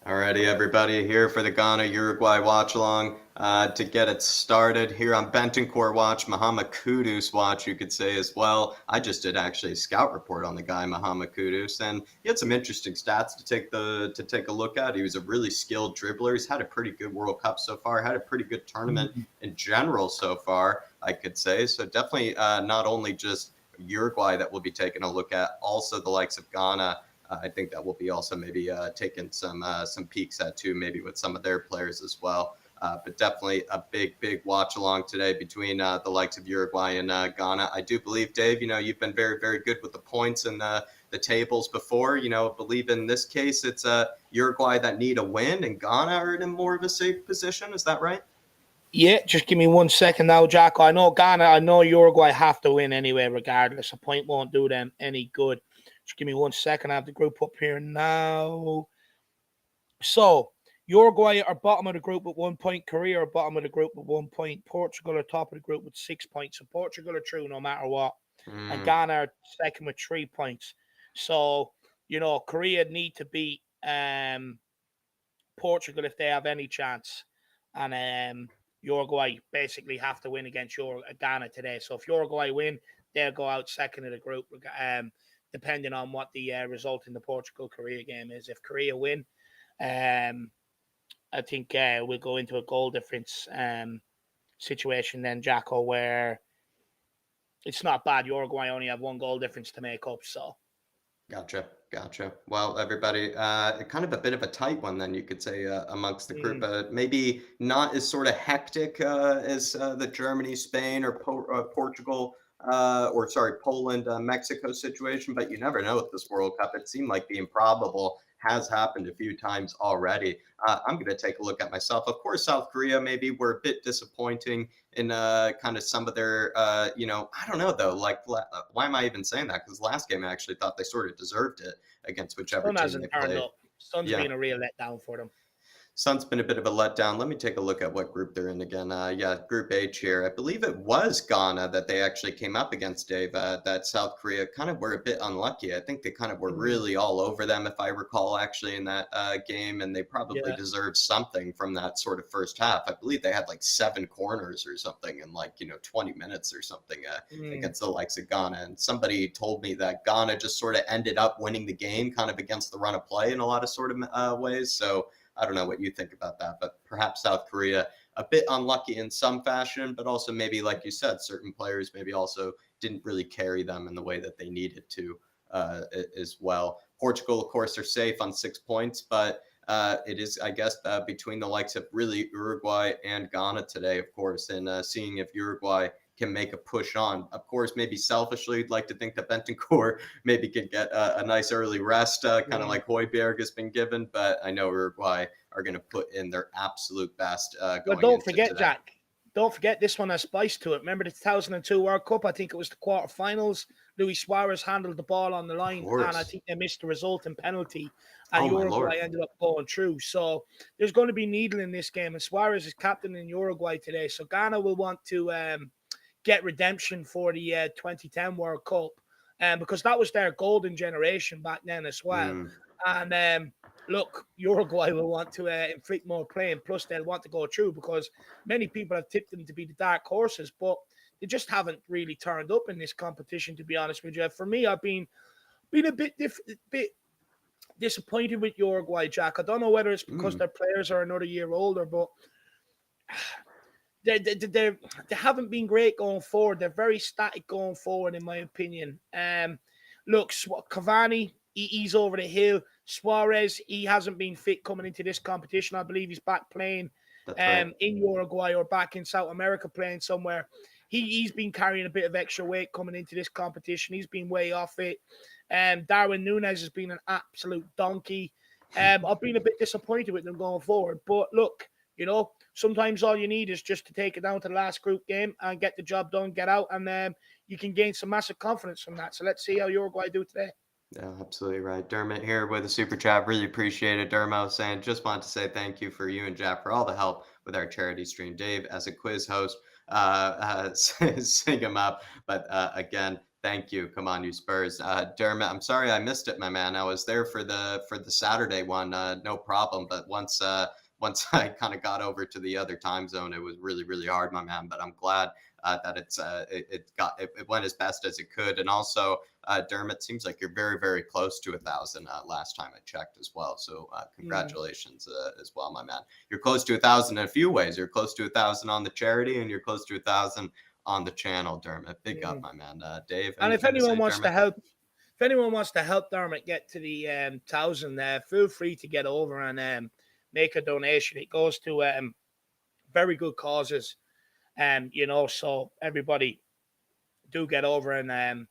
Alrighty, everybody, here for the Ghana Uruguay watch along. To get it started here on Bentancur watch, Muhammad Kudus watch, you could say as well. I just did actually a scout report on the guy Muhammad Kudus, and he had some interesting stats to take a look at. He was a really skilled dribbler. He's had a pretty good World Cup so far. Had a pretty good tournament in general so far, I could say. So definitely not only just Uruguay that we'll be taking a look at, also the likes of Ghana. I think that will be also maybe taking some peeks at too, maybe with some of their players as well. But definitely a big watch along today between the likes of Uruguay and Ghana. I do believe, Dave, you've been very good with the points and the tables before. I believe in this case it's Uruguay that need a win, and Ghana are in more of a safe position. Is that right? Yeah, just give me 1 second now, Jack. I know Ghana, I know Uruguay have to win anyway, regardless. A point won't do them any good. Just give me 1 second. I have the group up here now. So, Uruguay are bottom of the group with 1 point. Korea are bottom of the group with 1 point. Portugal are top of the group with 6 points. So, Portugal are through no matter what. And Ghana are second with 3 points. So, Korea need to beat Portugal if they have any chance. And Uruguay basically have to win against Ghana today. So, if Uruguay win, they'll go out second of the group, depending on what the result in the Portugal-Korea game is. If Korea win, I think we'll go into a goal difference situation then, Jacko, where it's not bad. Uruguay only have 1 goal difference to make up, so. Gotcha. Well, everybody, kind of a bit of a tight one then, you could say, amongst the group. Maybe not as sort of hectic as the Germany, Spain, or Portugal, Poland, Mexico situation, but you never know with this World Cup. It seemed like the improbable has happened a few times already. I'm going to take a look at myself. Of course, South Korea maybe were a bit disappointing in kind of some of their, I don't know, though. Like, why am I even saying that? Because last game, I actually thought they sort of deserved it against whichever team they played. Sun's been a real letdown for them. Sun's been a bit of a letdown. Let me take a look at what group they're in again. Group H here. I believe it was Ghana that they actually came up against, Dave, that South Korea kind of were a bit unlucky. I think they kind of were really all over them, if I recall, actually, in that game, and they probably deserved something from that sort of first half. I believe they had like 7 corners or something in 20 minutes or something against the likes of Ghana. And somebody told me that Ghana just sort of ended up winning the game kind of against the run of play in a lot of sort of ways. So I don't know what you think about that, but perhaps South Korea a bit unlucky in some fashion, but also maybe, like you said, certain players maybe also didn't really carry them in the way that they needed to as well. Portugal, of course, are safe on 6 points, but it is, I guess, between the likes of really Uruguay and Ghana today, of course, and seeing if Uruguay can make a push on. Of course, maybe selfishly, you'd like to think that Bentancur maybe could get a nice early rest, kind of like Højbjerg has been given, but I know Uruguay are going to put in their absolute best going don't forget, today. Jack, don't forget this one has spice to it. Remember the 2002 World Cup? I think it was the quarterfinals. Luis Suarez handled the ball on the line, and I think they missed the resulting penalty, and Uruguay ended up going through. So there's going to be needle in this game, and Suarez is captain in Uruguay today. So Ghana will want to get redemption for the 2010 World Cup, because that was their golden generation back then as well. And look, Uruguay will want to inflict more pain, plus they'll want to go through because many people have tipped them to be the dark horses, but they just haven't really turned up in this competition, to be honest with you. For me, I've been a bit disappointed with Uruguay, Jack. I don't know whether it's because their players are another year older, but they haven't been great going forward. They're very static going forward, in my opinion. Look, Cavani, he's over the hill. Suarez, he hasn't been fit coming into this competition. I believe he's back playing in Uruguay or back in South America playing somewhere. He's been carrying a bit of extra weight coming into this competition. He's been way off it. Darwin Núñez has been an absolute donkey. I've been a bit disappointed with them going forward. But look, sometimes all you need is just to take it down to the last group game and get the job done, get out, and you can gain some massive confidence from that. So let's see how Uruguay do today. Yeah, absolutely right. Dermot here with a super chat. Really appreciate it. Dermot saying, just want to say thank you for you and Jack for all the help with our charity stream. Dave, as a quiz host, sing him up. But again, Thank you. Come on, you Spurs. Dermot, I'm sorry I missed it, my man. I was there for the Saturday one, no problem. But once I kind of got over to the other time zone, it was really, really hard, my man. But I'm glad that it went as best as it could. And also, Dermot, seems like you're very, very close to 1,000 last time I checked as well. So congratulations as well, my man. You're close to 1,000 in a few ways. You're close to 1,000 on the charity, and you're close to 1,000 on the channel, Dermot. Big up, my man. Dave. And if anyone wants to help, Dermot get to the 1,000, feel free to get over and make a donation. It goes to very good causes, so everybody do get over and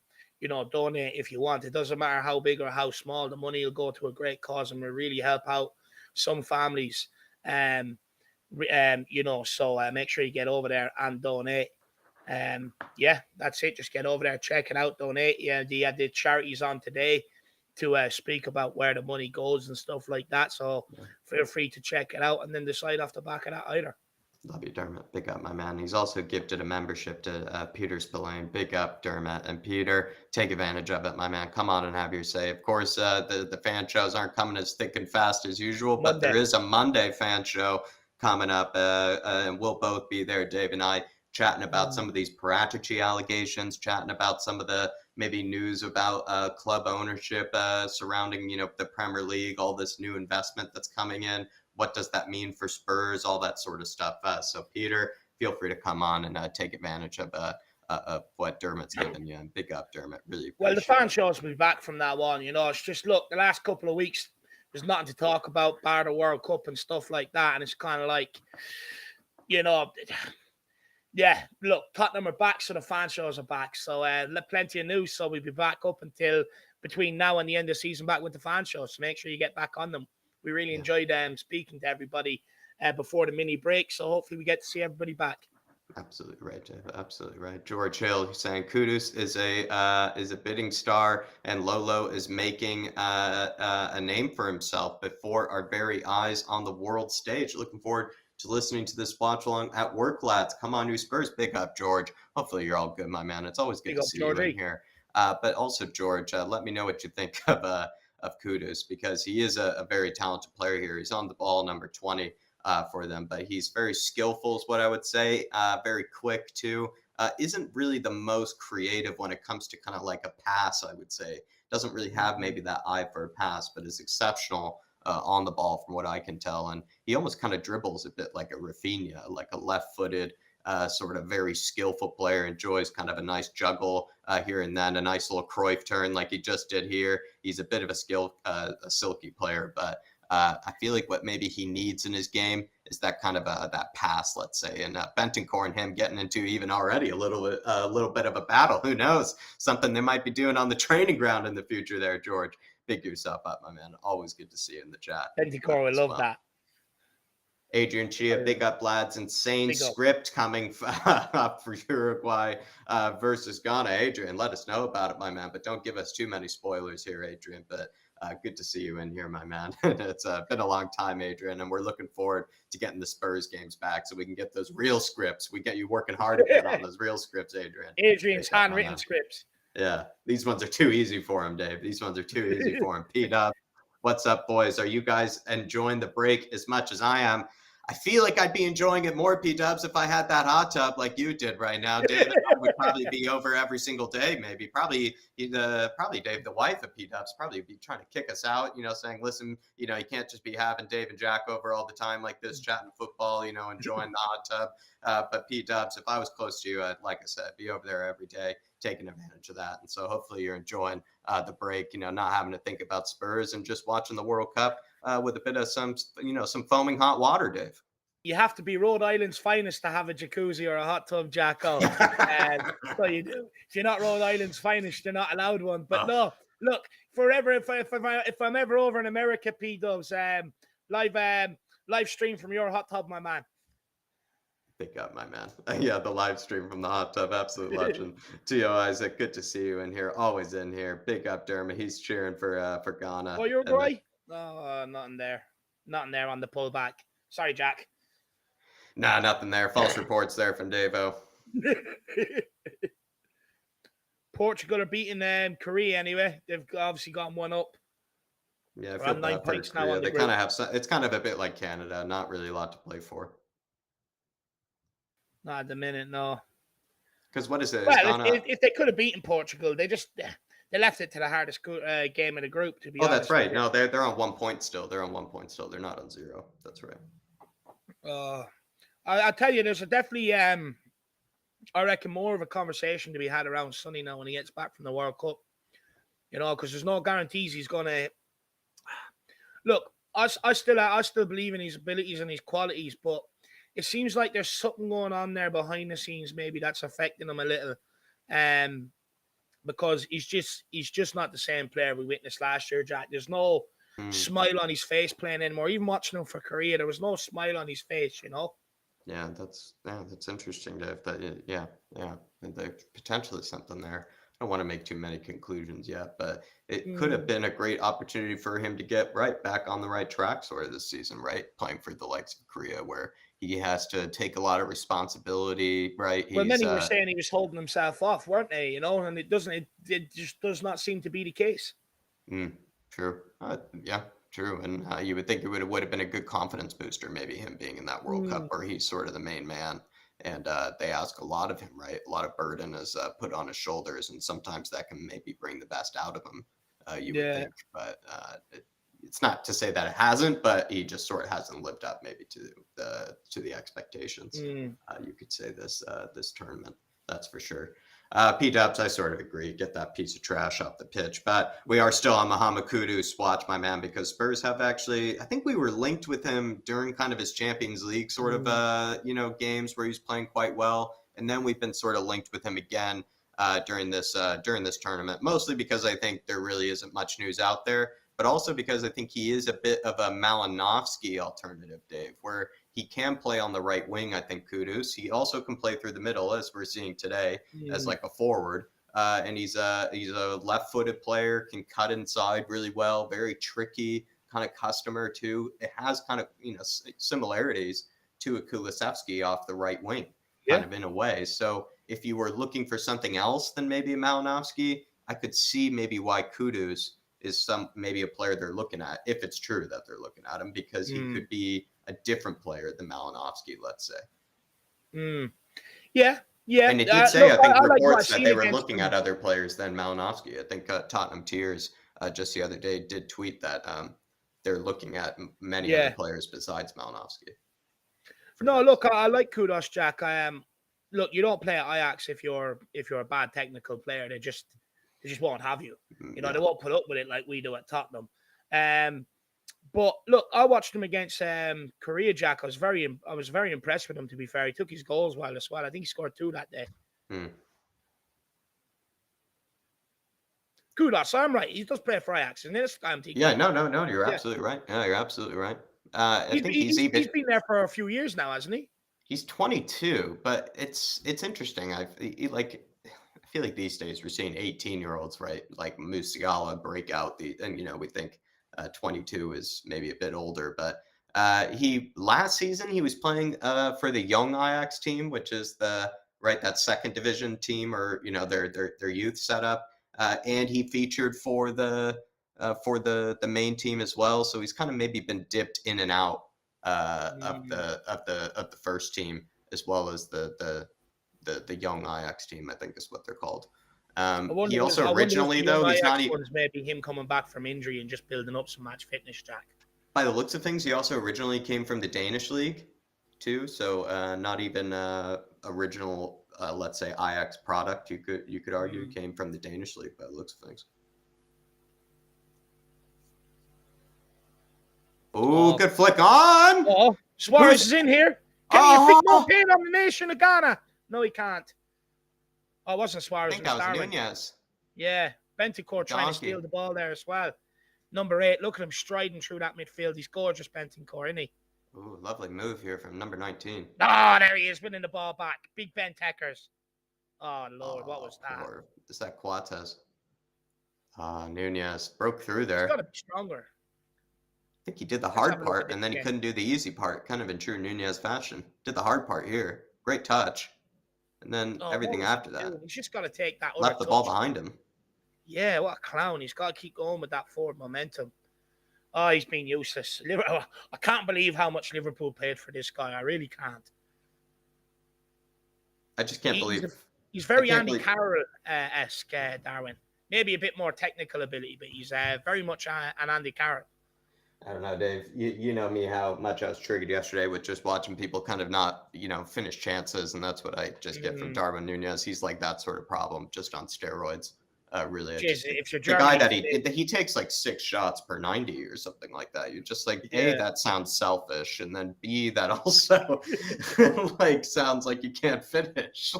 donate if you want. It doesn't matter how big or how small. The money will go to a great cause and will really help out some families. So make sure you get over there and donate. That's it. Just get over there, check it out, donate. The charities on today to speak about where the money goes and stuff like that. So feel free to check it out and then decide off the back of that either. Love you, Dermot. Big up, my man. He's also gifted a membership to Peter Spillane. Big up, Dermot. And Peter, take advantage of it, my man. Come on and have your say. Of course, the fan shows aren't coming as thick and fast as usual, but there is a Monday fan show coming up, and we'll both be there, Dave and I, chatting about some of these Paratici allegations, chatting about some of the maybe news about club ownership surrounding, the Premier League, all this new investment that's coming in. What does that mean for Spurs? All that sort of stuff. So Peter, feel free to come on and take advantage of what Dermot's given you. And big up, Dermot. Really appreciate the fan shows will be back from that one. It's just, look, the last couple of weeks, there's nothing to talk about, bar the World Cup and stuff like that. And it's kind of like, look, Tottenham are back, so the fan shows are back. So plenty of news. So we'll be back up until between now and the end of the season, back with the fan shows. So make sure you get back on them. We really enjoyed speaking to everybody before the mini break. So hopefully we get to see everybody back. Absolutely right, Jeff. Absolutely right. George Hill saying Kudus is a bidding star, and Lolo is making a name for himself before our very eyes on the world stage. Looking forward to listening to this watch along at work, lads. Come on, new Spurs. Big up, George. Hopefully you're all good, my man. It's always good to see you in here. But also, George, let me know what you think of Kudus, because he is a very talented player here. He's on the ball, number 20 for them, but he's very skillful is what I would say. Very quick too. Isn't really the most creative when it comes to kind of like a pass, I would say. Doesn't really have maybe that eye for a pass, but is exceptional on the ball from what I can tell. And he almost kind of dribbles a bit like a Rafinha, like a left-footed sort of very skillful player. Enjoys kind of a nice juggle here and then, a nice little Cruyff turn like he just did here. He's a bit of a silky player, but I feel like what maybe he needs in his game is that kind of that pass, let's say. And Bentancur and him getting into even already a little bit of a battle. Who knows? Something they might be doing on the training ground in the future there, George. Big yourself up, my man. Always good to see you in the chat. Bentancur, we love that. Adrian Chia, big up, lads. Insane script coming up for Uruguay versus Ghana. Adrian, let us know about it, my man. But don't give us too many spoilers here, Adrian. But good to see you in here, my man. It's been a long time, Adrian, and we're looking forward to getting the Spurs games back so we can get those real scripts. We get you working hard a bit on those real scripts, Adrian. Adrian's handwritten scripts. Yeah, these ones are too easy for him, Dave. These ones are too easy for him. P-Dub, what's up, boys? Are you guys enjoying the break as much as I am? I feel like I'd be enjoying it more, P-Dubs, if I had that hot tub like you did right now. Dave would probably be over every single day, maybe. Probably Dave, the wife of P-Dubs, probably be trying to kick us out, saying, listen, you can't just be having Dave and Jack over all the time like this, chatting football, enjoying the hot tub. But P-Dubs, if I was close to you, like I said, be over there every day, taking advantage of that. And so hopefully you're enjoying the break, not having to think about Spurs and just watching the World Cup with a bit of some foaming hot water, Dave. You have to be Rhode Island's finest to have a jacuzzi or a hot tub, Jacko. So you do. If you're not Rhode Island's finest, you're not allowed one. But no, look, forever. If I'm ever over in America, P-Dubs, live stream from your hot tub, my man. Pick up, my man. Yeah, the live stream from the hot tub, absolute legend. T.O. Isaac, good to see you in here. Always in here. Big up, Dermot. He's cheering for Ghana. Oh, you're right. No, nothing there. Nothing there on the pullback. Sorry, Jack. Nah, nothing there. False reports there from Davo. Portugal are beating Korea anyway. They've obviously gotten one up. Yeah, I They're feel on 9 bad for points now Korea. on the They kind group. of have some, it's kind of a bit like Canada, not really a lot to play for. Not at the minute, no. Because what is it? It's Well, Ghana. if they could have beaten Portugal, they left it to the hardest game of the group, to be honest. Oh, that's right. No, they're on 1 point still. They're on 1 point still. They're not on 0. That's right. I'll tell you, there's definitely I reckon more of a conversation to be had around Sonny now when he gets back from the World Cup. You know, because there's no guarantees he's gonna look. I still believe in his abilities and his qualities, but it seems like there's something going on there behind the scenes, maybe that's affecting him a little. Because he's just not the same player we witnessed last year, Jack. There's no smile on his face playing anymore. Even watching him for Korea, there was no smile on his face, you know. Yeah, that's interesting, Dave. That yeah. And there's potentially something there. I don't want to make too many conclusions yet, but it could have been a great opportunity for him to get right back on the right track sort of this season, right? Playing for the likes of Korea, where he has to take a lot of responsibility, right? Well, many were saying he was holding himself off, weren't they? You know, and it just does not seem to be the case. True. Yeah, true. And you would think it would have been a good confidence booster, maybe him being in that World Cup where he's sort of the main man. And they ask a lot of him, right? A lot of burden is put on his shoulders, and sometimes that can maybe bring the best out of him. You would think, but it's not to say that it hasn't, but he just sort of hasn't lived up maybe to the expectations. You could say this tournament, that's for sure. P-Dubs, I sort of agree. Get that piece of trash off the pitch. But we are still on Mohamed Kudus' watch, my man, because Spurs have actually, I think we were linked with him during kind of his Champions League sort of, games where he's playing quite well. And then we've been sort of linked with him again during this tournament, mostly because I think there really isn't much news out there, but also because I think he is a bit of a Malinovsky alternative, Dave, where he can play on the right wing, I think, Kudus. He also can play through the middle, as we're seeing today, as like a forward. And he's a left-footed player, can cut inside really well, very tricky kind of customer too. It has kind of, similarities to a Kulusevski off the right wing, kind of in a way. So if you were looking for something else than maybe a Malinovsky, I could see maybe why Kudus is maybe a player they're looking at, if it's true that they're looking at him, because he could be a different player than Malinovsky, let's say. Yeah. And it did say, I think, reports that they were looking at other players than Malinovsky. I think Tottenham Tiers just the other day did tweet that they're looking at many other players besides Malinovsky. No, look, I like Kudus, Jack. Look, you don't play at Ajax if you're a bad technical player. They just won't have you. They won't put up with it like we do at Tottenham. But look, I watched him against Korea, Jack. I was very impressed with him, to be fair. He took his goals well as well. I think he scored 2 that day. Kudos, I'm right. He does play for Ajax, isn't it? Yeah, no. You're absolutely right. Yeah, you're absolutely right. I think he's been there for a few years now, hasn't he? He's 22, but it's interesting. I feel like these days we're seeing 18-year-olds, right? Like Musiala break out and we think 22 is maybe a bit older, but last season he was playing for the young Ajax team, which is that second division team, or their youth setup, and he featured for the main team as well. So he's kind of maybe been dipped in and out of the first team, as well as the young Ajax team, I think is what they're called. He also originally, though, he's not even maybe him coming back from injury and just building up some match fitness, Jack. By the looks of things, he also originally came from the Danish league too, so not even original, let's say, Ajax product. You could argue came from the Danish league by the looks of things. Oh, good flick on! Oh, Suarez is in here. Can you pick more pain on the nation of Ghana? No, he can't. Oh, it wasn't Suarez. I think that was Nunez. Yeah, Bentancur trying to steal the ball there as well. Number 8, look at him striding through that midfield. He's gorgeous, Bentancur, isn't he? Ooh, lovely move here from number 19. Oh, there he is, winning the ball back. Big Ben Teckers. Oh, Lord, what was that? Lord. Is that Coates? Nunez broke through there. He's got to be stronger. I think he did the hard part, and then he couldn't do the easy part, kind of in true Nunez fashion. Did the hard part here. Great touch. And then Oh, what everything was he after that, doing? He's just got to take that other left the ball touch. behind him. Yeah, what a clown. He's got to keep going with that forward momentum. Oh, he's been useless. I can't believe how much Liverpool paid for this guy. I really can't. I just can't believe. He's very Andy Carroll-esque, Darwin. Maybe a bit more technical ability, but he's very much an Andy Carroll. I don't know, Dave. You know me, how much I was triggered yesterday with just watching people kind of not, finish chances, and that's what I just get from Darwin Núñez. He's like that sort of problem, just on steroids. Really, if you're the guy that he takes like 6 shots per 90 or something like that. You're just like, A, that sounds selfish, and then B, that also like sounds like you can't finish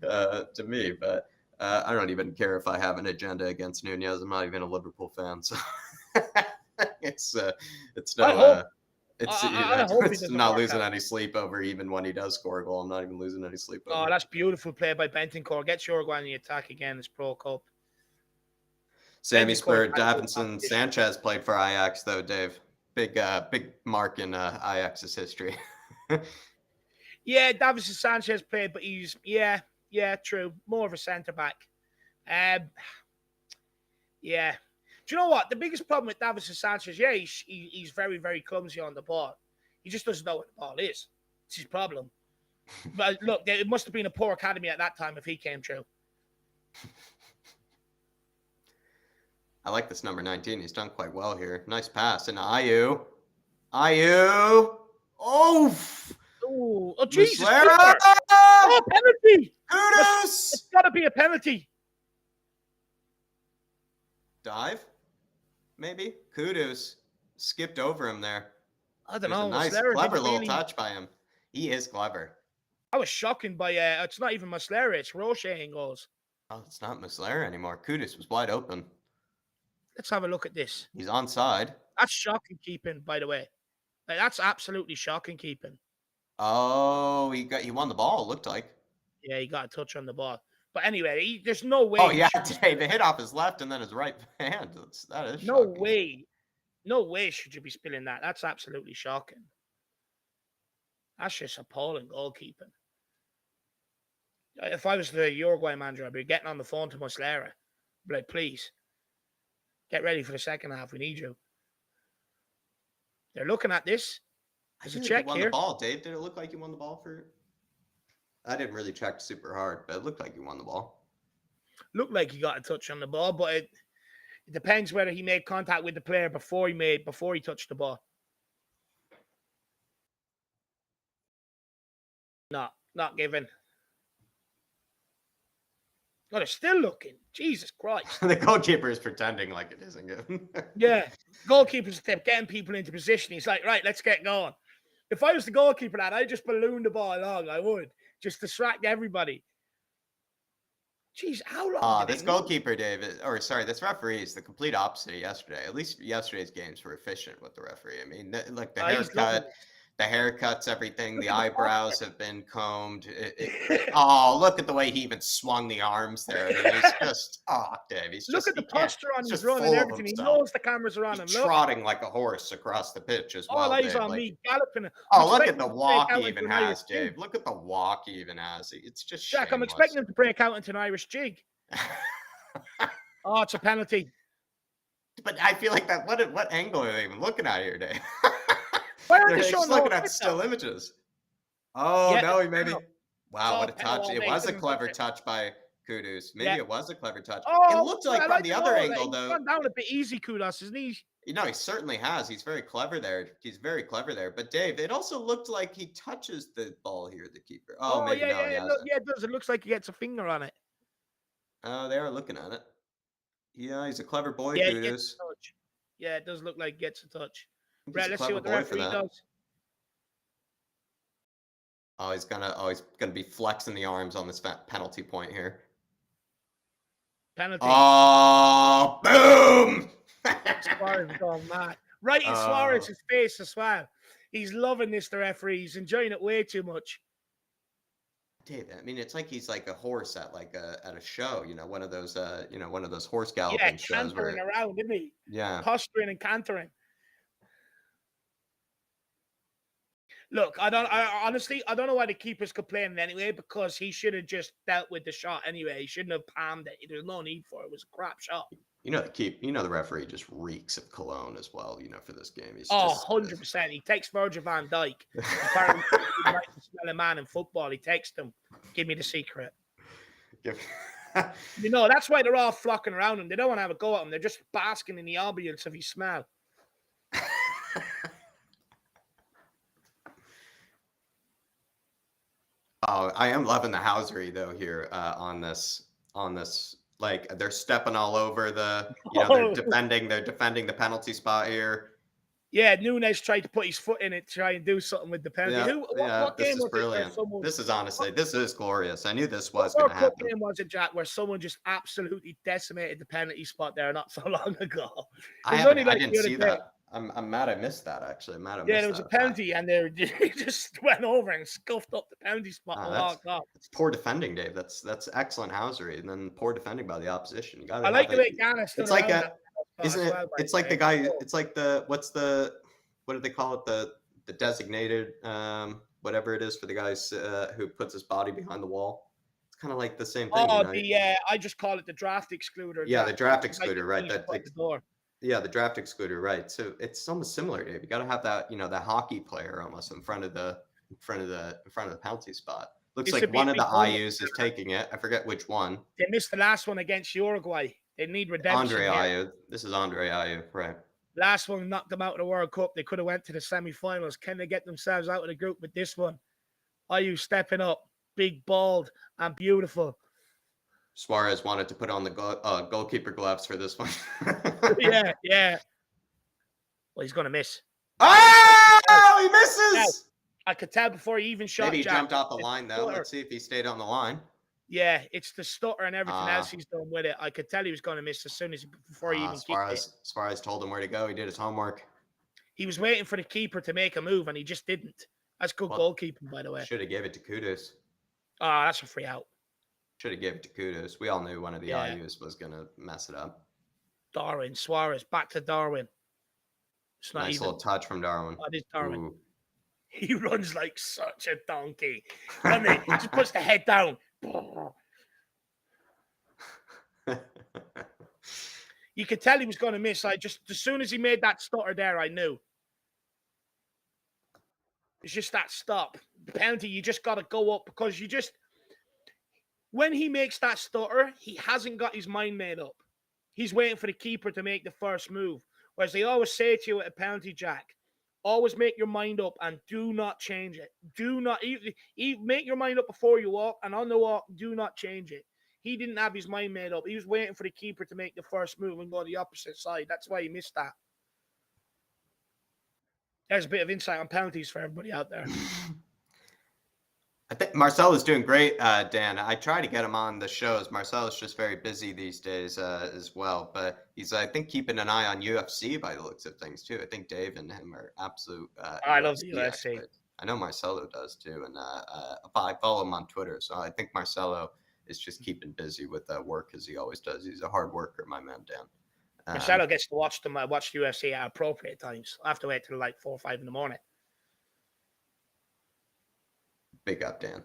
to me. But I don't even care if I have an agenda against Núñez. I'm not even a Liverpool fan, so. It's not losing any sleep over, even when he does score a goal. I'm not even losing any sleep over. Oh, that's beautiful play by Bentancur. Gets Uruguay in the attack again. This Pro Cup. Sammy Spur, Davinson Sanchez played for Ajax though, Dave. Big mark in Ajax's history. Yeah, Davinson Sanchez played, but he's true. More of a centre back. Yeah. Do you know what? The biggest problem with Davinson Sanchez, he's very, very clumsy on the ball. He just doesn't know what the ball is. It's his problem. But look, it must have been a poor academy at that time if he came through. I like this number 19. He's done quite well here. Nice pass. And Ayew. Oh! Oh, Jesus. Oh, penalty. Kudos. It's got to be a penalty. Dive? Maybe. Kudos skipped over him there. I don't know. A nice, clever little touch by him. He is clever. I was shocking by it's not even Muslera, it's Rocher in goals. Oh, it's not Muslera anymore. Kudos was wide open. Let's have a look at this. He's onside. That's shocking keeping, by the way. Like, that's absolutely shocking keeping. Oh, he won the ball, it looked like. Yeah, he got a touch on the ball. But anyway, there's no way. Oh, yeah, Dave, it hit off his left and then his right hand. That is shocking. No way should you be spilling that. That's absolutely shocking. That's just appalling goalkeeping. If I was the Uruguay manager, I'd be getting on the phone to Muslera. I'd be like, please, get ready for the second half. We need you. They're looking at this. There's a check here. Won the ball, Dave. Did it look like you won the ball for... I didn't really check super hard, but it looked like you won the ball. Looked like he got a touch on the ball, but it depends whether he made contact with the player before he touched the ball. No, not given. Oh, they're still looking. Jesus Christ. The goalkeeper is pretending like it isn't given. Yeah. Goalkeeper's getting people into position. He's like, right, let's get going. If I was the goalkeeper, I'd just balloon the ball along. I would. Just distract everybody. Jeez, how long? This goalkeeper, David, this referee is the complete opposite of yesterday. At least yesterday's games were efficient with the referee. I mean, like the haircuts, everything, the eyebrows have been combed. Look at the way he even swung the arms there. I mean, he's just, Dave, look at the posture on his run and everything. He knows the cameras are on him. Trotting like a horse across the pitch as well. All eyes on me, galloping. Look at the walk he even has, Dave. Look at the walk he even has. It's just Jack, I'm expecting him to break out into an Irish jig. It's a penalty. But I feel like that. What angle are they even looking at here, Dave? They're just looking at still images. Oh, no, he maybe. Wow, what a touch. It was a clever touch by Kudos. Maybe it was a clever touch. It looked like from the other angle, though. He's gone down a bit easy, Kudos, isn't he? He certainly has. He's very clever there. But Dave, it also looked like he touches the ball here, the keeper. Maybe no, he hasn't. Yeah, it does. It looks like he gets a finger on it. Oh, they are looking at it. Yeah, he's a clever boy, yeah, Kudos. Yeah, it does look like he gets a touch. Right, let's see what the referee does. He's gonna be flexing the arms on this penalty point here. Penalty. Oh, boom! Suarez gone mad. Right in Suarez's face as well. He's loving this, the referee. He's enjoying it way too much. Dave, I mean, it's like he's like a horse at a show, one of those horse galloping shows. Cantering around, isn't he? Yeah. Posturing and cantering. Look, I honestly, I don't know why the keeper's complaining anyway, because he should have just dealt with the shot anyway. He shouldn't have palmed it. There's no need for it. It was a crap shot. The referee just reeks of cologne as well, for this game. He's Oh, just 100%. He takes Virgil van Dijk. Apparently, he likes to smell a man in football. He takes him. Give me the secret. That's why they're all flocking around him. They don't want to have a go at him. They're just basking in the ambience of his smell. Oh, I am loving the housery though here on this. Like they're stepping all over they're defending the penalty spot here. Yeah, Nunes tried to put his foot in it, try and do something with the penalty. What this game is was brilliant. it? This is glorious. I knew this was going to to happen. What game was it, Jack, where someone just absolutely decimated the penalty spot there not so long ago? I didn't see that. I'm mad I missed that, actually. I'm mad I missed that. Yeah, there was a penalty, and they just went over and scuffed up the penalty spot and walked off. It's poor defending, Dave. That's excellent housery, and then poor defending by the opposition. I like the way Ghana stood It's like isn't it? It's like the guy. It's like what do they call it? The designated whatever it is for the guys who puts his body behind the wall. It's kind of like the same thing. I just call it the draft excluder. Yeah, the draft excluder, right? The door. Yeah, the draft excluder, right? So it's almost similar, Dave. You got to have that, the hockey player almost in front of the penalty spot. Looks like one of the IUs is taking it. I forget which one. They missed the last one against Uruguay. They need redemption. Andre Ayew. This is Andre Ayew, right? Last one knocked them out of the World Cup. They could have went to the semi-finals. Can they get themselves out of the group with this one? Ayew stepping up, big, bald, and beautiful. Suarez wanted to put on the goalkeeper gloves for this one. yeah. Well, he's going to miss. Oh, he misses! Now, I could tell before he even shot. Maybe he jumped off the line, though. Let's see if he stayed on the line. Yeah, it's the stutter and everything else he's done with it. I could tell he was going to miss as soon as before he even kicked it. Suarez told him where to go. He did his homework. He was waiting for the keeper to make a move, and he just didn't. That's good goalkeeping, by the way. Should have gave it to Kudus. Oh, that's a free out. Should have given it to Kudus. We all knew one of the IUs was going to mess it up. Darwin, Suarez, back to Darwin. It's not nice little touch from Darwin. That is Darwin. Ooh. He runs like such a donkey. He just puts the head down. You could tell he was going to miss. As soon as he made that stutter there, I knew. It's just that stop. The penalty, you just got to go up because when he makes that stutter, he hasn't got his mind made up. He's waiting for the keeper to make the first move. Whereas they always say to you at a penalty, Jack, always make your mind up and do not change it. Do not make your mind up before you walk, and on the walk, do not change it. He didn't have his mind made up. He was waiting for the keeper to make the first move and go the opposite side. That's why he missed that. There's a bit of insight on penalties for everybody out there. I think Marcelo's doing great, Dan. I try to get him on the shows. Marcelo's just very busy these days as well. But he's, I think, keeping an eye on UFC by the looks of things, too. I think Dave and him are absolute I love the UFC. Experts. I know Marcelo does, too. And I follow him on Twitter. So I think Marcelo is just keeping busy with work, as he always does. He's a hard worker, my man, Dan. Marcelo gets to watch UFC at appropriate times. I have to wait till like 4 or 5 in the morning. Big up, Dan.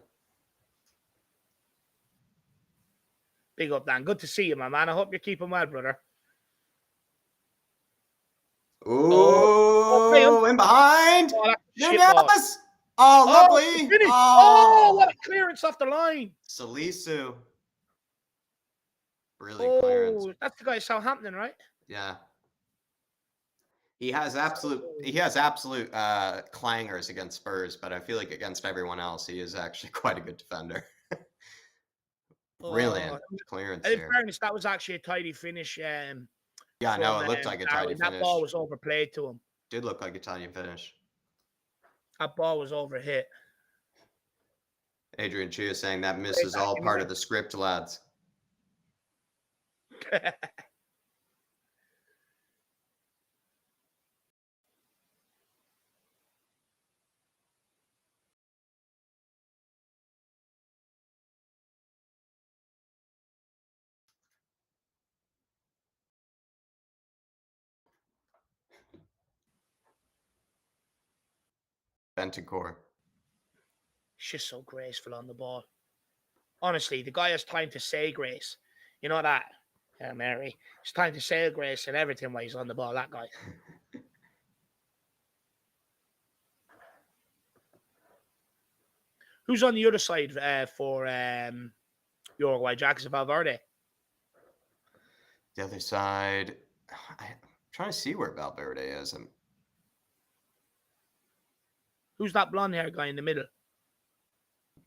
Big up, Dan. Good to see you, my man. I hope you're keeping well, brother. Ooh, in behind. Yes. Oh, lovely. What a clearance off the line. Salisu. Brilliant clearance. That's the guy at Southampton, right? Yeah. He has absolute clangers against Spurs, but I feel like against everyone else, he is actually quite a good defender. Brilliant clearance here. In fairness, that was actually a tidy finish. Yeah, no, it looked like a tidy finish. That ball was overplayed to him. Did look like a tidy finish. That ball was overhit. Adrian Chia saying that miss is all part of the script, lads. Bentancur. He's just so graceful on the ball. Honestly, the guy has time to say grace. You know that, Mary? It's time to say grace and everything while he's on the ball, that guy. Who's on the other side for Uruguay? Jack, is it Valverde? The other side, I'm trying to see where Valverde is. Who's that blonde-haired guy in the middle?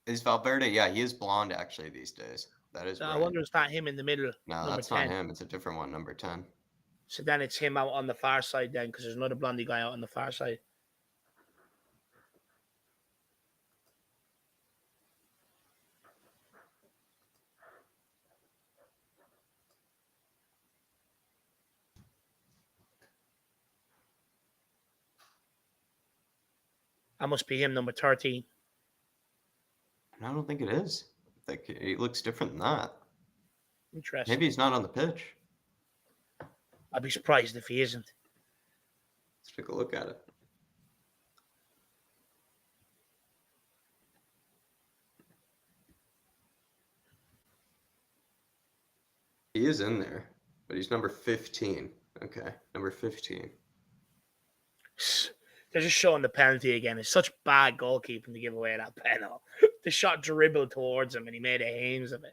Is Valverde? Yeah, he is blonde actually these days. That is right. I wonder, is that him in the middle? No, that's 10. Not him. It's a different one, number 10. So then it's him out on the far side then, because there's another blondie guy out on the far side. That must be him, number 13. I don't think it is. I think he looks different than that. Interesting. Maybe he's not on the pitch. I'd be surprised if he isn't. Let's take a look at it. He is in there, but he's number 15. Okay, number 15. They're just showing the penalty again. It's such bad goalkeeping to give away that penalty. The shot dribbled towards him and he made a hames of it.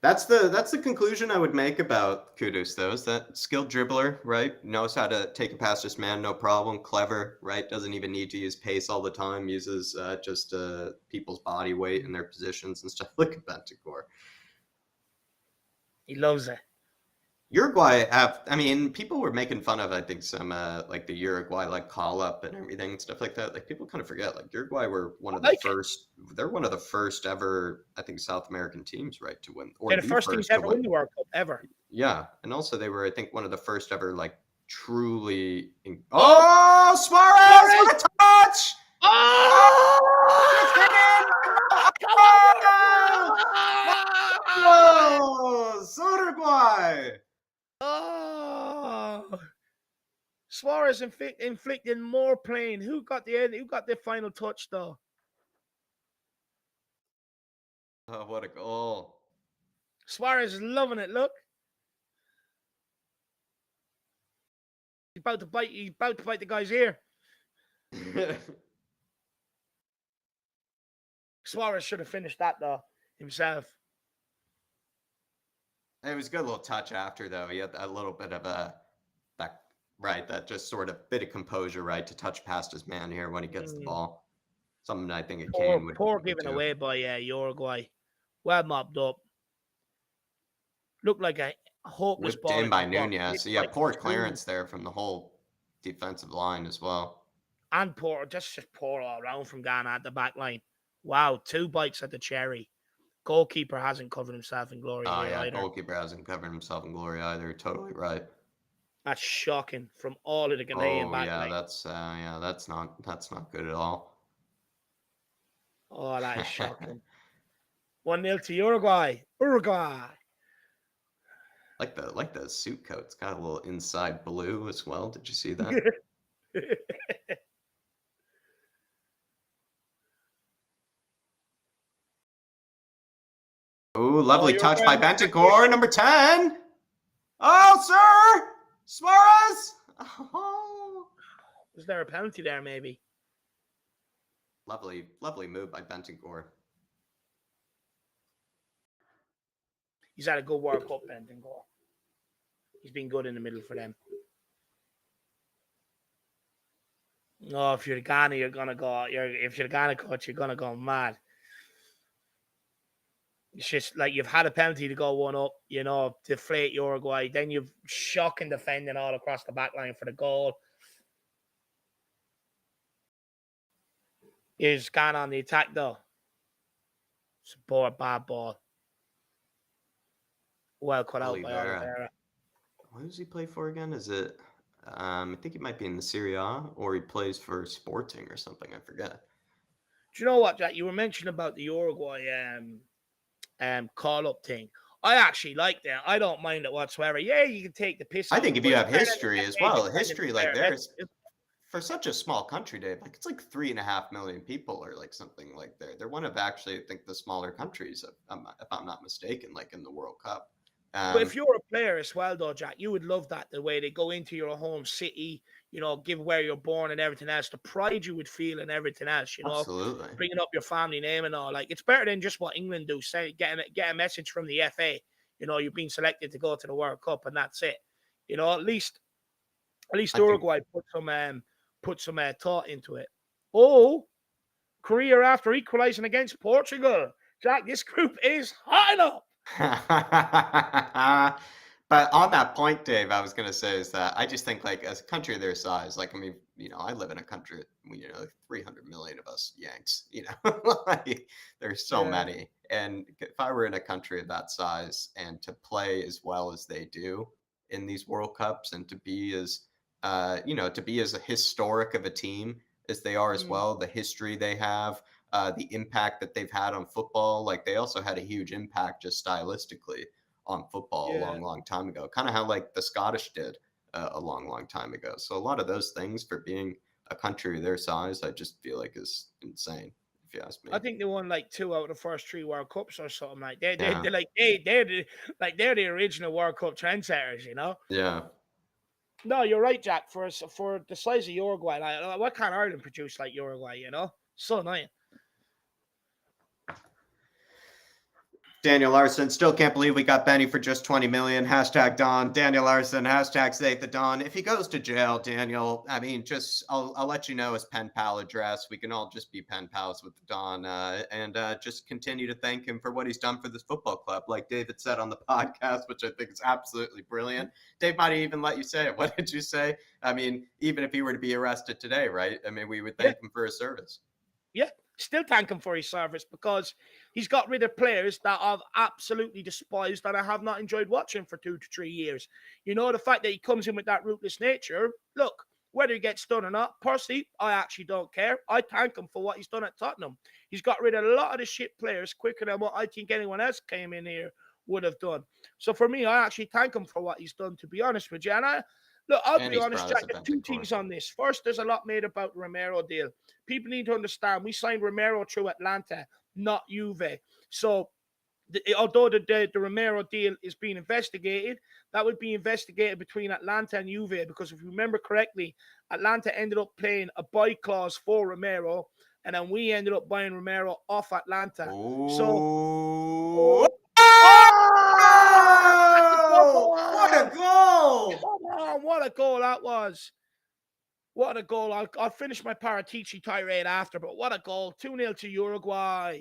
That's the conclusion I would make about Kudus, though, is that skilled dribbler, right? Knows how to take it past his man, no problem. Clever, right? Doesn't even need to use pace all the time. Uses just people's body weight and their positions and stuff. Look at Bentancur. He loves it. Uruguay people were making fun of, I think, some like the Uruguay call up and everything and stuff like that. Like, people kind of forget, Uruguay were one of the first. They're one of the first ever, I think, South American teams, right, to win. They're the first teams ever win the World Cup ever. Yeah, and also they were, I think, one of the first ever truly. Oh, Suarez! What a touch! Oh, Uruguay! Oh, Suarez inflicting more pain. Who got the final touch though? Oh, what a goal! Suarez is loving it. Look, he's about to bite. He's about to bite the guy's ear. Suarez should have finished that though himself. It was a good little touch after, though. He had a little bit of that just sort of bit of composure, right, to touch past his man here when he gets the ball. Something I think Kane would. Poor given away by Uruguay. Well mopped up. Looked like a hopeless ball. Whipped in by Nunez. So, yeah, poor clearance there from the whole defensive line as well. And just poor all around from Ghana at the back line. Wow, 2 bites at the cherry. Goalkeeper hasn't covered himself in glory either. Goalkeeper hasn't covered himself in glory either. Totally right. That's shocking from all of the Ghanaian back line. That's not good at all. Oh, that is shocking. 1-0 to Uruguay. Uruguay. Like the suit coat. It's got a little inside blue as well. Did you see that? Oh, lovely touch by Bentancur, number 10. Oh, sir! Suarez! Oh. Was there a penalty there, maybe? Lovely move by Bentancur. He's had a good World Cup, Bentancur. He's been good in the middle for them. Oh, if you're Ghana, you're gonna go. If you're Ghana coach, you're gonna go mad. It's just like you've had a penalty to go 1-up, deflate Uruguay. Then you've shocking defending all across the back line for the goal. Is Ghana on the attack, though? It's a poor, bad ball. Well cut out by Oliveira. What does he play for again? Is it... I think he might be in the Serie A, or he plays for Sporting or something. I forget. Do you know what, Jack? You were mentioning about the Uruguay... call-up thing. I actually like that. I don't mind it whatsoever. Yeah, you can take the piss. I think if you have history as well, history like theirs. for such a small country, Dave, like it's like 3.5 million people or like something like they're one of actually, I think, the smaller countries, if I'm not mistaken, like in the World Cup. But if Um, you're a player as well, though, Jack, you would love that, the way they go into your home city, give where you're born and everything else, the pride you would feel and everything else, Absolutely. bringing up your family name and all. Like, it's better than just what England do, say, get a message from the FA, you've been selected to go to the World Cup and that's it. At least I think Uruguay put some thought into it. Oh, Korea after equalizing against Portugal. Jack, this group is hot enough. But on that point, Dave, I was going to say is that I just think, like, as a country their size, like, I mean, I live in a country, like 300 million of us Yanks, like, there's so Yeah. many. And if I were in a country of that size and to play as well as they do in these World Cups and to be as historic of a team as they are as Mm, well, the history they have, the impact that they've had on football. Like they also had a huge impact just stylistically on football a yeah. long, long time ago. Kind of how like the Scottish did a long, long time ago. So a lot of those things for being a country their size, I just feel like is insane. If you ask I me. think they won like 2 out of the first 3 World Cups or something like that. They Yeah. they're like they're the original World Cup trendsetters. Yeah. No, you're right, Jack. For the size of Uruguay, like, what can Ireland produce like Uruguay? So nice. Daniel Larson, still can't believe we got Benny for just 20 million. Hashtag Don. Daniel Larson, hashtag Save the Don. If he goes to jail, Daniel, I mean, I'll let you know his pen pal address. We can all just be pen pals with the Don and just continue to thank him for what he's done for this football club. Like David said on the podcast, which I think is absolutely brilliant. Dave might even let you say it. What did you say? I mean, even if he were to be arrested today, right? I mean, we would Yeah, thank him for his service. yeah. Still thank him for his service because he's got rid of players that I've absolutely despised and I have not enjoyed watching for 2 to 3 years. The fact that he comes in with that ruthless nature. Look, whether he gets done or not, personally, I actually don't care. I thank him for what he's done at Tottenham. He's got rid of a lot of the shit players quicker than what I think anyone else came in here would have done. So for me, I actually thank him for what he's done, to be honest with you. I'll And be he's honest, brought us Jack, a there's Bentancur two core. things on this. First, there's a lot made about the Romero deal. People need to understand we signed Romero through Atlanta, not Juve. So although the Romero deal is being investigated, that would be investigated between Atlanta and Juve, because if you remember correctly, Atlanta ended up paying a buy clause for Romero, and then we ended up buying Romero off Atlanta. So, Oh, oh, oh, what a goal! come on, what a goal that was. What a goal. I'll finish my Paratici tirade after, but what a goal. 2-0 to Uruguay.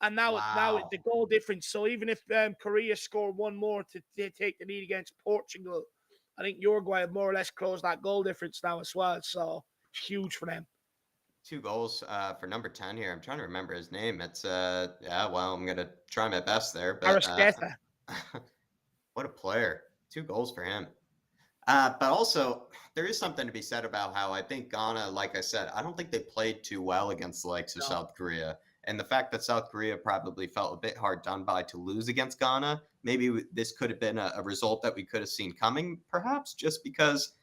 And now the Wow. goal difference. So even if Korea score one more to take the lead against Portugal, I think Uruguay have more or less closed that goal difference now as well. So it's huge for them. 2 goals for number 10 here. I'm trying to remember his name. It's yeah, well, I'm gonna try my best there, but Arrasqueta. what a player. 2 goals for him. But also, there is something to be said about how I think Ghana, like I said, I don't think they played too well against the likes of No. South Korea. And the fact that South Korea probably felt a bit hard done by to lose against Ghana, maybe this could have been a result that we could have seen coming, perhaps, just because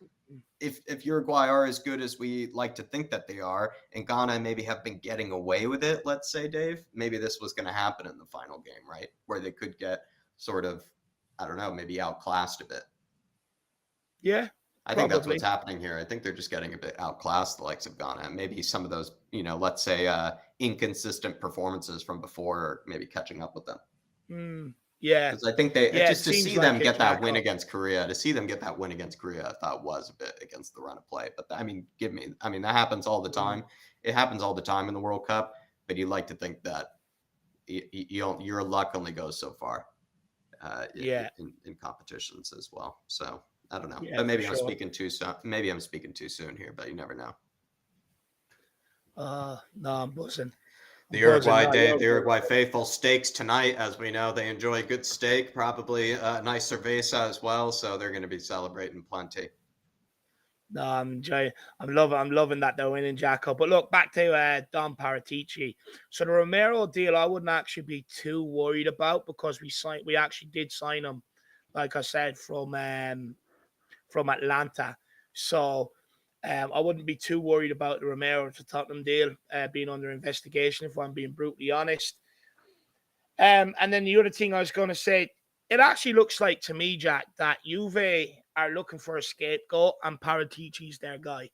if Uruguay are as good as we like to think that they are, and Ghana maybe have been getting away with it, let's say, Dave, maybe this was going to happen in the final game, right? Where they could get sort of, I don't know, maybe outclassed a bit. Yeah, I think that's what's probably. happening here. I think they're just getting a bit outclassed, the likes of Ghana. And maybe some of those, let's say inconsistent performances from before are maybe catching up with them. Yeah. Because I think Yeah, it just to seems see like them it, get that Jack. win against Korea, I thought was a bit against the run of play. But I mean, that happens all the time. It happens all the time in the World Cup. But you like to think that your luck only goes so far Yeah. in competitions as well. So I don't know. Yeah, But for maybe I'm sure. speaking too soon. Maybe I'm speaking too soon here. But you never know. No, I'm buzzing. The I'm buzzing. Uruguay No, Dave, you're the good. Uruguay faithful steaks tonight, as we know, they enjoy good steak, probably a nice cerveza as well. So they're going to be celebrating plenty. No, I'm enjoying. I'm loving that they're winning, Jacko. But look, back to Don Paratici. So the Romero deal, I wouldn't actually be too worried about because we actually did sign him, like I said, from Atlanta. So I wouldn't be too worried about the Romero to Tottenham deal being under investigation, if I'm being brutally honest. And then the other thing I was going to say, it actually looks like to me, Jack, that Juve are looking for a scapegoat and Paratici's their guy.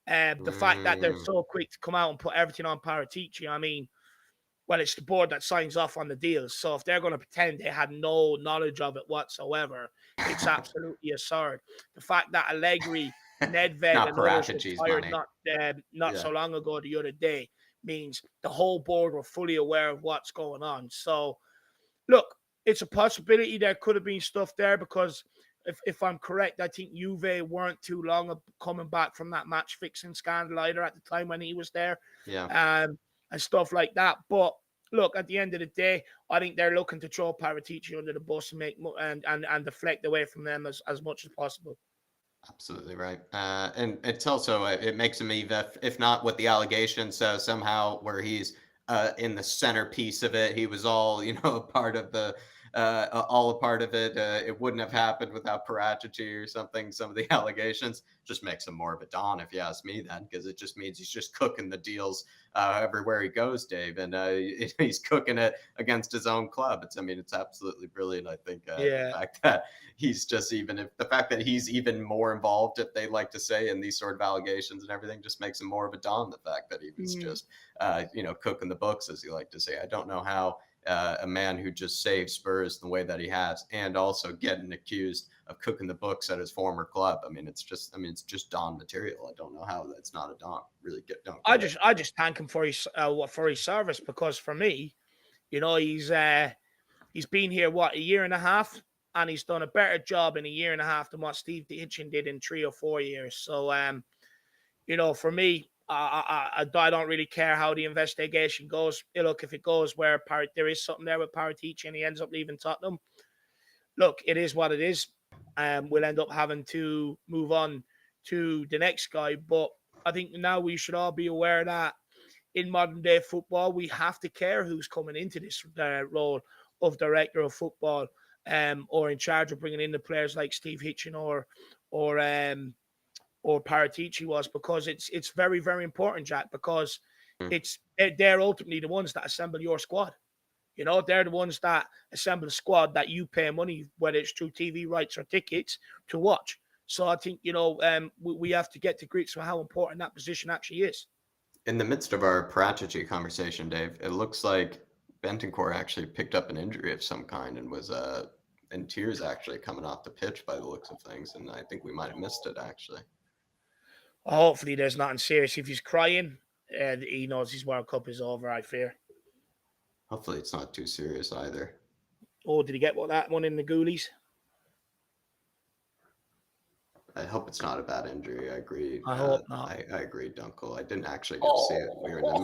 The fact that they're so quick to come out and put everything on Paratici, I mean, well, it's the board that signs off on the deals. So if they're going to pretend they had no knowledge of it whatsoever, it's absolutely absurd. The fact that Allegri, Nedved, Not and others were Paratici's fired money. not so long ago, the other day, means the whole board were fully aware of what's going on. So, look, it's a possibility there could have been stuff there because if I'm correct, I think Juve weren't too long of coming back from that match fixing scandal either at the time when he was there. Yeah. And stuff like that. But look, at the end of the day, I think they're looking to throw Paratici under the bus and make and deflect away from them as much as possible. Absolutely right. And it's also, it makes him even, if not with the allegations, so somehow where he's in the centerpiece of it, he was all, a part of all a part of it. It wouldn't have happened without Paratici or something. Some of the allegations just makes him more of a Don, if you ask me, then, because it just means he's just cooking the deals everywhere he goes, Dave. And he's cooking it against his own club. It's absolutely brilliant. I think the fact that he's just the fact that he's even more involved, if they like to say, in these sort of allegations and everything, just makes him more of a Don. The fact that he was just, cooking the books, as you like to say. I don't know how a man who just saved Spurs the way that he has, and also getting accused of cooking the books at his former club. It's just Don material. I don't know how that's not a Don. Really don't. I just thank him for his service, because for me, he's been here a year and a half, and he's done a better job in a year and a half than what Steve Hitchin did in 3 or 4 years. So for me, I don't really care how the investigation goes. Look, if it goes where there is something there with Paratici and he ends up leaving Tottenham, look, it is what it is. We'll end up having to move on to the next guy. But I think now we should all be aware that in modern day football, we have to care who's coming into this role of director of football, or in charge of bringing in the players like Steve Hitchin or Paratici was, because it's very, very important, Jack, because they're ultimately the ones that assemble your squad. They're the ones that assemble a squad that you pay money, whether it's through TV rights or tickets, to watch. So I think, we have to get to grips with how important that position actually is. In the midst of our Paratici conversation, Dave, it looks like Bentancur actually picked up an injury of some kind and was in tears, actually, coming off the pitch by the looks of things. And I think we might have missed it, actually. Hopefully there's nothing serious. If he's crying, he knows his World Cup is over, I fear. Hopefully it's not too serious either. Oh, did he get that one in the ghoulies? I hope it's not a bad injury. I agree. I hope not. I agree, Dunkel. I didn't actually get to see it. We were in the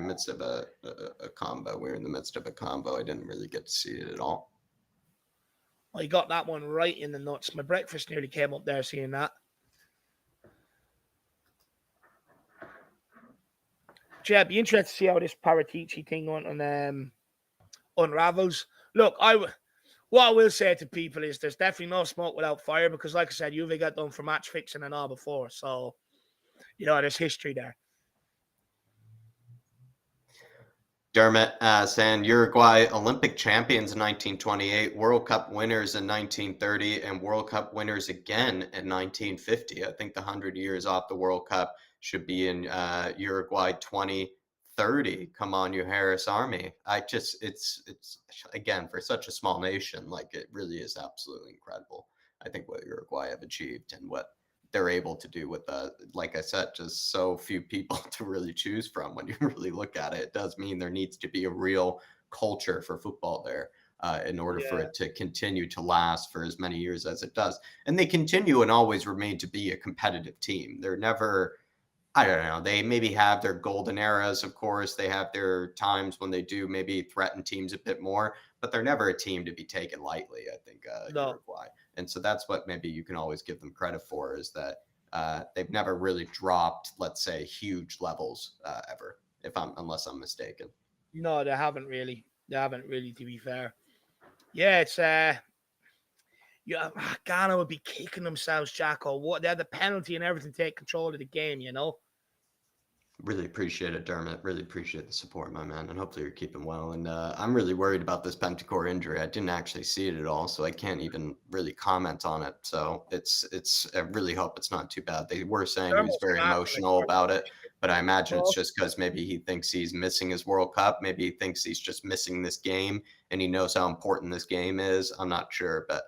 midst of a combo. We were in the midst of a combo. I didn't really get to see it at all. Well, he got that one right in the nuts. My breakfast nearly came up there seeing that. Yeah, it'd be interesting to see how this Paratici thing unravels. Look, what I will say to people is there's definitely no smoke without fire, because, like I said, Juve got done for match fixing and all before. So, there's history there. Dermot saying Uruguay Olympic champions in 1928, World Cup winners in 1930, and World Cup winners again in 1950. I think the 100 years off the World Cup should be in Uruguay 2030. Come on, you Harris Army. It's again, for such a small nation, like, it really is absolutely incredible. I think what Uruguay have achieved and what they're able to do with, like I said, just so few people to really choose from. When you really look at it, it does mean there needs to be a real culture for football there in order for it to continue to last for as many years as it does. And they continue and always remain to be a competitive team. They're never, I don't know, they maybe have their golden eras, of course. They have their times when they do maybe threaten teams a bit more, but they're never a team to be taken lightly, I think, Uruguay. And so that's what maybe you can always give them credit for, is that they've never really dropped, let's say, huge levels ever, unless I'm mistaken. No, they haven't really. To be fair. Yeah, Yeah, Ghana would be kicking themselves, Jack, or what? They had the penalty and everything to take control of the game, you know? Really appreciate it, Dermot. Really appreciate the support, my man. And hopefully you're keeping well. And I'm really worried about this pentacore injury. I didn't actually see it at all, so I can't even really comment on it. So I really hope it's not too bad. They were saying he was Dermot's very clapping emotional about it, but I imagine it's Oh, just because maybe he thinks he's missing his World Cup. Maybe he thinks he's just missing this game and he knows how important this game is. I'm not sure, but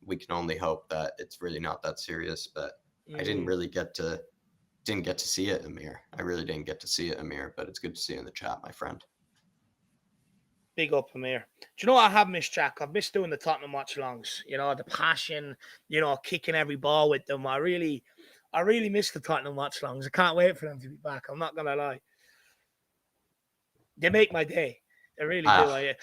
we can only hope that it's really not that serious. But I didn't get to see it, Amir. I really didn't get to see it, Amir, but it's good to see you in the chat, my friend. big up, Amir. Do you know what I have missed, Jack? I've missed doing the Tottenham watch-alongs. You know, the passion, you know, kicking every ball with them. I really miss the Tottenham watch-alongs. I can't wait for them to be back. I'm not going to lie. They make my day. They really do.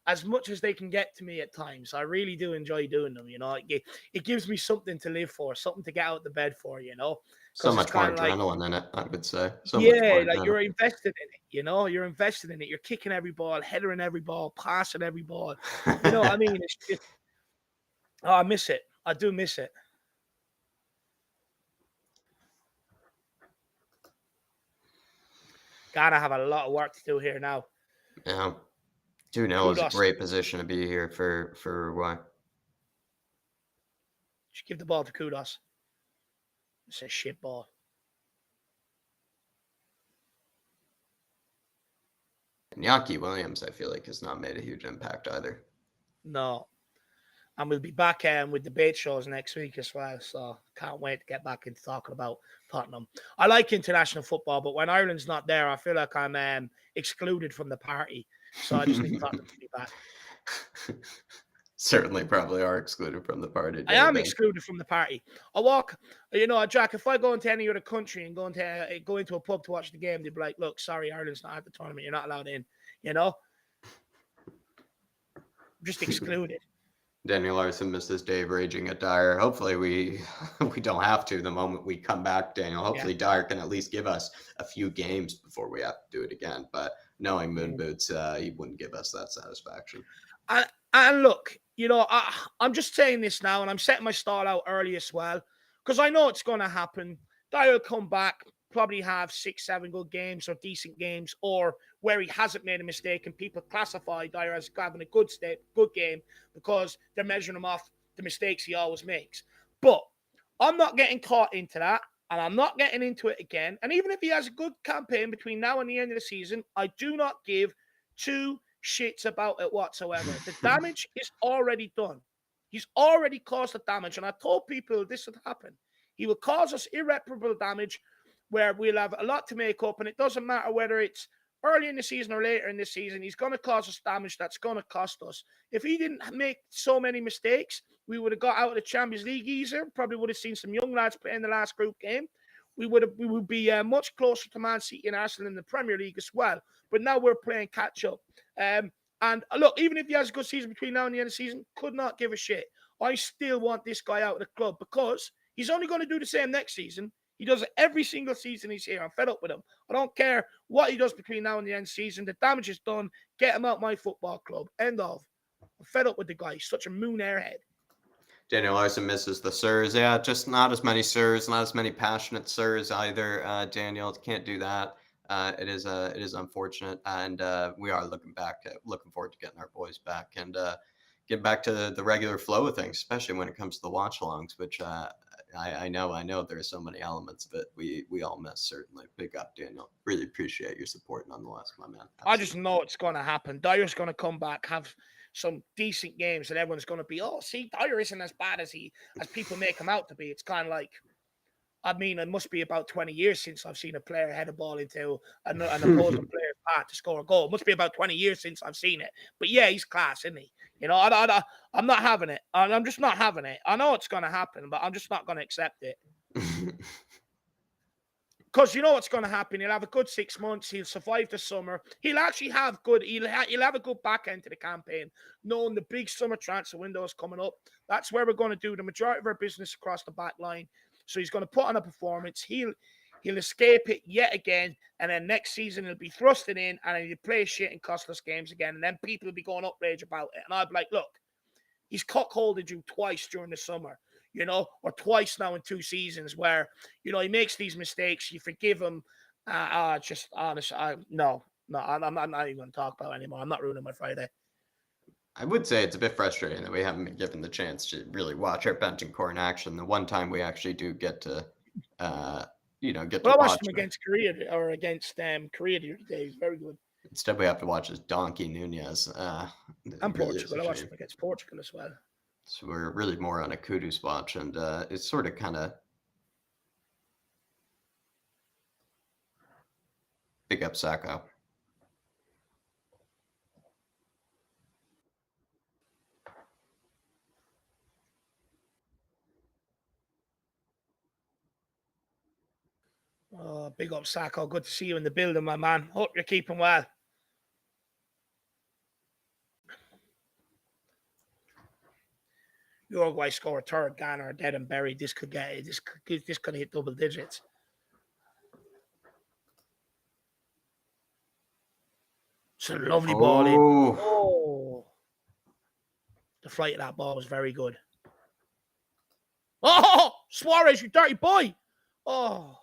As much as they can get to me at times, I really do enjoy doing them. You know, it gives me something to live for, something to get out of the bed for. You know, so much more adrenaline in it, I would say. Like you're invested in it. You know, you're invested in it. You're kicking every ball, headering every ball, passing every ball. You know what I mean? It's just, I miss it. I do miss it. Gotta have a lot of work to do here now. Yeah. 2-0 is a great position to be here for Uruguay. Just give the ball to Kudos. It's a shit ball. And Yaki Williams, I feel like, has not made a huge impact either. No. And we'll be back with debate shows next week as well. So can't wait to get back into talking about Tottenham. I like international football, but when Ireland's not there, I feel like I'm excluded from the party. So I just need Tottenham to be back. Certainly probably are excluded from the party. I am excluded from the party. I walk, you know, Jack, if I go into any other country and go into a pub to watch the game, they'd be like, look, sorry, Ireland's not at the tournament. You're not allowed in, you know? I'm just excluded. Daniel Larson misses Dave raging at Dyer. Hopefully we don't have to the moment we come back, Daniel. Hopefully Dyer can at least give us a few games before we have to do it again. But knowing Moon Boots, he wouldn't give us that satisfaction. And look, you know, I'm just saying this now, and I'm setting my stall out early as well, because I know it's going to happen. Dyer will come back, probably have 6-7 good games or decent games, or where he hasn't made a mistake, and people classify Dyer as having a good game because they're measuring him off the mistakes he always makes. But I'm not getting caught into that, and I'm not getting into it again. And even if he has a good campaign between now and the end of the season, I do not give two shits about it whatsoever. The damage is already done. He's already caused the damage, and I told people this would happen. He will cause us irreparable damage where we'll have a lot to make up, and it doesn't matter whether it's early in the season or later in the season. He's going to cause us damage that's going to cost us. If he didn't make so many mistakes, we would have got out of the Champions League easier. Probably would have seen some young lads play in the last group game. We would be much closer to Man City and Arsenal in the Premier League as well. But now we're playing catch up. And look, even if he has a good season between now and the end of the season, could not give a shit. I still want this guy out of the club because he's only going to do the same next season. He does it every single season he's here. I'm fed up with him. I don't care what he does between now and the end of the season. The damage is done. Get him out my football club. End of. I'm fed up with the guy. He's such a moon airhead. Daniel Larson misses the sirs. Yeah, just not as many sirs, not as many passionate sirs either. Daniel, can't do that. It is unfortunate, and we are looking forward to getting our boys back and get back to the regular flow of things, especially when it comes to the watch-alongs, which I know there are so many elements of it we all miss. Certainly, big up, Daniel. Really appreciate your support, nonetheless, my man. Absolutely. I just know it's going to happen. Dyer's going to come back, have some decent games, and everyone's going to be, oh, see, Dyer isn't as bad as people make him out to be. It's kind of like, I mean, it must be about 20 years since I've seen a player head a ball into an opposing player's path to score a goal. It must be about 20 years since I've seen it. But yeah, he's class, isn't he? You know, I'm not having it. I'm just not having it. I know it's going to happen, but I'm just not going to accept it. Because you know what's going to happen. He'll have a good 6 months. He'll survive the summer. He'll actually have good. He'll have a good back end to the campaign, knowing the big summer transfer window is coming up. That's where we're going to do the majority of our business across the back line. So he's going to put on a performance. He'll escape it yet again, and then next season he'll be thrusted in, and he'll play shit and cost us games again, and then people will be going outrage about it. And I'll be like, look, He's cuckolded you twice during the summer, or twice now in 2 seasons where, he makes these mistakes. You forgive him. Just honest. No, I'm not even going to talk about it anymore. I'm not ruining my Friday. I would say it's a bit frustrating that we haven't been given the chance to really watch our benching core in action. The one time we actually do get to, get to I watch watched him against Korea Korea the other day. He's very good. Instead, we have to watch this donkey Nunez. And Portugal. I watched him against Portugal as well. So we're really more on a Kudus watch, and it's sort of kind of big up Sacco. Oh, big up Sacco. Good to see you in the building, my man. Hope you're keeping well. Uruguay score a third, Ghana are dead and buried. This could hit double digits. It's a lovely ball in. Oh, the flight of that ball was very good. Oh, Suarez, you dirty boy! Oh,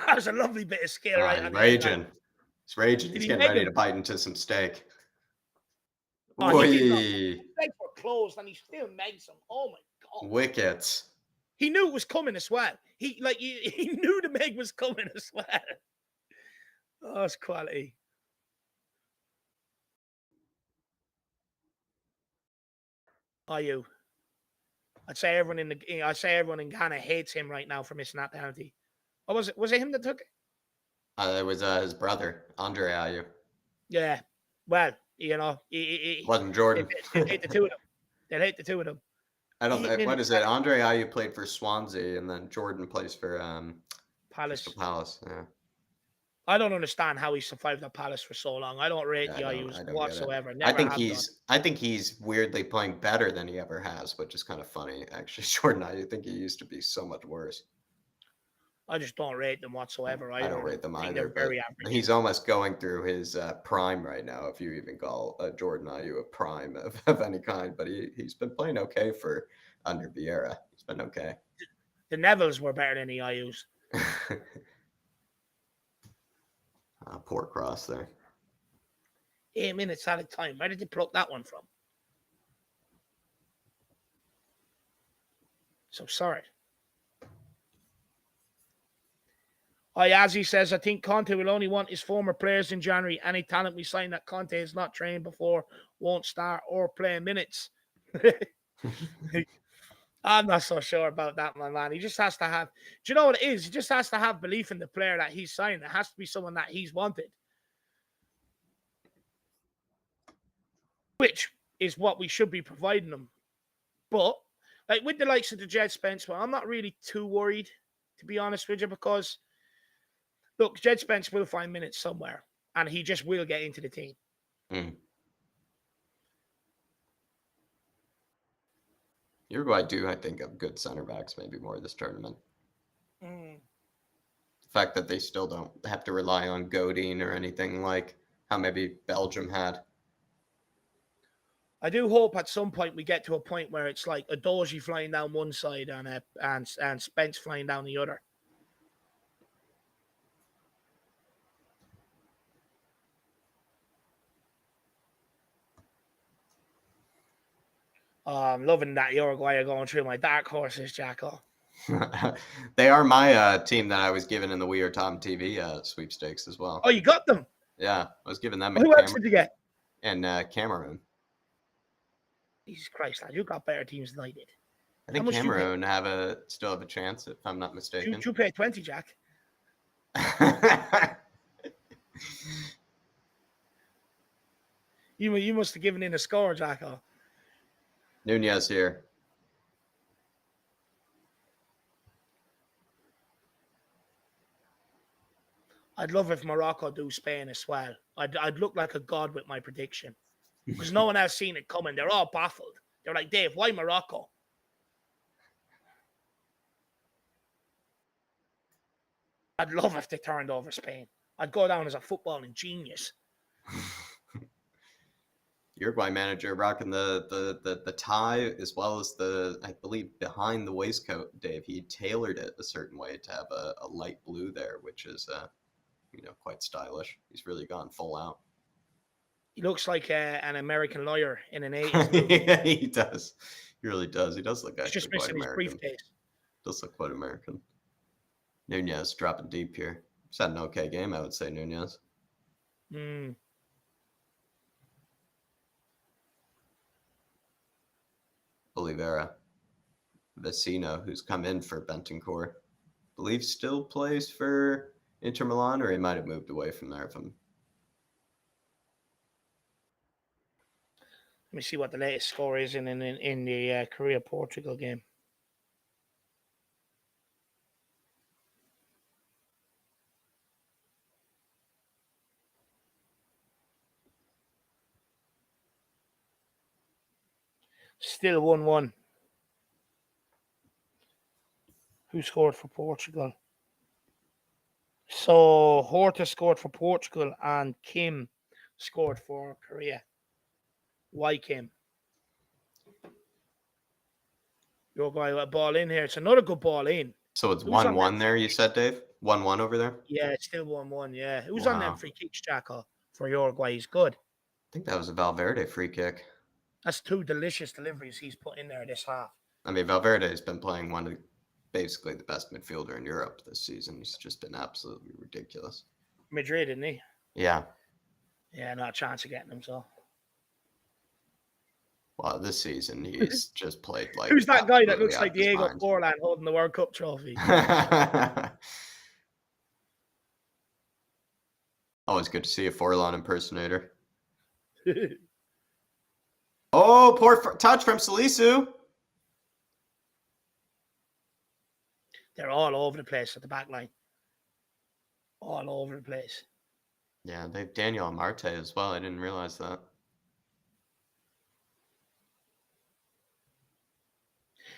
that was a lovely bit of skill, right? He's raging. He's raging. He's getting ready to bite into some steak. Oh, his legs were closed and he still made some. Oh my god! Wickets. He knew it was coming as well. He knew the Meg was coming as well. Oh, it's quality. Ayew. I'd say everyone in Ghana hates him right now for missing that penalty. Or was it him that took it? It was his brother, Andre Ayew. Yeah. Well, it wasn't Jordan. They hate the two of them. They hate the two of them. I don't know. What is it? Andre Ayew played for Swansea, and then Jordan plays for Palace. Crystal Palace. Yeah. I don't understand how he survived at Palace for so long. I don't rate the Ayews whatsoever. I think he's weirdly playing better than he ever has, which is kind of funny, actually. Jordan Ayew, I think he used to be so much worse. I just don't rate them whatsoever. I don't rate them either. They're very average. He's almost going through his prime right now, if you even call Jordan Ayew a prime of any kind. But he's been playing okay for under Vieira. He's been okay. The Nevilles were better than the Ayews. Poor cross there. 8 minutes at a time. Where did they pluck that one from? So sorry. Ayazi says, I think Conte will only want his former players in January. Any talent we sign that Conte has not trained before won't start or play minutes. I'm not so sure about that, my man. He just has to have, do you know what it is? He just has to have belief in the player that he's signing. It has to be someone that he's wanted. Which is what we should be providing them. But, like with the likes of the Jed Spence, well, I'm not really too worried, to be honest with you, because, look, Jed Spence will find minutes somewhere, and he just will get into the team. Uruguay do, I think, have good center backs maybe more this tournament. The fact that they still don't have to rely on Godin or anything like how maybe Belgium had. I do hope at some point we get to a point where it's like a Doji flying down one side and Spence flying down the other. Oh, I'm loving that Uruguay are going through my dark horses, Jacko. They are my team that I was given in the We Are Tom TV sweepstakes as well. Oh, you got them? Yeah, I was giving them. Who else did you get? And Cameroon. Jesus Christ, lad, you got better teams than I did. I think Cameroon still have a chance, if I'm not mistaken. You pay 20, Jack. You must have given in a score, Jacko. Nunez here. I'd love if Morocco do Spain as well. I'd look like a god with my prediction. Because no one else seen it coming. They're all baffled. They're like, Dave, why Morocco? I'd love if they turned over Spain. I'd go down as a footballing genius. Uruguay manager rocking the tie as well as I believe behind the waistcoat, Dave. He tailored it a certain way to have a light blue there, which is quite stylish. He's really gone full out. He looks like an American lawyer in an 80s movie. Yeah, he does. He really does. He does look He's actually just quite missing his American. briefcase. Does look quite American. Nunez dropping deep here. He's had an okay game, I would say, Nunez. Oliveira. Vecino, who's come in for Bentancur. Believe still plays for Inter Milan, or he might have moved away from there from. Let me see what the latest score is in the Korea-Portugal game. Still 1-1. Who scored for Portugal? So Horta scored for Portugal and Kim scored for Korea. Why Kim? Uruguay got a ball in here. It's another good ball in. So it's 1-1 there, you said, Dave? 1-1 over there? Yeah, it's still 1-1, yeah. Who's on them free kicks, Jacko, for Uruguay? He's good. I think that was a Valverde free kick. That's 2 delicious deliveries he's put in there this half. I mean, Valverde has been playing one of basically the best midfielder in Europe this season. He's just been absolutely ridiculous. Madrid, isn't he? Yeah. Yeah, not a chance of getting him, so. Well, this season he's just played like. Who's that guy that looks like Diego Forlan holding the World Cup trophy? Always good to see a Forlan impersonator. Oh, poor touch from Salisu. They're all over the place at the back line. All over the place. Yeah, they have Daniel Amarte as well. I didn't realize that.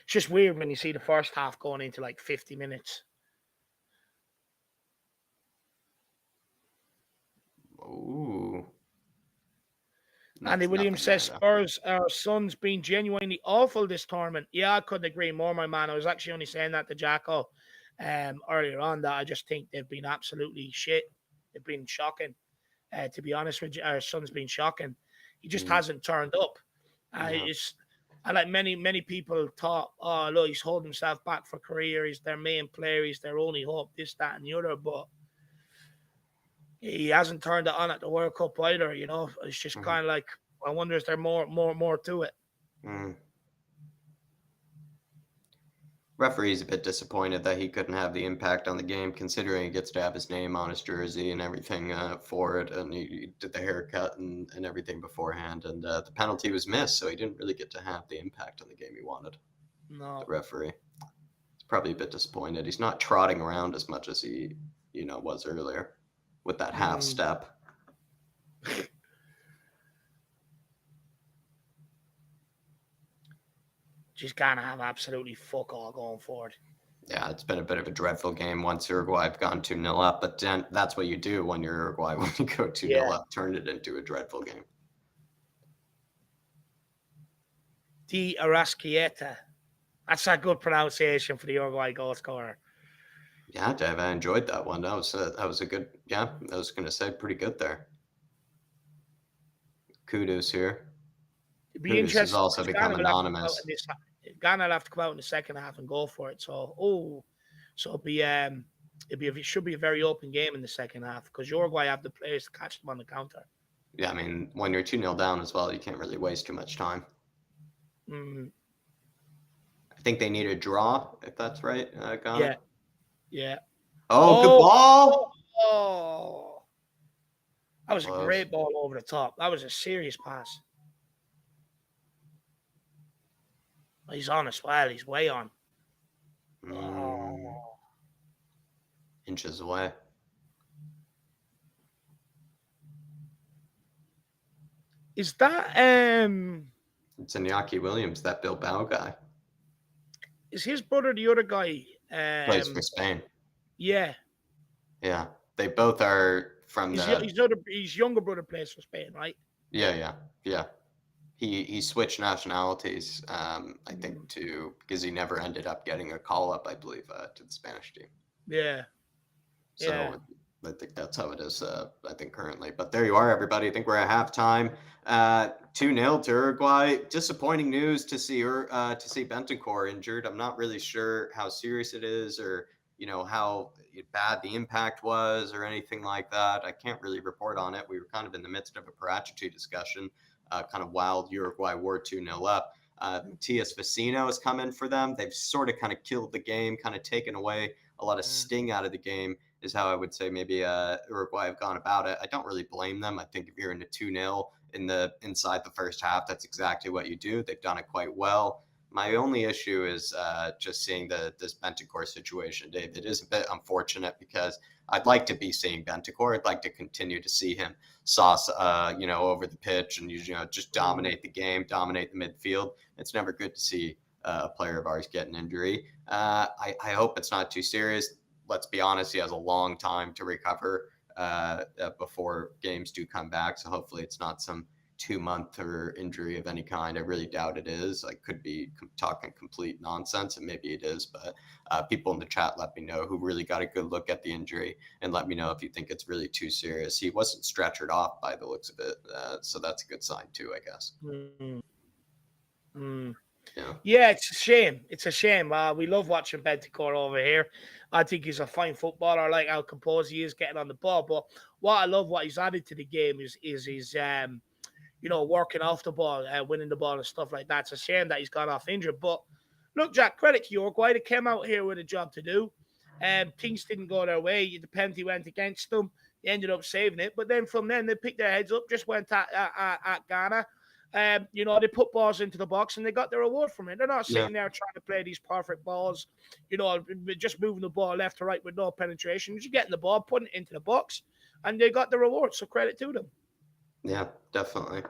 It's just weird when you see the first half going into like 50 minutes. Ooh. Andy Williams says Spurs, our son's been genuinely awful this tournament. Yeah, I couldn't agree more, my man. I was actually only saying that to Jacko earlier on, that I just think they've been absolutely shit. They've been shocking. To be honest with you, our son's been shocking. He just hasn't turned up. And like many people thought, oh, look, he's holding himself back for career. He's their main player. He's their only hope, this, that, and the other. But he hasn't turned it on at the World Cup either, you know. It's just kind of like, I wonder, is there more to it? Referee's a bit disappointed that he couldn't have the impact on the game, considering he gets to have his name on his jersey and everything for it, and he did the haircut and everything beforehand, and the penalty was missed, so he didn't really get to have the impact on the game he wanted. No. The referee. He's probably a bit disappointed. He's not trotting around as much as he, was earlier with that half step. Just gonna have absolutely fuck all going forward. Yeah, it's been a bit of a dreadful game once Uruguay have gone 2-0 up, but then that's what you do when you're Uruguay. When you go 2-0 up, turn it into a dreadful game. Theirishyid. That's a good pronunciation for the Uruguay goal scorer. Yeah, Dave, I enjoyed that one. That was a good, I was going to say pretty good there. Kudos here. It'd be interesting. Has also become anonymous. Ghana will have to come out in the second half and go for it. So it should be a very open game in the second half because Uruguay have the players to catch them on the counter. Yeah, I mean, when you're 2-0 down as well, you can't really waste too much time. I think they need a draw, if that's right, Ghana. Yeah. Oh, good ball. Oh. That was a great ball over the top. That was a serious pass. He's on as well. He's way on. Inches away. Is that It's Iñaki Williams, that Bilbao guy. Is his brother the other guy? Plays for Spain. Yeah. Yeah. They both are from his younger brother plays for Spain, right? Yeah. he switched nationalities, I think, because he never ended up getting a call up, I believe, to the Spanish team. Yeah. So I think that's how it is, I think, currently. But there you are, everybody. I think we're at halftime. 2-0 to Uruguay. Disappointing news to see Bentancur injured. I'm not really sure how serious it is, or how bad the impact was or anything like that. I can't really report on it. We were kind of in the midst of a Paratici discussion, kind of while Uruguay were 2-0 up. Matias Vecino has come in for them. They've sort of kind of killed the game, kind of taken away a lot of sting out of the game, is how I would say maybe Uruguay have gone about it. I don't really blame them. I think if you're in a 2-0 inside the first half, that's exactly what you do. They've done it quite well. My only issue is just seeing this Bentancur situation, Dave. It is a bit unfortunate because I'd like to be seeing Bentancur. I'd like to continue to see him sauce, over the pitch and just dominate the game, dominate the midfield. It's never good to see a player of ours get an injury. I hope it's not too serious. Let's be honest, he has a long time to recover before games do come back. So hopefully it's not some 2-month or injury of any kind. I really doubt it is. I could be talking complete nonsense, and maybe it is, but people in the chat let me know who really got a good look at the injury, and let me know if you think it's really too serious. He wasn't stretchered off by the looks of it, so that's a good sign too, I guess. Yeah, it's a shame. It's a shame. We love watching Bentancur over here. I think he's a fine footballer. I like how composed he is getting on the ball. But what he's added to the game is his working off the ball, winning the ball and stuff like that. It's a shame that he's gone off injured. But look, Jack, credit to Uruguay. They came out here with a job to do. Things didn't go their way. The penalty went against them. They ended up saving it. But then from then, they picked their heads up, just went at Ghana. They put balls into the box and they got their reward from it. They're not sitting there trying to play these perfect balls, just moving the ball left to right with no penetration. Just getting the ball, putting it into the box, and they got the reward. So credit to them. Yeah, definitely.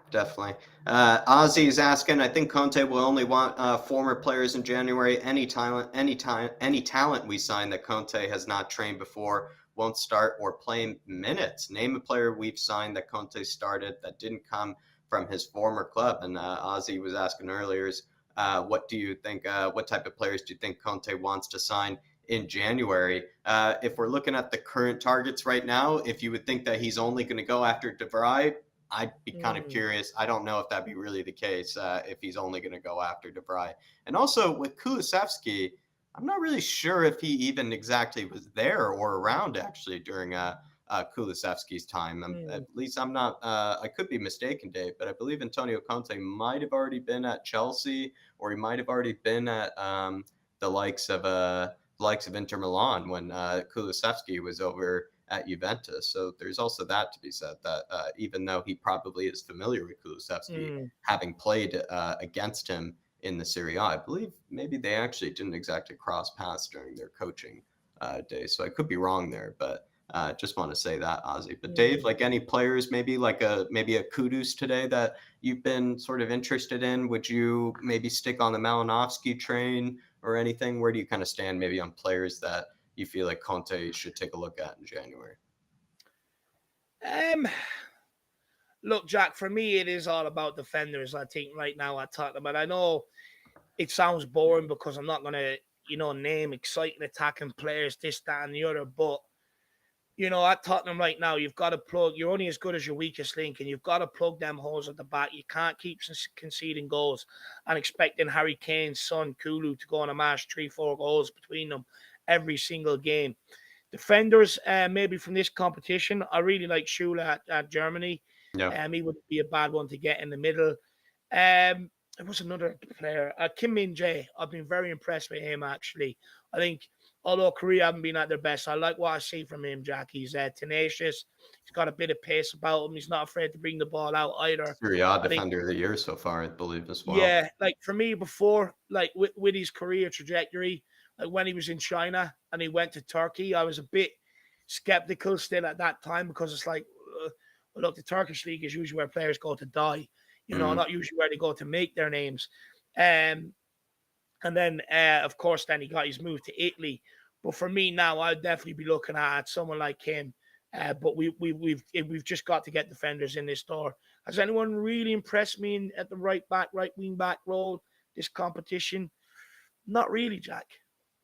Ozzy is asking, I think Conte will only want former players in January. Any talent we sign that Conte has not trained before won't start or play minutes. Name a player we've signed that Conte started that didn't come from his former club. And Ozzy was asking earlier, what do you think? What type of players do you think Conte wants to sign in January? If we're looking at the current targets right now, if you would think that he's only going to go after De Vrij, I'd be kind of curious. I don't know if that'd be really the case, if he's only going to go after De Vrij. And also with Kulusevski, I'm not really sure if he even exactly was there or around actually during Kulusevski's time. At least I'm not, I could be mistaken, Dave, but I believe Antonio Conte might have already been at Chelsea, or he might have already been at the likes of Inter Milan when Kulusevski was over at Juventus. So there's also that to be said, that even though he probably is familiar with Kulusevski, having played against him in the Serie A, I believe maybe they actually didn't exactly cross paths during their coaching days. So I could be wrong there, but just want to say that, Ozzy. But Dave, like any players, maybe a Kudus today that you've been sort of interested in? Would you maybe stick on the Malinowski train or anything? Where do you kind of stand maybe on players that you feel like Conte should take a look at in January? Look, Jack, for me, it is all about defenders, I think, right now at Tottenham. And I know it sounds boring because I'm not going to, name exciting attacking players, this, that, and the other. But, at Tottenham right now, you've got to plug. You're only as good as your weakest link, and you've got to plug them holes at the back. You can't keep conceding goals and expecting Harry Kane, Son, Kulu to go on a match 3-4 goals between them every single game. Defenders, maybe from this competition, I really like Schüller at Germany. Yeah. He would be a bad one to get in the middle. There was another player, Kim Min-jae. I've been very impressed with him, actually. I think, although Korea haven't been at their best, I like what I see from him, Jack. He's tenacious. He's got a bit of pace about him. He's not afraid to bring the ball out either. Serie A defender of the year so far, I believe, as well. Yeah, like for me before, like with his career trajectory, like when he was in China and he went to Turkey, I was a bit skeptical still at that time because it's like, look, the Turkish league is usually where players go to die, not usually where they go to make their names. And then, of course, then he got his move to Italy. But for me now, I'd definitely be looking at someone like him. But we've just got to get defenders in this door. Has anyone really impressed me at the right back, right wing back role this competition? Not really, Jack.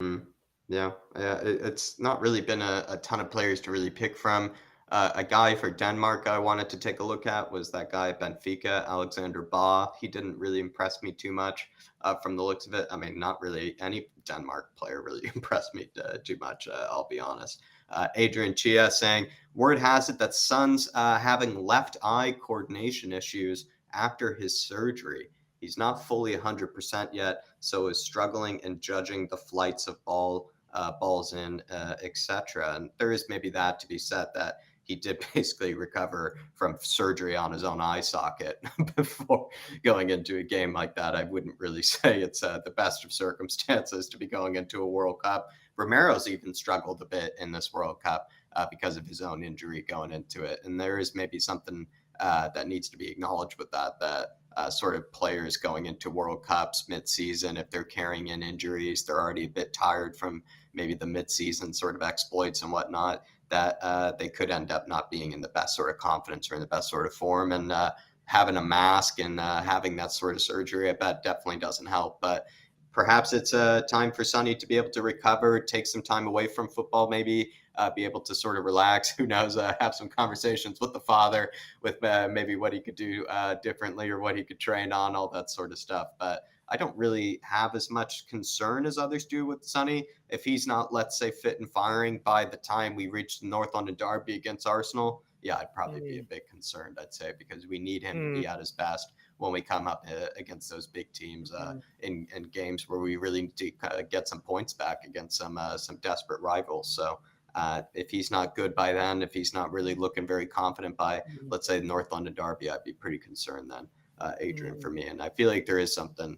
Mm, yeah, it's not really been a ton of players to really pick from. A guy for Denmark I wanted to take a look at was that guy at Benfica, Alexander Baugh. He didn't really impress me too much from the looks of it. I mean, not really any Denmark player really impressed me too much, I'll be honest. Adrian Chia saying, word has it that Son's having left eye coordination issues after his surgery. He's not fully 100% yet, so is struggling in judging the flights of balls in, etc. And there is maybe that to be said that he did basically recover from surgery on his own eye socket before going into a game like that. I wouldn't really say it's the best of circumstances to be going into a World Cup. Romero's even struggled a bit in this World Cup because of his own injury going into it. And there is maybe something that needs to be acknowledged with that sort of players going into World Cups mid-season, if they're carrying in injuries, they're already a bit tired from maybe the mid-season sort of exploits and whatnot, that they could end up not being in the best sort of confidence or in the best sort of form. And having a mask and having that sort of surgery, I bet definitely doesn't help. But perhaps it's a time for Sonny to be able to recover, take some time away from football, maybe be able to sort of relax. Who knows? Have some conversations with the father, with maybe what he could do differently or what he could train on, all that sort of stuff. But I don't really have as much concern as others do with Sonny. If he's not, let's say, fit and firing by the time we reach the North London Derby against Arsenal, yeah, I'd probably be a bit concerned, I'd say, because we need him to be at his best when we come up against those big teams in games where we really need to get some points back against some desperate rivals. So if he's not good by then, if he's not really looking very confident by, let's say, the North London Derby, I'd be pretty concerned then, Adrian, for me. And I feel like there is something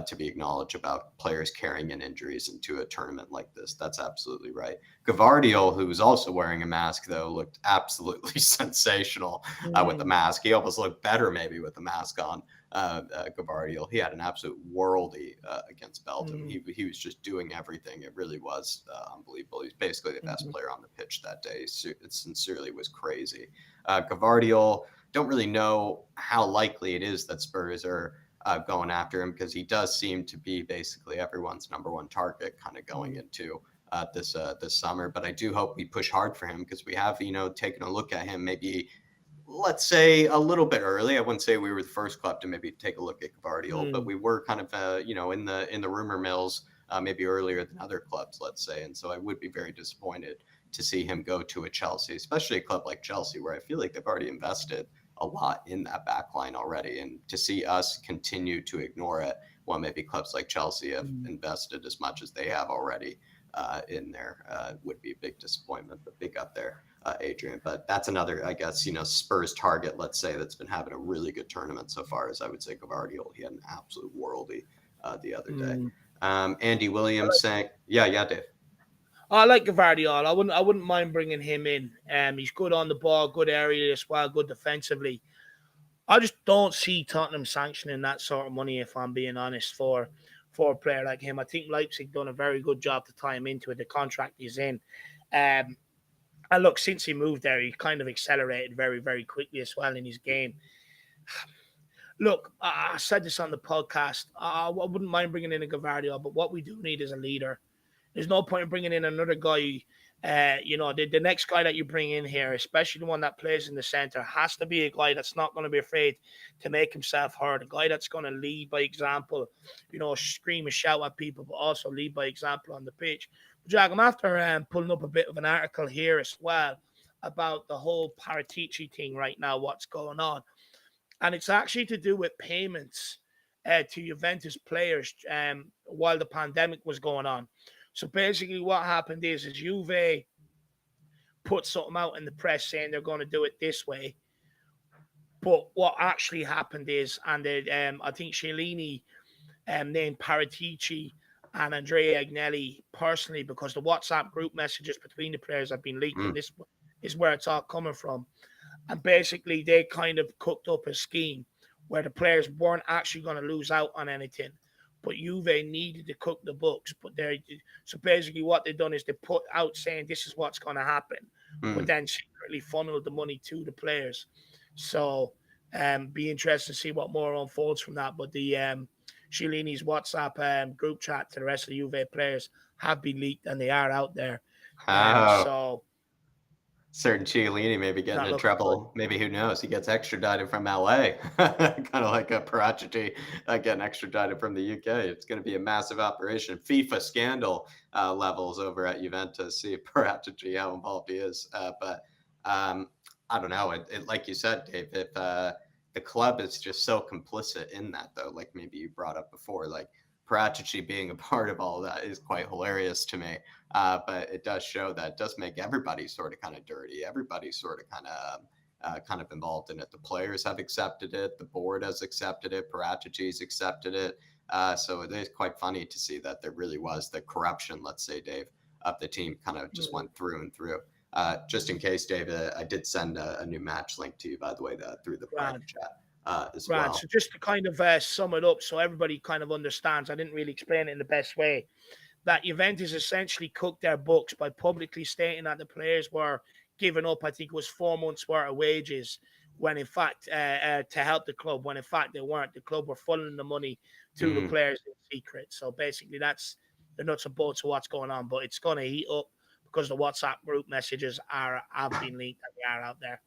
to be acknowledged about players carrying in injuries into a tournament like this. That's absolutely right. Gavardiol, who was also wearing a mask, though, looked absolutely sensational with the mask. He almost looked better maybe with the mask on. Gavardiol, he had an absolute worldie against Belgium. He was just doing everything. It really was unbelievable. He's basically the best player on the pitch that day. It sincerely was crazy. Gavardiol, don't really know how likely it is that Spurs are going after him, because he does seem to be basically everyone's number one target kind of going into this summer. But I do hope we push hard for him, because we have, taken a look at him maybe, let's say, a little bit early. I wouldn't say we were the first club to maybe take a look at Gavardiol, but we were kind of, in the rumor mills maybe earlier than other clubs, let's say. And so I would be very disappointed to see him go to a Chelsea, especially a club like Chelsea, where I feel like they've already invested a lot in that back line already. And to see us continue to ignore it, while maybe clubs like Chelsea have invested as much as they have already in there, would be a big disappointment. But big up there, Adrian. But that's another, I guess, Spurs target, let's say, that's been having a really good tournament so far, as I would say Gavardiol. He had an absolute worldie the other day. Andy Williams saying, yeah, Dave. I like Gavardiol. I wouldn't mind bringing him in. He's good on the ball, good area as well, good defensively. I just don't see Tottenham sanctioning that sort of money, if I'm being honest, for a player like him. I think Leipzig done a very good job to tie him into it, the contract he's in. And look, since he moved there, he kind of accelerated very, very quickly as well in his game. Look, I said this on the podcast. I wouldn't mind bringing in a Gavardiol, but what we do need is a leader. There's no point in bringing in another guy. The next guy that you bring in here, especially the one that plays in the center, has to be a guy that's not going to be afraid to make himself heard, a guy that's going to lead by example, scream and shout at people, but also lead by example on the pitch. But Jack, I'm after pulling up a bit of an article here as well about the whole Paratici thing right now, what's going on. And it's actually to do with payments to Juventus players while the pandemic was going on. So basically what happened is Juve put something out in the press saying they're going to do it this way. But what actually happened is, and I think Chiellini named Paratici and Andrea Agnelli personally, because the WhatsApp group messages between the players have been leaked, and this is where it's all coming from. And basically they kind of cooked up a scheme where the players weren't actually going to lose out on anything, but Juve needed to cook the books. So basically what they've done is they put out saying this is what's going to happen, but then secretly funneled the money to the players. So Be interested to see what more unfolds from that. But the Chiellini's WhatsApp group chat to the rest of the Juve players have been leaked and they are out there. Oh. So Certain Chiellini may be getting not in looking good. trouble. Maybe, who knows? He gets extradited from LA, kind of like a Paratici getting extradited from the UK. It's going to be a massive operation. FIFA scandal levels over at Juventus. See Paratici, how involved he is. But I don't know. Like you said, Dave, if the club is just so complicit in that, though, like maybe you brought up before, like Paratici being a part of all of that is quite hilarious to me. But it does show that it does make everybody sort of kind of dirty. Everybody's sort of kind of involved in it. The players have accepted it. The board has accepted it. Paratici's accepted it. So it is quite funny to see that there really was the corruption, let's say, Dave, of the team kind of just went through and through. Just in case, Dave, I did send a new match link to you, by the way, through the private chat as well. So just to kind of sum it up so everybody kind of understands, I didn't really explain it in the best way, that Juventus essentially cooked their books by publicly stating that the players were giving up, I think it was 4 months' worth of wages, when in fact, to help the club, when in fact they weren't. The club were funneling the money to the players in secret. So basically that's the nuts and bolts of what's going on. But it's going to heat up because the WhatsApp group messages have been leaked and they are out there.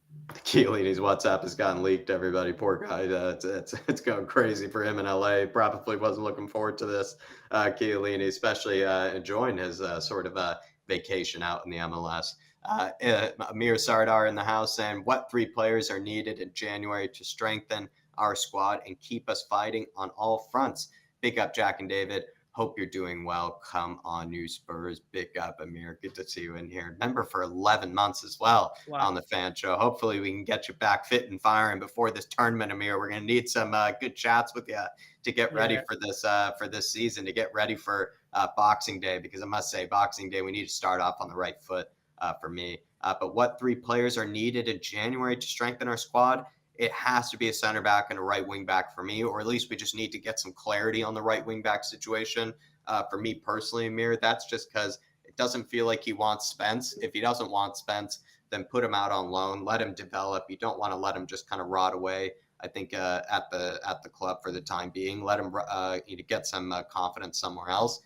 Chiellini's WhatsApp has gotten leaked, everybody. Poor guy. It's going crazy for him in LA. Probably wasn't looking forward to this. Chiellini, especially enjoying his sort of vacation out in the MLS. Amir Sardar in the house saying, what 3 players are needed in January to strengthen our squad and keep us fighting on all fronts? Big up, Jack and David. Hope you're doing well. Come on, new Spurs. Big up, Amir. Good to see you in here. Member for 11 months as well on the fan show. Hopefully we can get you back fit and firing before this tournament, Amir. We're going to need some good chats with you to get ready for this season, to get ready for Boxing Day, because I must say, Boxing Day, we need to start off on the right foot for me. But what 3 players are needed in January to strengthen our squad? It has to be a center back and a right wing back for me, or at least we just need to get some clarity on the right wing back situation. For me personally, Amir, that's just because it doesn't feel like he wants Spence. If he doesn't want Spence, then put him out on loan, let him develop. You don't want to let him just kind of rot away, I think, at the club for the time being. Let him get some confidence somewhere else.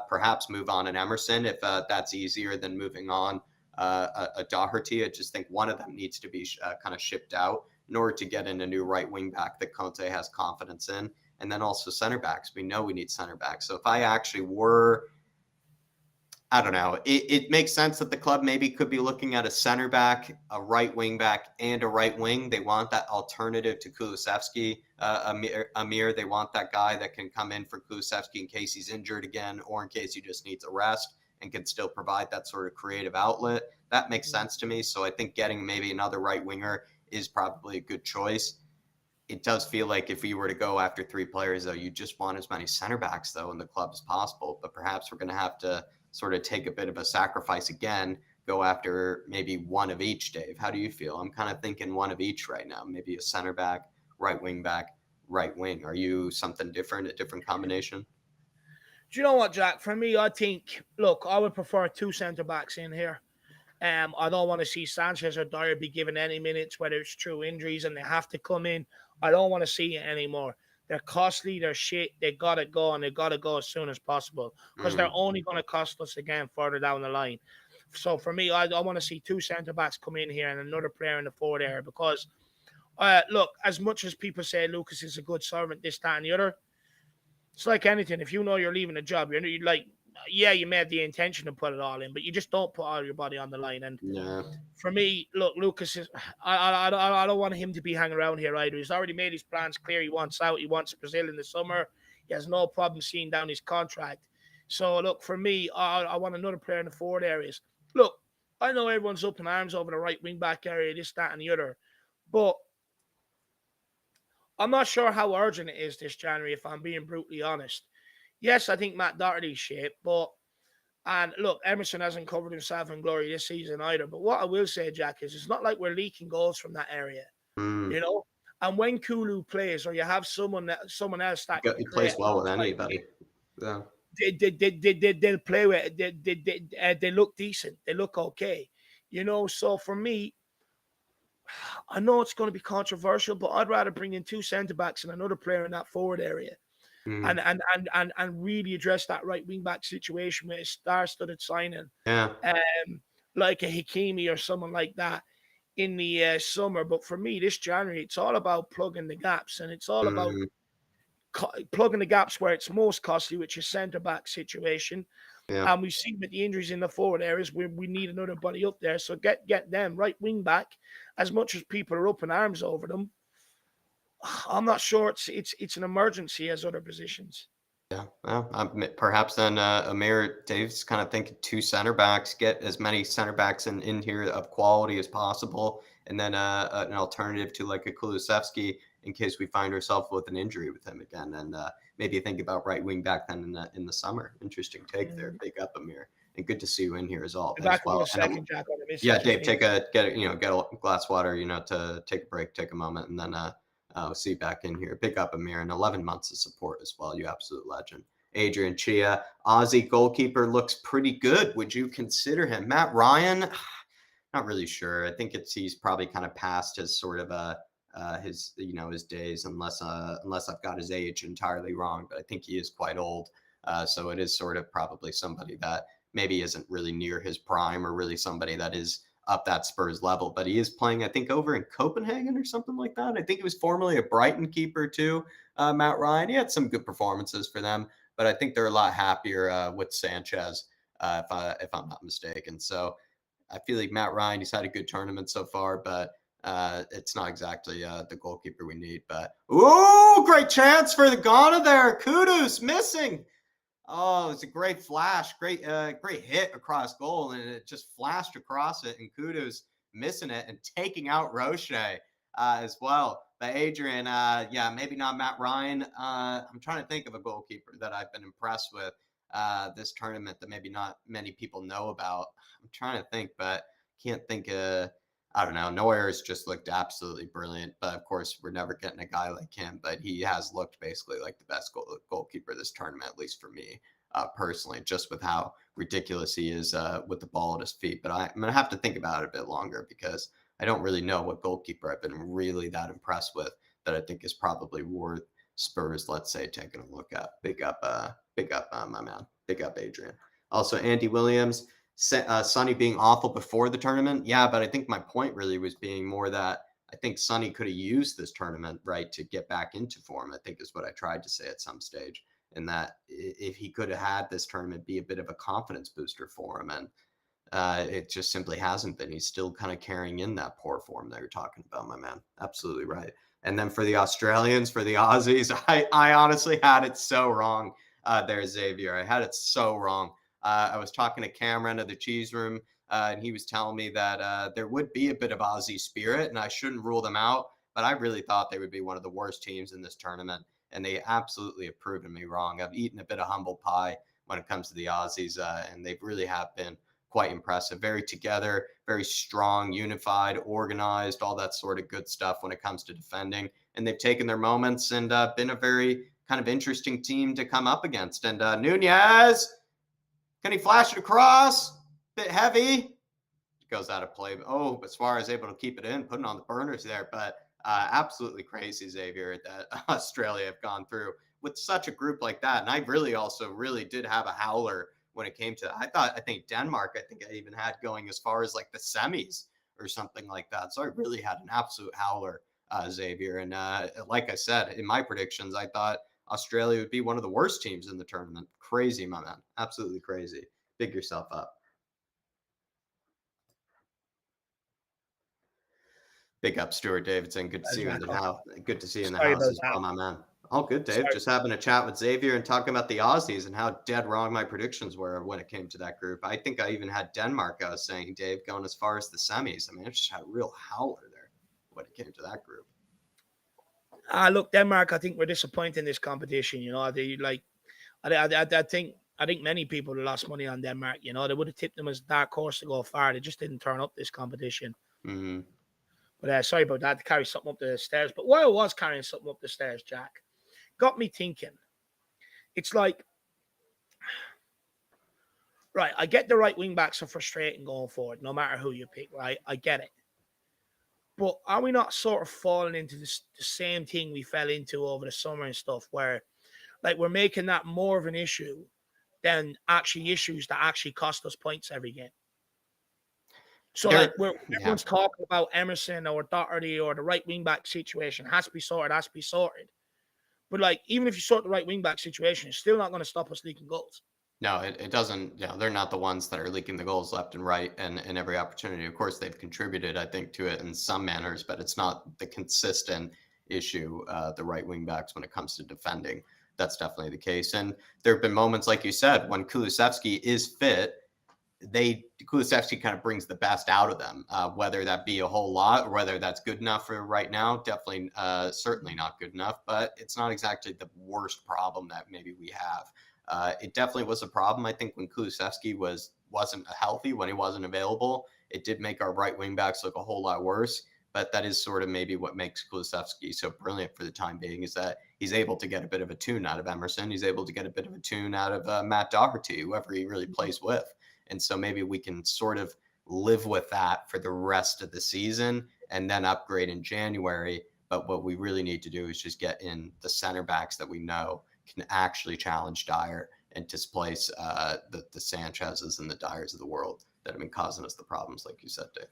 Perhaps move on an Emerson if that's easier than moving on a Doherty. I just think one of them needs to be kind of shipped out in order to get in a new right wing back that Conte has confidence in. And then also center backs. We know we need center backs. So if I actually were, I don't know, it makes sense that the club maybe could be looking at a center back, a right wing back, and a right wing. They want that alternative to Kulusevski, Amir. They want that guy that can come in for Kulusevski in case he's injured again, or in case he just needs a rest and can still provide that sort of creative outlet. That makes sense to me. So I think getting maybe another right winger is probably a good choice. It does feel like if we were to go after 3 players, though, you just want as many center backs, though, in the club as possible. But perhaps we're going to have to sort of take a bit of a sacrifice again, go after maybe one of each, Dave. How do you feel? I'm kind of thinking one of each right now, maybe a center back, right wing back, right wing. Are you something different, a different combination? Do you know what, Jack? For me, I think, look, I would prefer 2 centre backs in here. I don't want to see Sanchez or Dyer be given any minutes, whether it's through injuries and they have to come in. I don't want to see it anymore. They're costly, they're shit, they got to go, and they got to go as soon as possible because they're only going to cost us again further down the line. So for me, I want to see 2 centre-backs come in here and another player in the forward area because, look, as much as people say Lucas is a good servant, this, that, and the other, it's like anything. If you know you're leaving a job, you're like, yeah, you may have the intention to put it all in, but you just don't put all your body on the line. And for me, look, Lucas is. I don't want him to be hanging around here either. He's already made his plans clear. He wants out. He wants Brazil in the summer. He has no problem seeing down his contract. So look, for me, I want another player in the forward areas. Look, I know everyone's up in arms over the right wing back area, this, that, and the other, but I'm not sure how urgent it is this January. If I'm being brutally honest. Yes, I think Matt Doherty's shit, and look, Emerson hasn't covered himself in glory this season either. But what I will say, Jack, is it's not like we're leaking goals from that area, you know. And when Kulu plays, or you have someone else that he plays well with anybody. Yeah, they'll play with. They look decent. They look okay, you know. So for me, I know it's going to be controversial, but I'd rather bring in 2 centre backs and another player in that forward area, Mm, and really address that right wing back situation with a star-studded signing, yeah. like a Hakimi or someone like that in the summer. But for me, this January, it's all about plugging the gaps, and it's all about Mm, plugging the gaps where it's most costly, which is centre back situation. yeah. And we've seen with the injuries in the forward areas, we need another body up there. So get them right wing back. As much as people are up in arms over them, I'm not sure it's an emergency as other positions. Yeah, well, perhaps then Amir Dave's kind of thinking 2 center backs, get as many center backs in here of quality as possible, and then an alternative to like a Kulusevski in case we find ourselves with an injury with him again, and maybe think about right wing back then in the summer. Interesting take there. Mm. Big up, Amir, and good to see you in here Be as back in well. a And second, Jack, on the yeah, message just Dave, need. get a glass of water, to take a break, take a moment, and then we'll see you back in here. Pick up Amir and 11 months of support as well. You absolute legend. Adrian Chia, Aussie goalkeeper, looks pretty good. Would you consider him? Matt Ryan, not really sure. I think he's probably kind of past his sort of his days, unless I've got his age entirely wrong. But I think he is quite old. So it is sort of probably somebody that maybe isn't really near his prime, or really somebody that is up that Spurs level. But he is playing, I think, over in Copenhagen or something like that. I think he was formerly a Brighton keeper too. Matt Ryan, he had some good performances for them, but I think they're a lot happier with Sanchez, if I'm not mistaken. So I feel like Matt Ryan, he's had a good tournament so far, but it's not exactly the goalkeeper we need. But ooh, great chance for the Ghana there. Kudus missing. Oh, it's a great flash, great hit across goal, and it just flashed across it, and Kudus missing it and taking out Roche as well. But Adrian, yeah, maybe not Matt Ryan. I'm trying to think of a goalkeeper that I've been impressed with this tournament that maybe not many people know about. I'm trying to think, but can't think of. I don't know. Neuer's just looked absolutely brilliant, but of course, we're never getting a guy like him. But he has looked basically like the best goalkeeper this tournament, at least for me personally, just with how ridiculous he is with the ball at his feet. But I'm going to have to think about it a bit longer because I don't really know what goalkeeper I've been really that impressed with that I think is probably worth Spurs, let's say, taking a look at. Big up, my man. Big up, Adrian. Also, Andy Williams. Sonny being awful before the tournament. Yeah, but I think my point really was being more that I think Sonny could have used this tournament, right, to get back into form, I think is what I tried to say at some stage. And that if he could have had this tournament be a bit of a confidence booster for him. And it just simply hasn't been. He's still kind of carrying in that poor form that you're talking about, my man. Absolutely right. And then for the Australians, for the Aussies, I honestly had it so wrong there, Xavier. I had it so wrong. I was talking to Cameron of the Cheese Room, and he was telling me that there would be a bit of Aussie spirit, and I shouldn't rule them out. But I really thought they would be one of the worst teams in this tournament, and they absolutely have proven me wrong. I've eaten a bit of humble pie when it comes to the Aussies, and they really have been quite impressive. Very together, very strong, unified, organized, all that sort of good stuff when it comes to defending. And they've taken their moments and been a very kind of interesting team to come up against. And Nunez, can he flash it across? Bit heavy. Goes out of play. Oh, but Suarez able to keep it in, putting on the burners there. But absolutely crazy, Xavier, that Australia have gone through with such a group like that. And I really did have a howler when it came to, I think Denmark, I think I even had going as far as like the semis or something like that. So I really had an absolute howler, Xavier. And like I said, in my predictions, I thought Australia would be one of the worst teams in the tournament. Crazy, my man. Absolutely crazy. Big yourself up. Big up, Stuart Davidson. Good to see you in the house. Good to see you in the Sorry house about as that. well, my man. All good, Dave. Sorry. Just having a chat with Xavier and talking about the Aussies and how dead wrong my predictions were when it came to that group. I think I even had Denmark, I was saying, Dave, going as far as the semis. I mean, I just had a real howler there when it came to that group. Look, Denmark, I think we're disappointed in this competition. You know, they like, I think many people lost money on Denmark. You know, they would have tipped them as dark horse to go far. They just didn't turn up this competition. Mm-hmm. But sorry about that, to carry something up the stairs. But while I was carrying something up the stairs, Jack, got me thinking. It's like, right, I get the right wing backs are frustrating going forward, no matter who you pick, right? I get it. But are we not sort of falling into the same thing we fell into over the summer and stuff, where like we're making that more of an issue than actually issues that actually cost us points every game? So like Yeah. everyone's talking about Emerson or Doherty or the right wing back situation has to be sorted, has to be sorted. But like even if you sort the right wing back situation, it's still not going to stop us leaking goals. No, it doesn't. They're not the ones that are leaking the goals left and right and in every opportunity. Of course, they've contributed, I think, to it in some manners, but it's not the consistent issue, the right wing backs when it comes to defending. That's definitely the case. And there have been moments, like you said, when Kulusevski is fit, Kulusevski kind of brings the best out of them, whether that be a whole lot or whether that's good enough for right now. Definitely, certainly not good enough, but it's not exactly the worst problem that maybe we have. It definitely was a problem, I think, when Kulusevski wasn't healthy, when he wasn't available. It did make our right wing backs look a whole lot worse. But that is sort of maybe what makes Kulusevski so brilliant for the time being, is that he's able to get a bit of a tune out of Emerson. He's able to get a bit of a tune out of Matt Doherty, whoever he really plays with. And so maybe we can sort of live with that for the rest of the season and then upgrade in January. But what we really need to do is just get in the center backs that we know can actually challenge Dyer and displace the Sanchez's and the Dyers of the world that have been causing us the problems, like you said, Dave.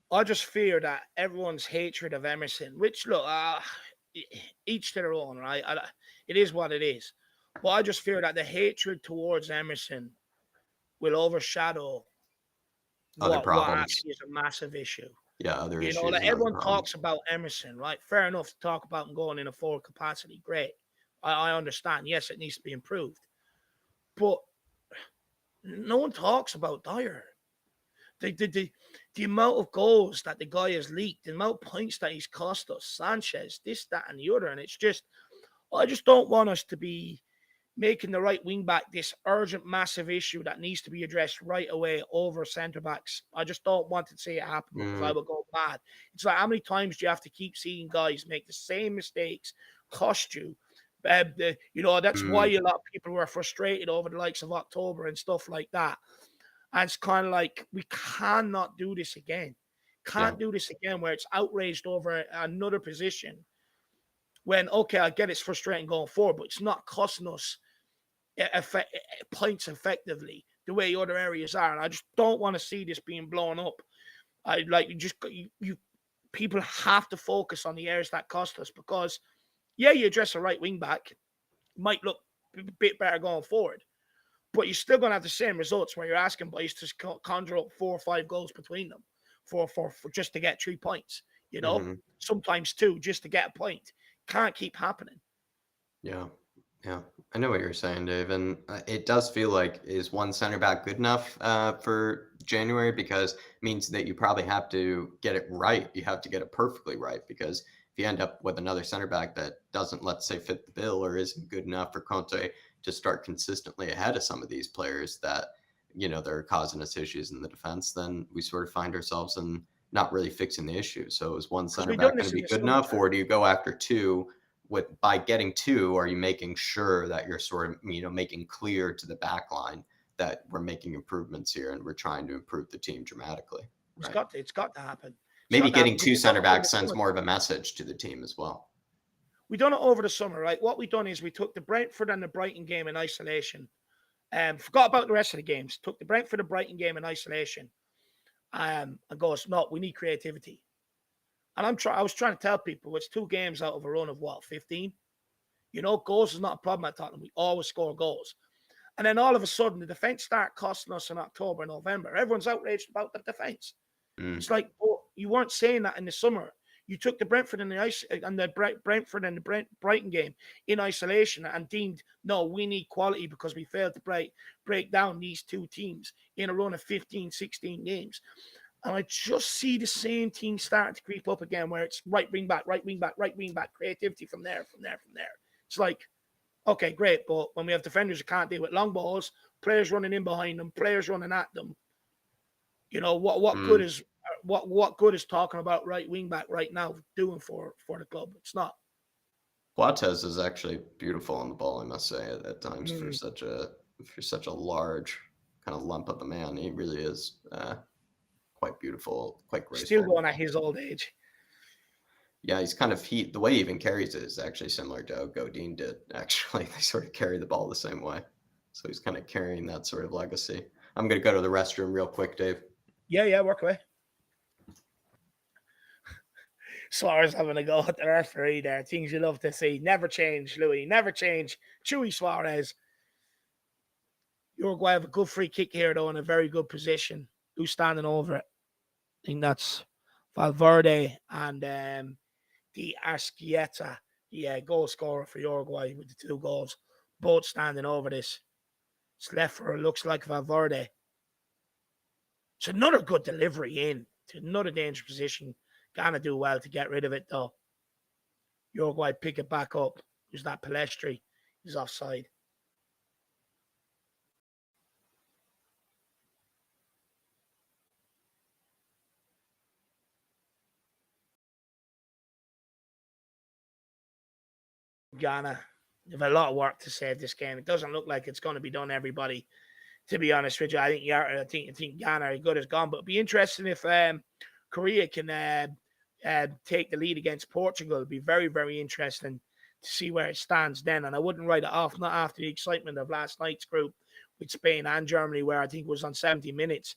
I just fear that everyone's hatred of Emerson, which look, each to their own, right? It is what it is. But I just fear that the hatred towards Emerson will overshadow Other what problems. actually is a massive issue. Yeah, other You know, issues like and other everyone problems. talks about Emerson, right? Fair enough to talk about him going in a forward capacity. Great. I understand. Yes, it needs to be improved. But no one talks about Dyer. The amount of goals that the guy has leaked, the amount of points that he's cost us, Sanchez, this, that, and the other. And it's just, I just don't want us to be making the right wing back this urgent, massive issue that needs to be addressed right away over centre backs. I just don't want to see it happen because I will go mad. It's like, how many times do you have to keep seeing guys make the same mistakes, cost you? That's why a lot of people were frustrated over the likes of October and stuff like that. And it's kind of like, we cannot do this again. Yeah. Can't do this again where it's outraged over another position when, okay, I get it's frustrating going forward, but it's not costing us points effectively the way other areas are. And I just don't want to see this being blown up. I like you people have to focus on the areas that cost us because, yeah, you address a right wing back, might look a bit better going forward. But you're still going to have the same results where you're asking boys to conjure up 4 or 5 goals between them for just to get 3 points. Sometimes 2 just to get a point. Can't keep happening. Yeah. Yeah. I know what you're saying, Dave. And it does feel like, is one center back good enough for January? Because it means that you probably have to get it right. You have to get it perfectly right. Because if you end up with another center back that doesn't, let's say, fit the bill or isn't good enough for Conte to start consistently ahead of some of these players that, they're causing us issues in the defense, then we sort of find ourselves in not really fixing the issue. So is one Because center we've done back going this to in be the good enough, summertime. or do you go after two? By getting 2, are you making sure that you're sort of making clear to the back line that we're making improvements here and we're trying to improve the team dramatically, right? It's got to happen. It's Maybe got to happen getting because 2 we've done center it over backs the sends more of a summertime. message to the team as well. We've done it over the summer, right? What we've done is we took the Brentford and the Brighton game in isolation. Forgot about the rest of the games. Took the Brentford and Brighton game in isolation. And goes, no, we need creativity. And I was trying to tell people it's 2 games out of a run of 15. Goals is not a problem at Tottenham. We always score goals. And then all of a sudden, the defense start costing us in October, November. Everyone's outraged about the defense. It's like, oh, you weren't saying that in the summer. You took the Brentford and the Brighton game in isolation and deemed, no, we need quality because we failed to break down these 2 teams in a run of 15, 16 games. And I just see the same thing starting to creep up again, where it's right wing back, creativity from there. It's like, okay, great, but when we have defenders who can't deal with long balls, players running in behind them, players running at them, what good is what good is talking about right wing back right now doing for the club? It's not. Boatez is actually beautiful on the ball, I must say, at times for such a large kind of lump of a man. He really is quite beautiful, quite Still graceful on the going at ball. his old age. Yeah, he's kind of the way he even carries it is actually similar to how Godin did. Actually, they sort of carry the ball the same way. So he's kind of carrying that sort of legacy. I'm gonna go to the restroom real quick, Dave. Yeah, work away. Suarez having a go at the referee there. Things you love to see. Never change, Louis. Never change. Chewy Suarez. Uruguay have a good free kick here, though, in a very good position. Who's standing over it? I think that's Valverde and the Arskieta, the goal scorer for Uruguay with the 2 goals. Both standing over this. It's left for it looks like Valverde. It's another good delivery in to another dangerous position. Ghana do well to get rid of it, though. Uruguay pick it back up. Who's that? Palestri. He's offside. Ghana, they have a lot of work to save this game. It doesn't look like it's going to be done, everybody. To be honest with you, I think Ghana are good as gone, but it'd be interesting if Korea can take the lead against Portugal. It'd be very, very interesting to see where it stands then. And I wouldn't write it off, not after the excitement of last night's group with Spain and Germany, where I think it was on 70 minutes.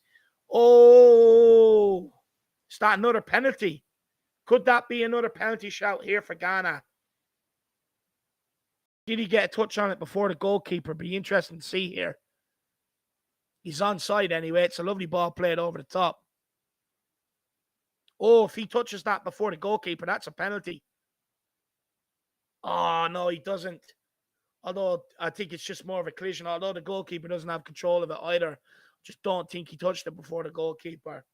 Oh, is that another penalty? Could that be another penalty shout here for Ghana? Did he get a touch on it before the goalkeeper? Be interesting to see here. He's onside anyway. It's a lovely ball played over the top. Oh, if he touches that before the goalkeeper, that's a penalty. Oh, no, he doesn't. Although I think it's just more of a collision. Although the goalkeeper doesn't have control of it either. Just don't think he touched it before the goalkeeper.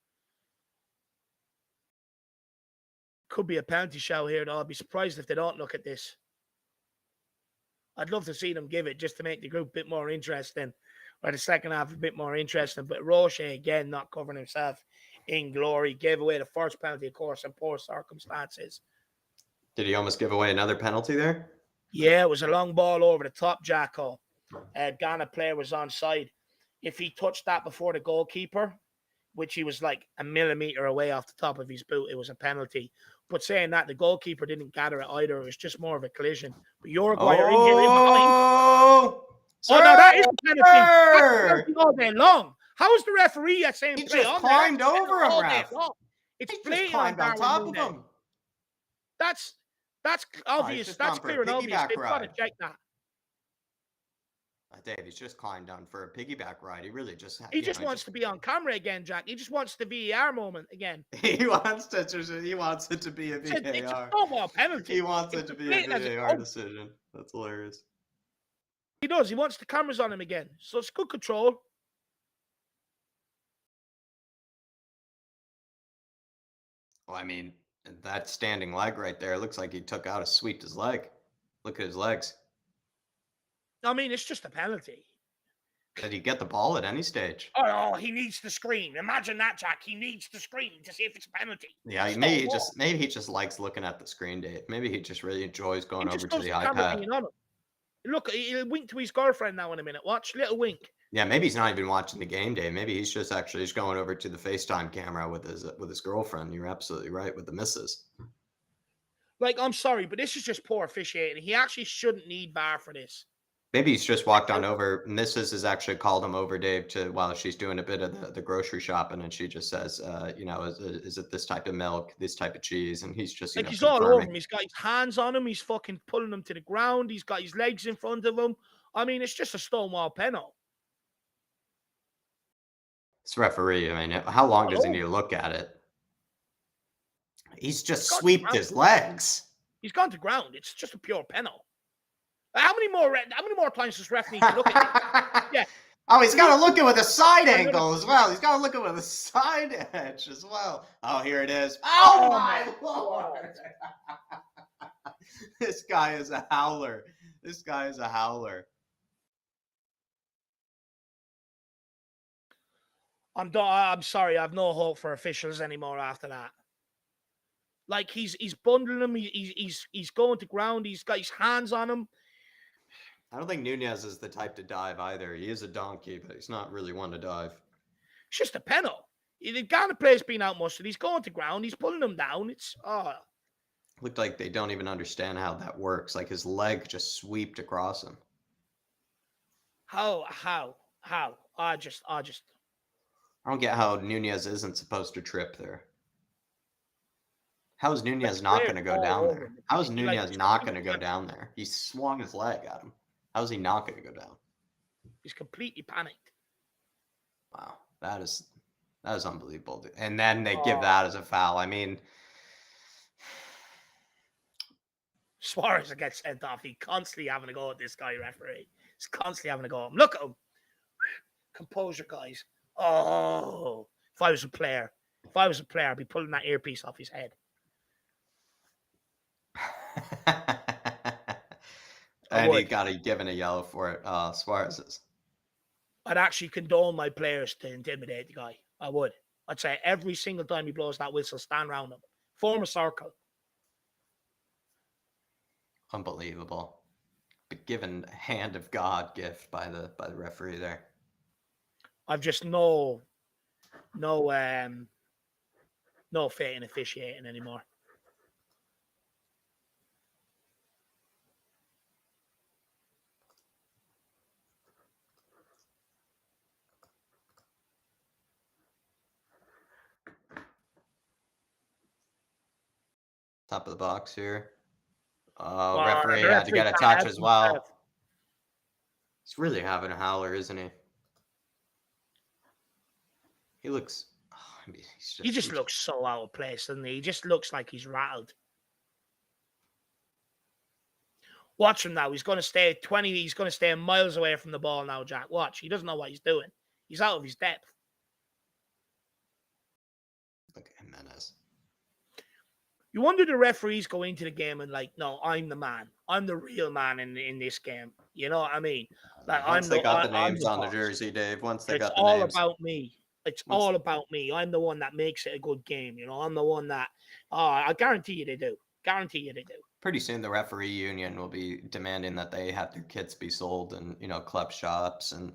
Could be a penalty shout here, though. I'd be surprised if they don't look at this. I'd love to see them give it just to make the group a bit more interesting. Or the second half a bit more interesting. But Roche, again, not covering himself in glory. Gave away the first penalty, of course, in poor circumstances. Did he almost give away another penalty there? Yeah, it was a long ball over the top, Jacko. Ghana player was onside. If he touched that before the goalkeeper, which he was like a millimeter away off the top of his boot, it was a penalty. But saying that, the goalkeeper didn't gather it either. It was just more of a collision. But Uruguay are in here in behind. Oh, no, that is a penalty. That's a penalty all day long. How is the referee saying he play just on climbed there? over him, ref. It's he just climbed on top of him. That's obvious. That's clear and obvious. They've got to check that. Dave, he's just climbed down for a piggyback ride. He really just... He just wants to be on camera again, Jack. He just wants the VAR moment again. He wants it to be a VAR. It's a football penalty. He wants it to be a VAR decision. That's hilarious. He does. He wants the cameras on him again. So it's good control. Well, I mean, that standing leg right there looks like he took out sweeped his leg. Look at his legs. I mean, it's just a penalty. Did he get the ball at any stage? Oh, he needs to screen. Imagine that, Jack. He needs to screen to see if it's a penalty. Yeah, maybe he just likes looking at the screen, Dave. Maybe he just really enjoys going over to the iPad. Look, he'll wink to his girlfriend now in a minute. Watch, little wink. Yeah, maybe he's not even watching the game, Dave. Maybe he's just going over to the FaceTime camera with his girlfriend. You're absolutely right, with the missus. Like, I'm sorry, but this is just poor officiating. He actually shouldn't need VAR for this. Maybe he's just walked on over. Mrs. has actually called him over, Dave, while she's doing a bit of the grocery shopping, and she just says, is it this type of milk, this type of cheese? And he's just he's all over him. He's got his hands on him. He's fucking pulling him to the ground. He's got his legs in front of him. I mean, it's just a stonewall penalty. This referee, I mean, how long does he need to look at it? He's just sweeped his legs. He's gone to ground. It's just a pure penalty. How many more times does ref need to look at it? Yeah. Oh, he's got to look at it with a side angle as well. He's got to look at it with a side edge as well. Oh, here it is. Oh my Lord. This guy is a howler. I'm sorry. I have no hope for officials anymore after that. Like, he's bundling him. He's going to ground. He's got his hands on him. I don't think Nunez is the type to dive either. He is a donkey, but he's not really one to dive. It's just a penalty. The Ghana player's been out much, and he's going to ground. He's pulling him down. Looked like they don't even understand how that works. Like his leg just sweeped across him. How? I don't get how Nunez isn't supposed to trip there. How is Nunez not going to go down there? How is Nunez not going to go down there? He swung his leg at him. How is he not going to go down? He's completely panicked. Wow, that is unbelievable. And then they give that as a foul. I mean, Suarez gets sent off. He's constantly having to go at this guy, referee. He's constantly having to go at him. Look at him. Composure, guys. Oh, if I was a player, I'd be pulling that earpiece off his head. And he got given a yellow for it. Suarez is. I'd actually condone my players to intimidate the guy. I would. I'd say every single time he blows that whistle, stand around him. Form a circle. Unbelievable. But given a hand of God gift by the referee there. I've just no faith in officiating anymore. Top of the box here. Referee had to get a touch as well. He's really having a howler, isn't he? He looks... he just looks so out of place, doesn't he? He just looks like he's rattled. Watch him now. He's going to stay 20. He's going to stay miles away from the ball now, Jack. Watch. He doesn't know what he's doing. He's out of his depth. Look at Jimenez. You wonder the referees go into the game and like, no, I'm the man. I'm the real man in this game. You know what I mean? Like, Once they got the names on the jersey, Dave. Once they got the names. It's all about me. It's all about me. I'm the one that makes it a good game. You know, I'm the one that, I guarantee you they do. Guarantee you they do. Pretty soon the referee union will be demanding that they have their kits be sold in, club shops and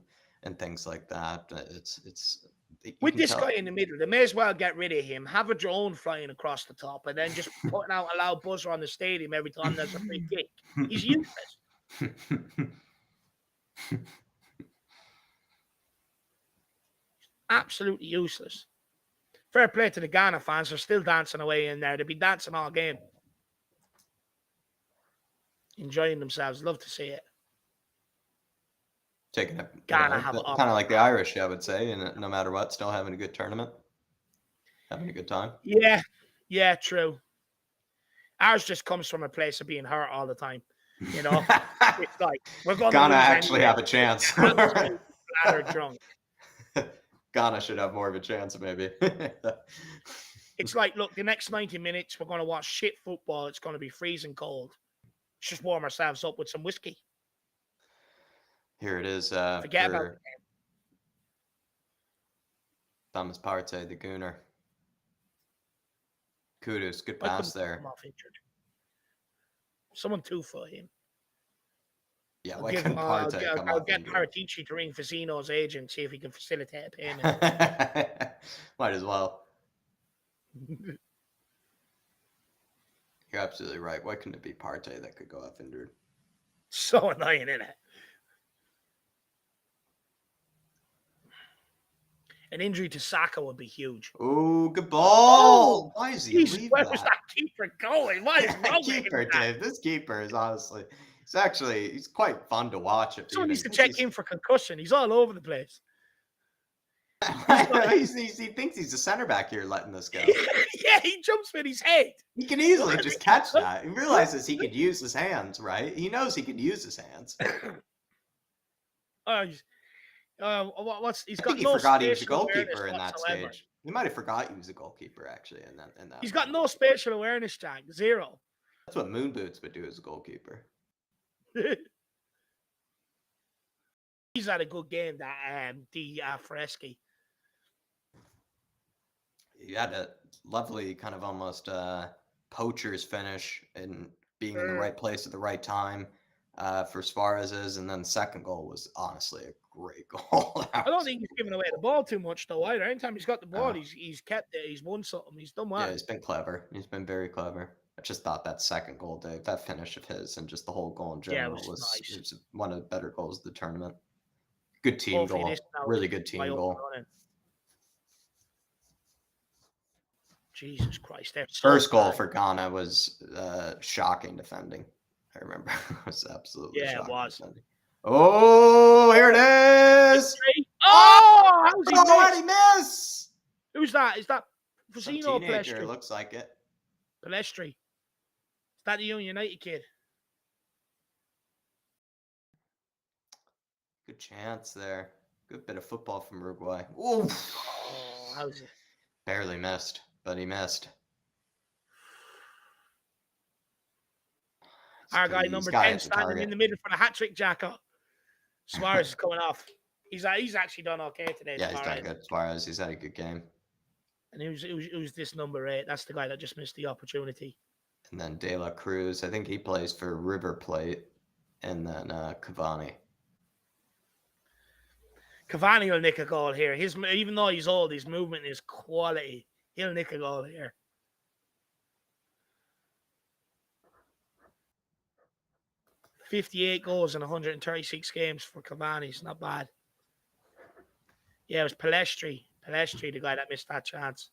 things like that. It's with this guy in the middle, they may as well get rid of him, have a drone flying across the top, and then just putting out a loud buzzer on the stadium every time there's a free kick. He's useless. Absolutely useless. Fair play to the Ghana fans. They're still dancing away in there. They'll be dancing all game. Enjoying themselves. Love to see it. Taking it kind of like the Irish, I would say, and no matter what, still having a good tournament, having a good time. Yeah, true. Ours just comes from a place of being hurt all the time. You know, it's like we're going to actually have a chance. Drunk. Ghana should have more of a chance, maybe. It's like, look, the next 90 minutes, we're going to watch shit football. It's going to be freezing cold. Let's just warm ourselves up with some whiskey. Here it is. Forget about it. Thomas Partey, the Gooner. Kudos, good pass there. Someone too for him. Yeah, why couldn't Partey come off? I'll get Paratici to ring Fasino's agent, see if he can facilitate a payment. Might as well. You're absolutely right. Why couldn't it be Partey that could go off injured? So annoying, isn't it? An injury to Saka would be huge. Oh, good ball! Why is he leaving Where was that keeper going? What is wrong keeper, with him? Dave. This keeper is honestly, he's quite fun to watch. Someone needs to check him for concussion. He's all over the place. He thinks he's a center back here, letting this go. Yeah, he jumps with his head. He can easily just catch that. He realizes he could use his hands, right? He knows he could use his hands. He's got he forgot he was a goalkeeper in that stage. He might have forgot he was a goalkeeper actually in that. He's got no spatial awareness, Jack. Zero. That's what Moon Boots would do as a goalkeeper. He's had a good game, that Fresky. He had a lovely kind of almost poacher's finish and being in the right place at the right time for Suarez's, and then the second goal was honestly a great goal. I don't think he's giving away the ball too much though either. Anytime he's got the ball, he's kept it. He's won something. He's done well. Yeah, he's been clever. He's been very clever. I just thought that second goal, Dave, that finish of his and just the whole goal in general it was nice. It was one of the better goals of the tournament. Good team Hopefully goal. Really good team goal. Jesus Christ. First goal for Ghana was shocking defending. I remember. It was absolutely shocking. It was. Defending. Oh, here it is. Oh, how's he how did he miss? Who's that? Is that Fusino Palestri? Looks like it. Palestri. Is that the Young United kid? Good chance there. Good bit of football from Uruguay. Oof. Oh, how's it? Barely missed, but he missed. Our guy number 10 standing in the middle for the hat trick, Jacko. Suarez is coming off. He's actually done okay today. Yeah, he's done good. Suarez, he's had a good game. And who's this number 8? That's the guy that just missed the opportunity. And then De La Cruz, I think he plays for River Plate. And then Cavani. Cavani will nick a goal here. Even though he's old, his movement is quality. He'll nick a goal here. $58 goals in 136 games for Cavani. It's not bad. Yeah, it was Palestri. Palestri, the guy that missed that chance.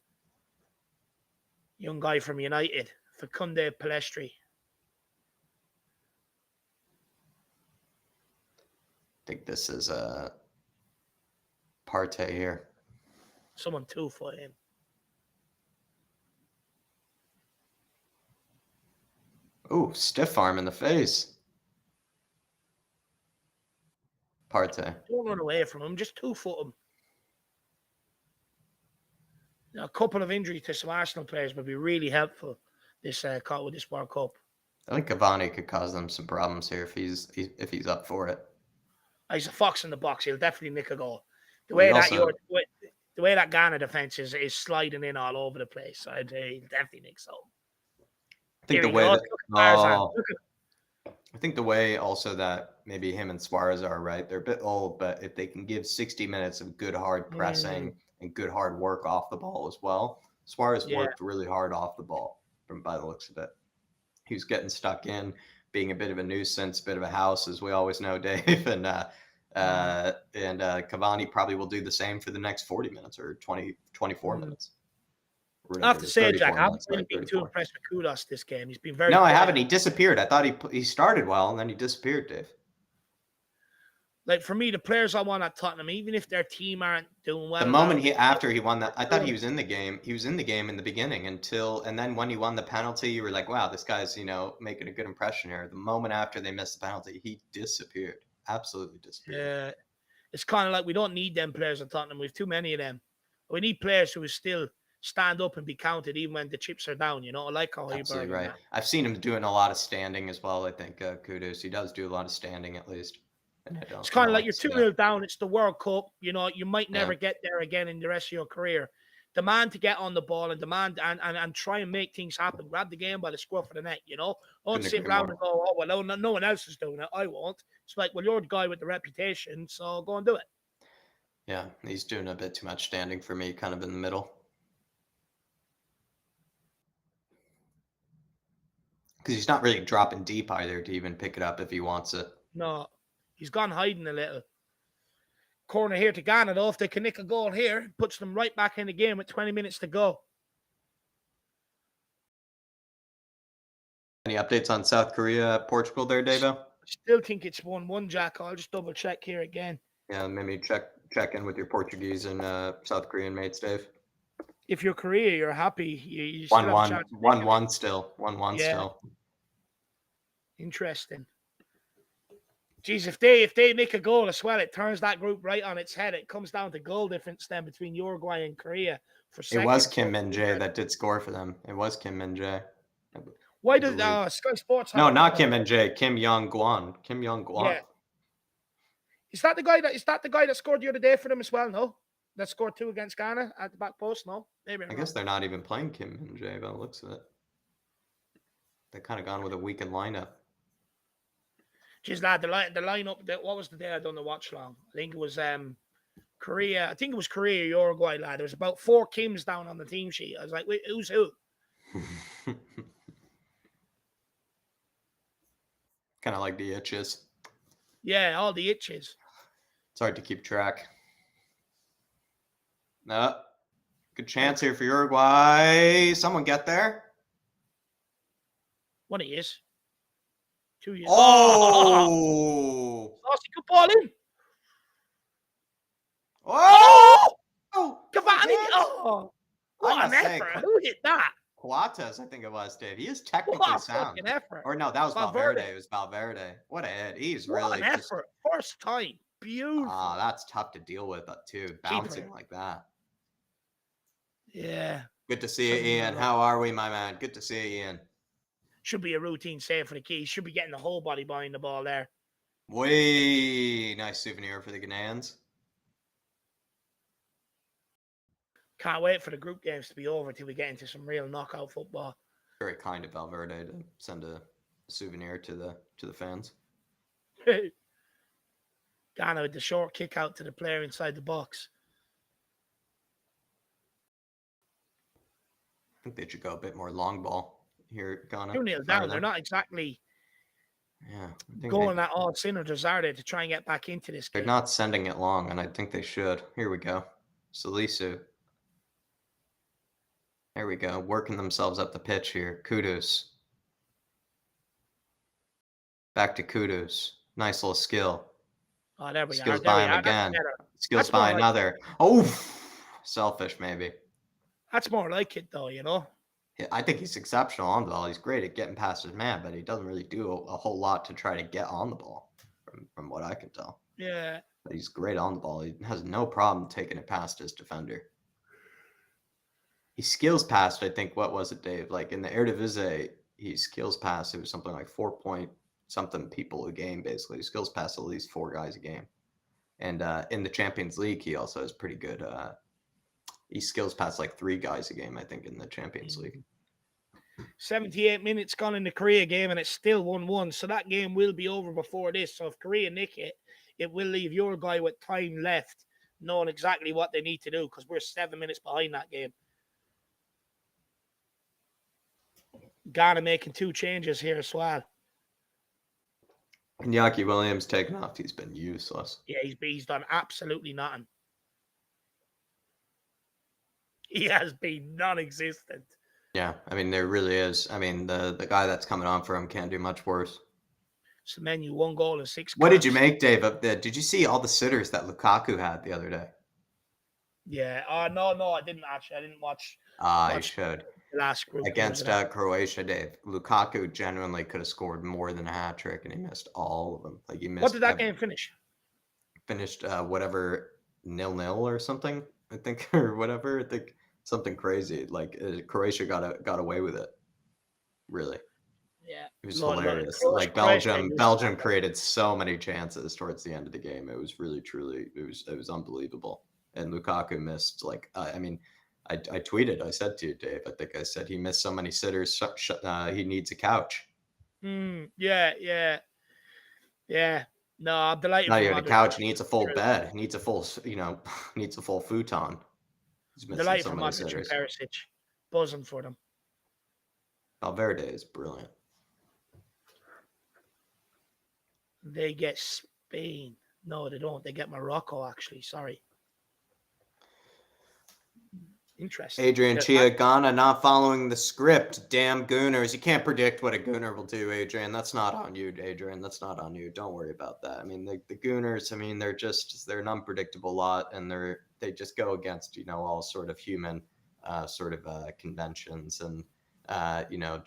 Young guy from United. Fakunde Palestri. I think this is Partey here. Someone 2-foot him. Ooh, stiff arm in the face. Partey. Don't run away from him. Just 2-foot him. A couple of injuries to some Arsenal players would be really helpful with this World Cup. I think Cavani could cause them some problems here if he's up for it. He's a fox in the box. He'll definitely nick a goal. The way that Ghana defense is sliding in all over the place, he'll definitely nick so. I think the way also that maybe him and Suarez are, right, they're a bit old, but if they can give 60 minutes of good hard pressing and good hard work off the ball as well. Suarez worked really hard off the ball by the looks of it. He was getting stuck in, being a bit of a nuisance, bit of a house, as we always know, Dave. And Cavani probably will do the same for the next 40 minutes or 24 minutes. I have to say, Jack, I haven't really been too impressed with Kudus this game. He's been very. No, I haven't. He disappeared. I thought he started well, and then he disappeared, Dave. Like, for me, the players I want at Tottenham, even if their team aren't doing well. The moment after he won that, I thought he was in the game. He was in the game in the beginning and then when he won the penalty, you were like, wow, this guy's, making a good impression here. The moment after they missed the penalty, he disappeared. Absolutely disappeared. Yeah. It's kind of like we don't need them players at Tottenham. We have too many of them. We need players who will still stand up and be counted even when the chips are down, I like how he Absolutely right. I've seen him doing a lot of standing as well, I think, Kudus. He does do a lot of standing at least. It's kind of like you're 2-0 down. It's the World Cup. You might never get there again in the rest of your career. Demand to get on the ball and demand and try and make things happen. Grab the game by the scruff of the neck, Don't sit around and go, oh, well, no one else is doing it. I won't. It's like, well, you're the guy with the reputation, so go and do it. Yeah, he's doing a bit too much standing for me, kind of in the middle. Because he's not really dropping deep either to even pick it up if he wants it. No. He's gone hiding a little. Corner here to Ghana, though. If they can nick a goal here, it puts them right back in the game with 20 minutes to go. Any updates on South Korea, Portugal there, Davo? I still think it's 1-1, Jack. I'll just double check here again. Yeah, maybe check in with your Portuguese and South Korean mates, Dave. If you're Korea, you're happy. You 1-1. 1-1 still. 1-1 still. Interesting. Jeez, if they make a goal as well, it turns that group right on its head. It comes down to goal difference then between Uruguay and Korea. It was Kim Min-jae that did score for them. It was Kim Min-jae. Why does Sky Sports? No, not Kim Min-jae. Kim Young-Guan. Kim Young-Guan. Yeah. Is that the guy that scored the other day for them as well? No, that scored 2 against Ghana at the back post. No, maybe. I guess they're not even playing Kim Min-jae by the looks of it. They're kind of gone with a weakened lineup. Jeez, lad, the lineup. What was the day I done the watch long? I think it was Korea. I think it was Korea, Uruguay, lad. There was about 4 Kims down on the team sheet. I was like, wait, who's who? Kind of like the itches. Yeah, all the itches. It's hard to keep track. No. Good chance here for Uruguay. Someone get there. What he is. 2 years. Oh! Saucy, good ball in. Oh! Cavani! Oh! What an effort. Who hit that? Coates, I think it was, Dave. He is technically sound. Effort. Or no, that was Valverde. It was Valverde. What a hit. He's really an effort. First time. Beautiful. That's tough to deal with, too. Bouncing like that. Yeah. Good to see you, Ian. How are we, my man? Good to see you, Ian. Should be a routine save for the key. Should be getting the whole body behind the ball there. Way nice souvenir for the Ghanaians. Can't wait for the group games to be over till we get into some real knockout football. Very kind of Valverde to send a souvenir to the fans. Ghana with the short kick out to the player inside the box. I think they should go a bit more long ball here, Ghana. 2-0 down. They're not exactly going at all cylinders, are they, to try and get back into this game? They're not sending it long, and I think they should. Here we go. Salisu. There we go. Working themselves up the pitch here. Kudus. Back to Kudus. Nice little skill. Oh, there we Skills are. by him again. Skills by another. Oh, selfish maybe. That's more like it, though, you know? Yeah, I think he's exceptional on the ball. He's great at getting past his man, but he doesn't really do a whole lot to try to get on the ball, from what I can tell. Yeah. But he's great on the ball. He has no problem taking it past his defender. He skills past, I think, what was it, Dave? Like in the Eredivisie, he skills past. It was something like 4-point-something people a game, basically. He skills past at least 4 guys a game. And in the Champions League, he also is pretty good. He skills past like 3 guys a game, I think, in the Champions League. 78 minutes gone in the Korea game, and it's still 1-1. So that game will be over before this. So if Korea nick it, it will leave Uruguay with time left, knowing exactly what they need to do, because we're 7 minutes behind that game. Ghana making 2 changes here as well. Iñaki Williams taking off. He's been useless. Yeah, he's done absolutely nothing. He has been non-existent. Yeah, I mean, there really is. I mean, the guy that's coming on for him can't do much worse. Semenyo, 1 goal and 6 What did you make, Dave? Did you see all the sitters that Lukaku had the other day? Yeah. No, I didn't actually. I didn't watch. You should. The last group against Croatia, Dave. Lukaku genuinely could have scored more than a hat trick, and he missed all of them. Like he missed. What did that game finish? Finished whatever 0-0 or something, I think, or whatever. I think something crazy. Like Croatia got away with it. Really. Yeah. It was hilarious. Like Belgium created so many chances towards the end of the game. It was really, truly, it was unbelievable. And Lukaku missed I tweeted, I said to you, Dave, I think I said he missed so many sitters, he needs a couch. Yeah. No, I'm delighted. Not even a couch, he needs a full bed. He needs a full, needs a full futon. He's missing delighted so many sitters. Perisic, buzzing for them. Valverde is brilliant. They get Spain. No, they don't. They get Morocco, actually. Sorry. Interesting. Adrian Chia, Ghana not following the script. Damn Gooners. You can't predict what a Gooner will do, Adrian. That's not on you, Adrian. That's not on you. Don't worry about that. I mean, the Gooners, I mean, they're an unpredictable lot, and they just go against, all sort of human conventions. And, I don't know,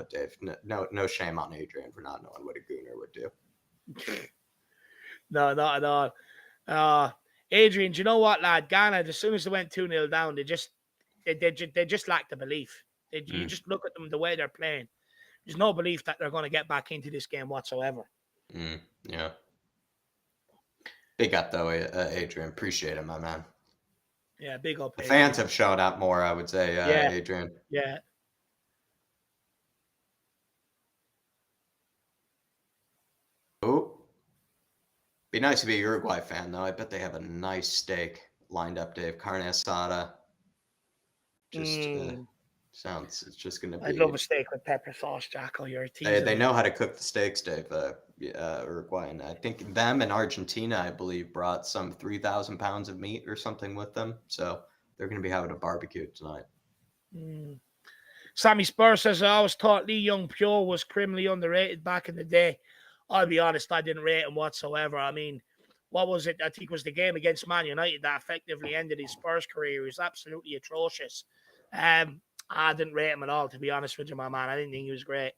Dave. No shame on Adrian for not knowing what a Gooner would do. No, not at all. Adrian, do you know what, lad? Ghana, as soon as they went 2-0 down, they just lack the belief. You just look at them the way they're playing. There's no belief that they're going to get back into this game whatsoever. Yeah. Big up, though, Adrian. Appreciate it, my man. Yeah, big up. The fans have shown up more, I would say, Adrian. Yeah. Oh. Be nice to be a Uruguay fan, though. I bet they have a nice steak lined up, Dave. Carne asada. Just It's just going to be. I'd love a steak with pepper sauce, Jacko. You're a teaser. They know how to cook the steaks, Dave. Uruguay, and I think them and Argentina, I believe, brought some 3,000 pounds of meat or something with them. So they're going to be having a barbecue tonight. Sammy Spur says, I always thought Lee Young Pyo was criminally underrated back in the day. I'll be honest, I didn't rate him whatsoever. I mean, what was it? I think it was the game against Man United that effectively ended his Spurs career. He was absolutely atrocious. I didn't rate him at all, to be honest with you, my man. I didn't think he was great.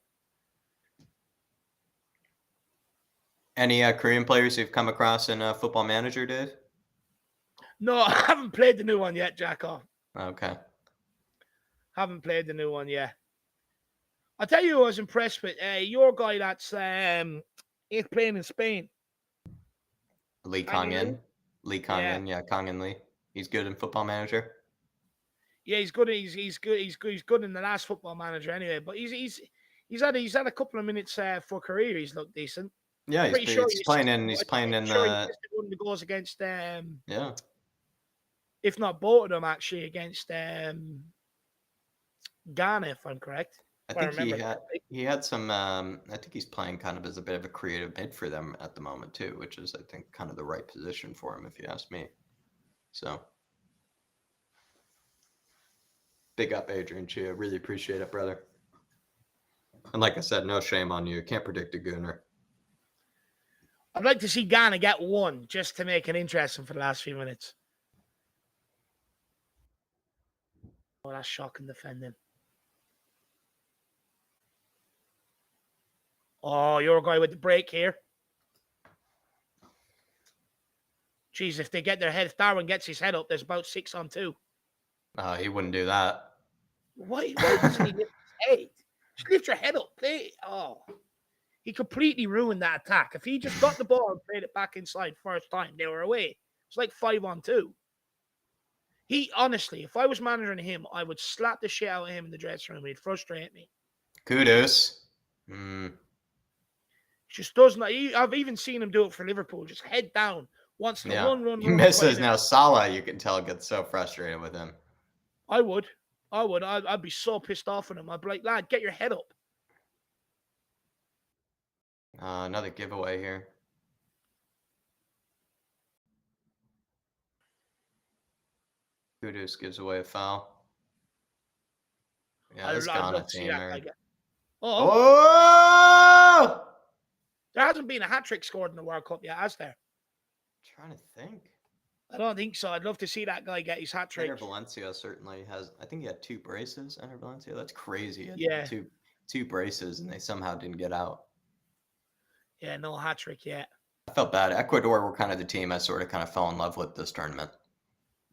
Any Korean players you've come across in Football Manager, Dave? No, I haven't played the new one yet, Jacko. Okay. Haven't played the new one yet. I'll tell you who I was impressed with. Your guy that's playing in Spain. Lee Kang-in. Yeah, Kang-in Lee. He's good in Football Manager. Yeah, he's good. He's good in the last Football Manager anyway. But he's had a couple of minutes for career. He's looked decent. Yeah, he's playing in. He's playing in the. One of the goals against yeah. If not both of them, actually against Ghana, if I'm correct. I think he had some. I think he's playing kind of as a bit of a creative mid for them at the moment too, which is I think kind of the right position for him, if you ask me. So. Big up, Adrian Chia. Really appreciate it, brother. And like I said, no shame on you. Can't predict a gooner. I'd like to see Ghana get one just to make it interesting for the last few minutes. Oh, that's shocking defending. Oh, you're a guy with the break here. Jeez, if they get their head, if Darwin gets his head up, there's about 6 on 2. He wouldn't do that. Why doesn't he lift his head? Just lift your head up. He completely ruined that attack. If he just got the ball and played it back inside first time, they were away. It's like 5 on 2. He, honestly, if I was managing him, I would slap the shit out of him in the dressing room. He'd frustrate me. Kudos. Just doesn't. I've even seen him do it for Liverpool. Just head down. Wants to run. He misses now. Salah, you can tell, gets so frustrated with him. I would. I'd be so pissed off at him. I'd be like, lad, get your head up. Another giveaway here. Kudus gives away a foul. Yeah, this Ghana team. Oh! There hasn't been a hat-trick scored in the World Cup yet, has there? I'm trying to think. I don't think so. I'd love to see that guy get his hat-trick. Enter Valencia certainly has. I think he had 2 braces. Enter Valencia. That's crazy. Yeah. Two braces, and they somehow didn't get out. Yeah, no hat-trick yet. I felt bad. Ecuador were kind of the team I sort of kind of fell in love with this tournament.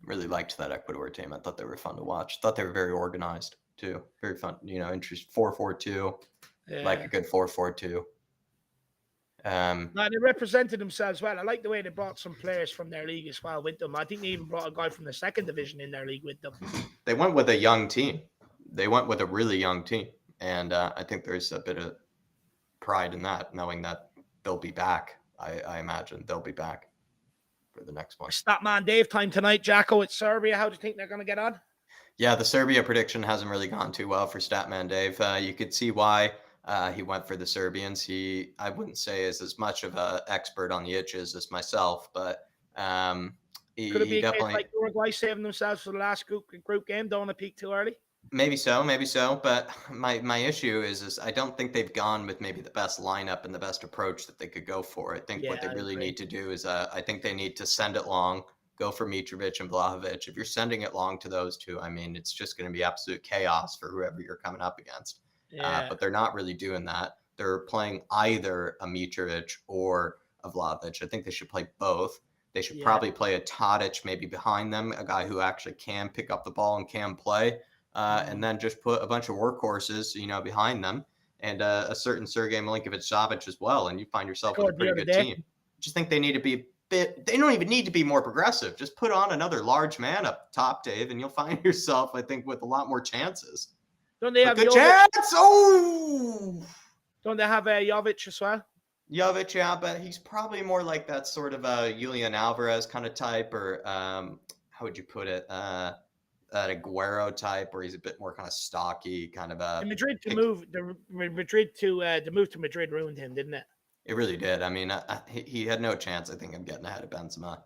Really liked that Ecuador team. I thought they were fun to watch. Thought they were very organized too. Very fun. Interest 4-4-2. Yeah. Like a good 4-4-2. No, they represented themselves well. I like the way they brought some players from their league as well with them. I think they even brought a guy from the 2nd division in their league with them. They went with a young team. They went with a really young team. And I think there's a bit of pride in that, knowing that they'll be back. I imagine they'll be back for the next one. Statman Dave time tonight, Jacko. It's Serbia. How do you think they're going to get on? Yeah, the Serbia prediction hasn't really gone too well for Statman Dave. You could see why. He went for the Serbians. I wouldn't say is as much of an expert on the itches as myself, but could it be a case like Uruguay saving themselves for the last group game? Don't want to peak too early. Maybe so. But my issue is I don't think they've gone with maybe the best lineup and the best approach that they could go for. I think what they really need to do is I think they need to send it long, go for Mitrovic and Vlahovic. If you're sending it long to those two, I mean, it's just going to be absolute chaos for whoever you're coming up against. Yeah. But they're not really doing that. They're playing either a Mitrovic or a Vlahovic. I think they should play both. They should probably play a Tadic maybe behind them, a guy who actually can pick up the ball and can play. And then just put a bunch of workhorses, behind them, and a certain Sergei Milinkovic-Savic as well, and you find yourself with a pretty good team. Just think they need to be they don't even need to be more progressive. Just put on another large man up top, Dave, and you'll find yourself, I think, with a lot more chances. Don't they have a good chance? Oh! Don't they have Jovic as well? Jovic, yeah, but he's probably more like that sort of Julian Alvarez kind of type, or how would you put it? that Aguero type, where he's a bit more kind of stocky, kind of a. The move to Madrid ruined him, didn't it? It really did. I mean, he had no chance, I think, of getting ahead of Benzema,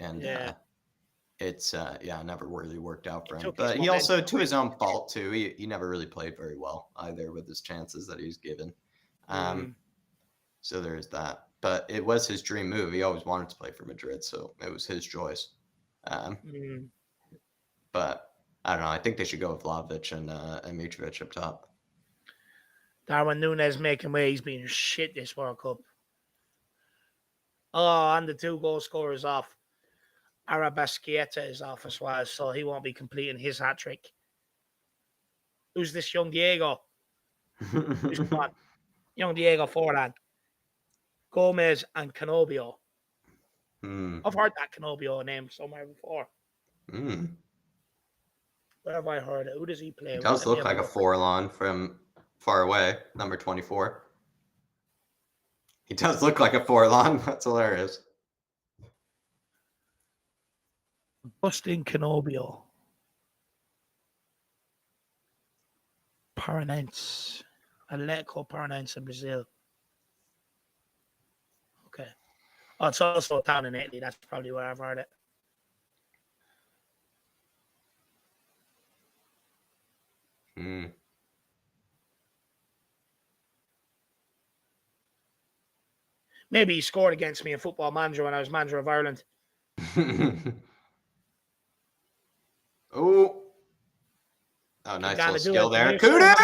and it's never really worked out for him. But he also, to his own fault too, he never really played very well either with his chances that he was given. So there's that. But it was his dream move. He always wanted to play for Madrid, so it was his choice. But I don't know. I think they should go with Vlahovic and Mitrovic up top. Darwin Núñez making way. He's been shit this World Cup. Oh, and the 2 goal scorers off. Arabasqueta is off as well, so he won't be completing his hat trick. Who's this young Diego? Come on. Young Diego Forlan. Gomez and Canobio. I've heard that Canobio name somewhere before. Where have I heard it? Who does he play? It does look like a Forlan from far away, number 24. He does look like a Forlan. That's hilarious. Busting Canobio. Paranense. Atletico Paranense in Brazil. Okay. Oh, it's also a town in Italy. That's probably where I've heard it. Maybe he scored against me in Football Manager when I was manager of Ireland. Oh, nice little skill there. Kudus!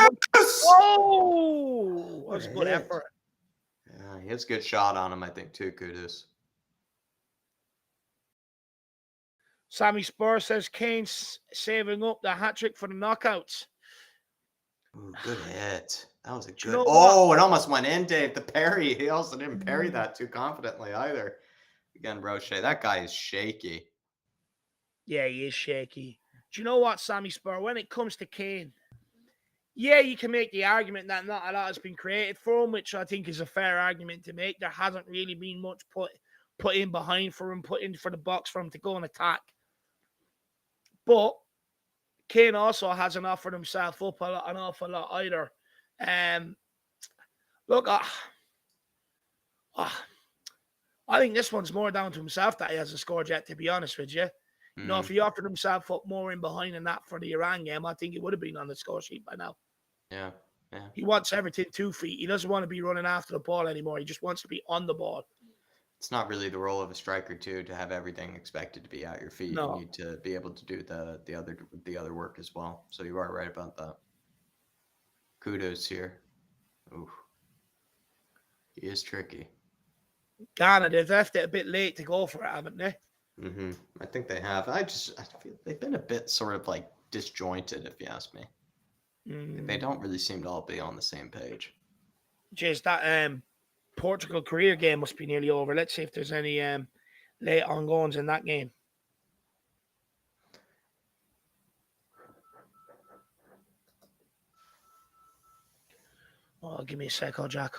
Oh, that was a good effort. Yeah, he has a good shot on him, I think, too, Kudus. Sammy Spur says Kane's saving up the hat-trick for the knockouts. Ooh, good hit. That was a good... it almost went in, Dave. The parry. He also didn't parry that too confidently either. Again, Roche, that guy is shaky. Yeah, he is shaky. Do you know what, Sammy Spur? When it comes to Kane, yeah, you can make the argument that not a lot has been created for him, which I think is a fair argument to make. There hasn't really been much put in behind for him, put in for the box for him to go and attack. But Kane also hasn't offered himself up an awful lot either. Look, I think this one's more down to himself that he hasn't scored yet, to be honest with you. You know, if he offered himself up more in behind than that for the Iran game, I think he would have been on the score sheet by now. Yeah. He wants everything 2 feet. He doesn't want to be running after the ball anymore. He just wants to be on the ball. It's not really the role of a striker, too, to have everything expected to be at your feet. No. You need to be able to do the other work as well. So you are right about that. Kudos here. Ooh. He is tricky. Ghana, they've left it a bit late to go for it, haven't they? I think they have. I feel they've been a bit sort of like disjointed, if you ask me. They don't really seem to all be on the same page. Jeez, that Portugal Korea game must be nearly over. Let's see if there's any late ongoings in that game. Oh, give me a sec, Jack.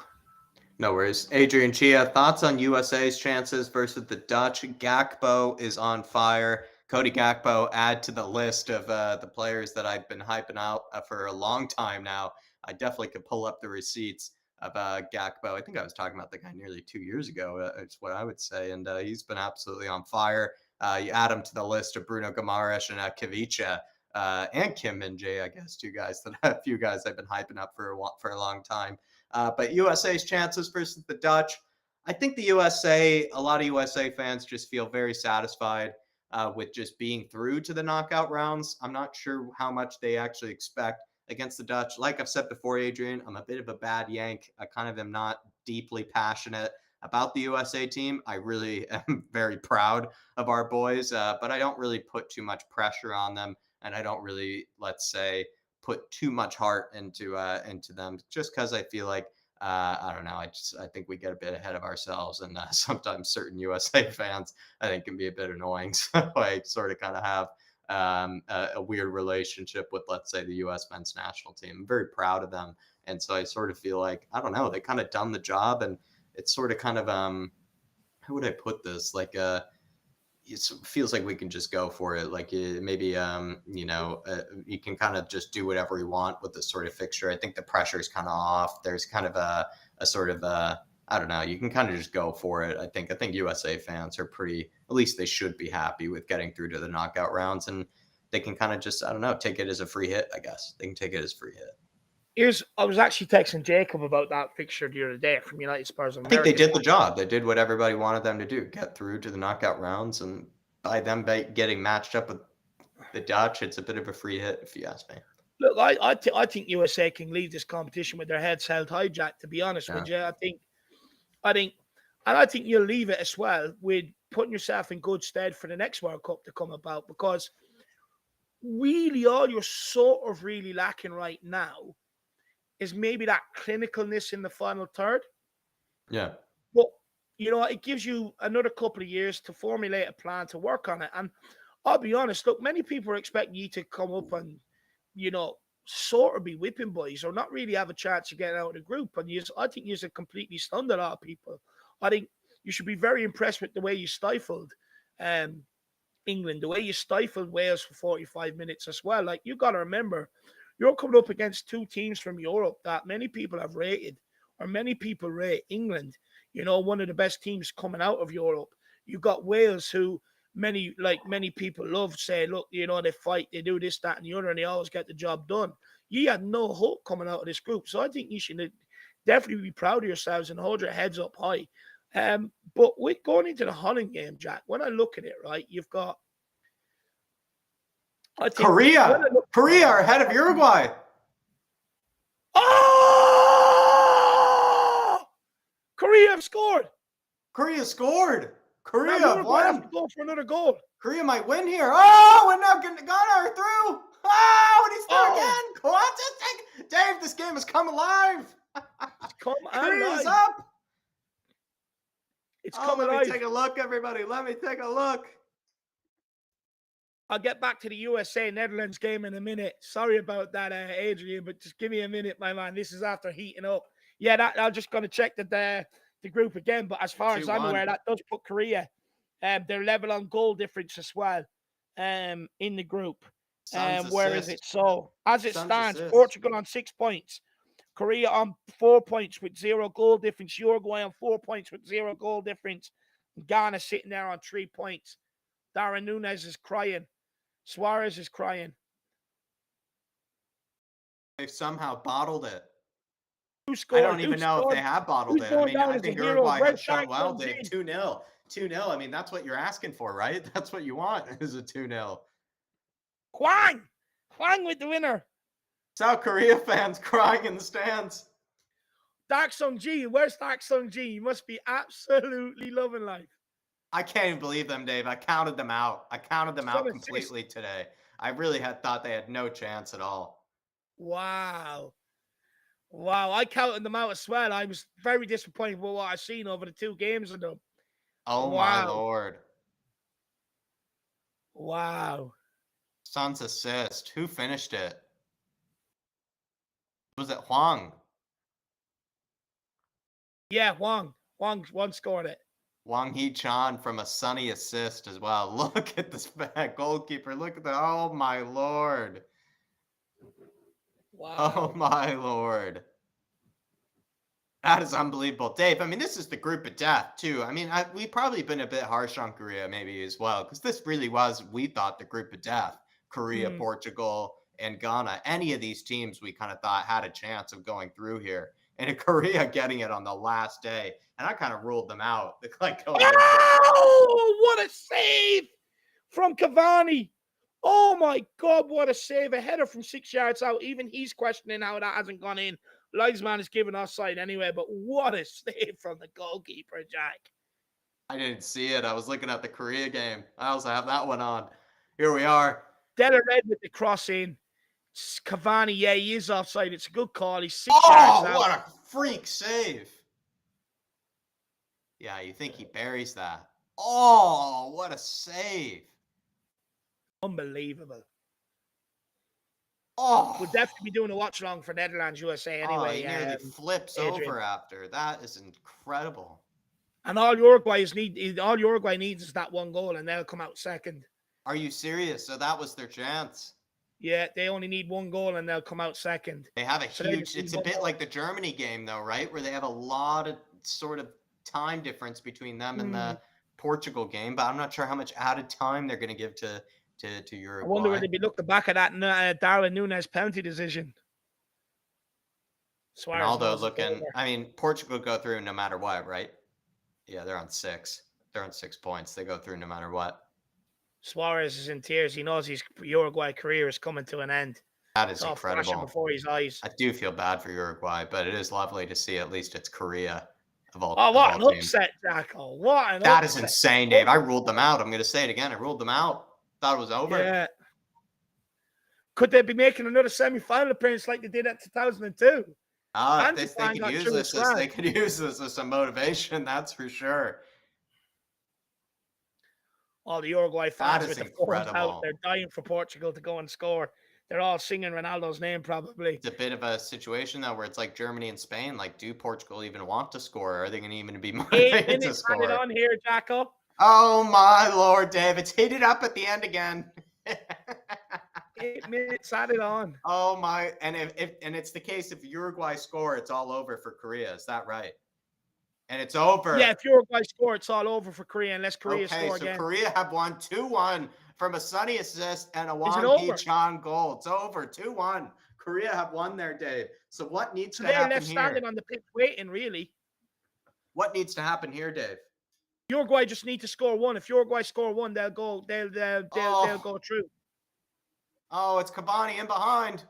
No worries. Adrian Chia, thoughts on USA's chances versus the Dutch? Gakpo is on fire. Cody Gakpo, add to the list of the players that I've been hyping out for a long time now. I definitely could pull up the receipts of Gakpo. I think I was talking about the guy nearly 2 years ago. It's what I would say. And he's been absolutely on fire. You add him to the list of Bruno Guimaraes and Kavicha and Kim Min-jae, I guess, a few guys I've been hyping up for a long time. But USA's chances versus the Dutch, I think a lot of USA fans just feel very satisfied with just being through to the knockout rounds. I'm not sure how much they actually expect against the Dutch. Like I've said before, Adrian, I'm a bit of a bad Yank. I kind of am not deeply passionate about the USA team. I really am very proud of our boys, but I don't really put too much pressure on them. And I don't really, let's say, put too much heart into them, just because I feel like I don't know. I think we get a bit ahead of ourselves, and sometimes certain USA fans I think can be a bit annoying. So I sort of kind of have a weird relationship with, let's say, the U.S. men's national team. I'm very proud of them, and so I sort of feel like, I don't know, they kind of done the job, and it's sort of kind of how would I put this, like it feels like we can just go for it. Like maybe, you can kind of just do whatever you want with this sort of fixture. I think the pressure is kind of off. There's kind of a sort of I don't know. You can kind of just go for it. I think USA fans are pretty, at least they should be happy with getting through to the knockout rounds, and they can kind of just, I don't know, take it as a free hit. I guess they can take it as a free hit. I was actually texting Jacob about that fixture the other day from United Spurs. I think they did the job. They did what everybody wanted them to do: get through to the knockout rounds, and by them getting matched up with the Dutch, it's a bit of a free hit, if you ask me. Look, I think USA can leave this competition with their heads held high, Jack. To be honest with you, I think you'll leave it as well with putting yourself in good stead for the next World Cup to come about, because really all you're sort of really lacking right now is maybe that clinicalness in the final third. Yeah. But, it gives you another couple of years to formulate a plan to work on it. And I'll be honest, look, many people are expecting you to come up and, sort of be whipping boys or not really have a chance of getting out of the group. And I think you're completely stunned a lot of people. I think you should be very impressed with the way you stifled England, the way you stifled Wales for 45 minutes as well. Like, you got to remember, you're coming up against two teams from Europe that many people have rated, or many people rate England, one of the best teams coming out of Europe. You got Wales, who many people love, say, look, they fight, they do this, that, and the other, and they always get the job done. You had no hope coming out of this group. So I think you should definitely be proud of yourselves and hold your heads up high. But with going into the Holland game, Jack, when I look at it, right, you've got Korea are ahead of Uruguay. Oh! Korea have scored. Korea scored. Korea won. To go for another goal. Korea might win here. Oh, we're not going to Ghana through. Oh, and he's through again. Quantic. Dave, this game has come alive. Korea's up. It's coming alive. Let me take a look, everybody. Let me take a look. I'll get back to the USA-Netherlands game in a minute. Sorry about that, Adrian, but just give me a minute, my man. This is after heating up. Yeah, I'm just going to check the group again, but as far as I'm aware, that does put Korea, they're level on goal difference as well, in the group. Where is it? So, as it stands, Portugal on 6 points, Korea on 4 points with 0 goal difference, Uruguay on 4 points with 0 goal difference, Ghana sitting there on 3 points. Darren Núñez is crying. Suarez is crying. They've somehow bottled it. Who scored? I don't even know if they have bottled it. I mean, I think Uruguay has shown well, Dave. 2-0. 2-0. I mean, that's what you're asking for, right? That's what you want, is a 2-0. Hwang with the winner. South Korea fans crying in the stands. Dak Sung-ji. Where's Dak Sung-ji? He must be absolutely loving life. I can't even believe them, Dave. I counted them out. I counted them out completely today. I really thought they had no chance at all. Wow. I counted them out as well. I was very disappointed with what I've seen over the 2 games of them. Oh, my Lord. Wow. Son's assist. Who finished it? Was it Hwang? Yeah, Hwang scored it. Wang Hee-chan from a Sunny assist as well. Look at this goalkeeper. Look at that. Oh, my Lord. Wow. Oh, my Lord. That is unbelievable. Dave, I mean, this is the group of death, too. I mean, we've probably been a bit harsh on Korea maybe as well, because this really was, we thought, the group of death. Korea, Portugal, and Ghana. Any of these teams we kind of thought had a chance of going through here. And Korea getting it on the last day. And I kind of ruled them out. Oh, what a save from Cavani. Oh, my God, what a save. A header from 6 yards out. Even he's questioning how that hasn't gone in. Linesman is giving offside anyway, but what a save from the goalkeeper, Jack. I didn't see it. I was looking at the Korea game. I also have that one on. Here we are. Della Red with the cross in. Cavani, yeah, he is offside. It's a good call. He's 6 yards out. Oh, what a freak save. Yeah, you think he buries that. Oh, what a save. Unbelievable. Oh. We'll definitely be doing a watch along for Netherlands, USA anyway. He nearly flips over after. That is incredible. And all Uruguay needs is that one goal, and they'll come out second. Are you serious? So that was their chance. Yeah, they only need one goal, and they'll come out second. They have a huge. It's a bit like the Germany game, though, right? Where they have a lot of sort of time difference between them and the Portugal game, but I'm not sure how much added time they're going to give to Uruguay. I wonder whether they'd be looking back at that Darwin Núñez penalty decision. Ronaldo looking. I mean, Portugal go through no matter what, right? Yeah, they're on 6. They're on 6 points. They go through no matter what. Suarez is in tears. He knows his Uruguay career is coming to an end. That is incredible. Flashing before his eyes. I do feel bad for Uruguay, but it is lovely to see at least it's Korea of all. Oh, what an upset, Jacko! What an that is insane, Dave. I ruled them out. I'm going to say it again. I ruled them out. Thought it was over. Yeah. Could they be making another semi-final appearance like they did at 2002? They could use this. They could use this as some motivation. That's for sure. All the Uruguay fans with the phones out, they're dying for Portugal to go and score. They're all singing Ronaldo's name, probably. It's a bit of a situation, though, where it's like Germany and Spain. Like, do Portugal even want to score? Are they going to even be motivated to score? 8 minutes on here, Jacko. Oh, my Lord, Dave. It's heated up at the end again. 8 minutes added on. Oh, my. And it's the case, if Uruguay score, it's all over for Korea. Is that right? And it's over. Yeah, if Uruguay score, it's all over for Korea unless Korea score again. Okay, so Korea have won 2-1 from a Sonny assist and a Wang Hee-chan goal. It's over, 2-1. Korea have won there, Dave. So what needs to happen here? They're left standing on the pitch waiting, really. What needs to happen here, Dave? Uruguay just need to score one. If Uruguay score one, they'll go. They'll go through. Oh, it's Cavani in behind.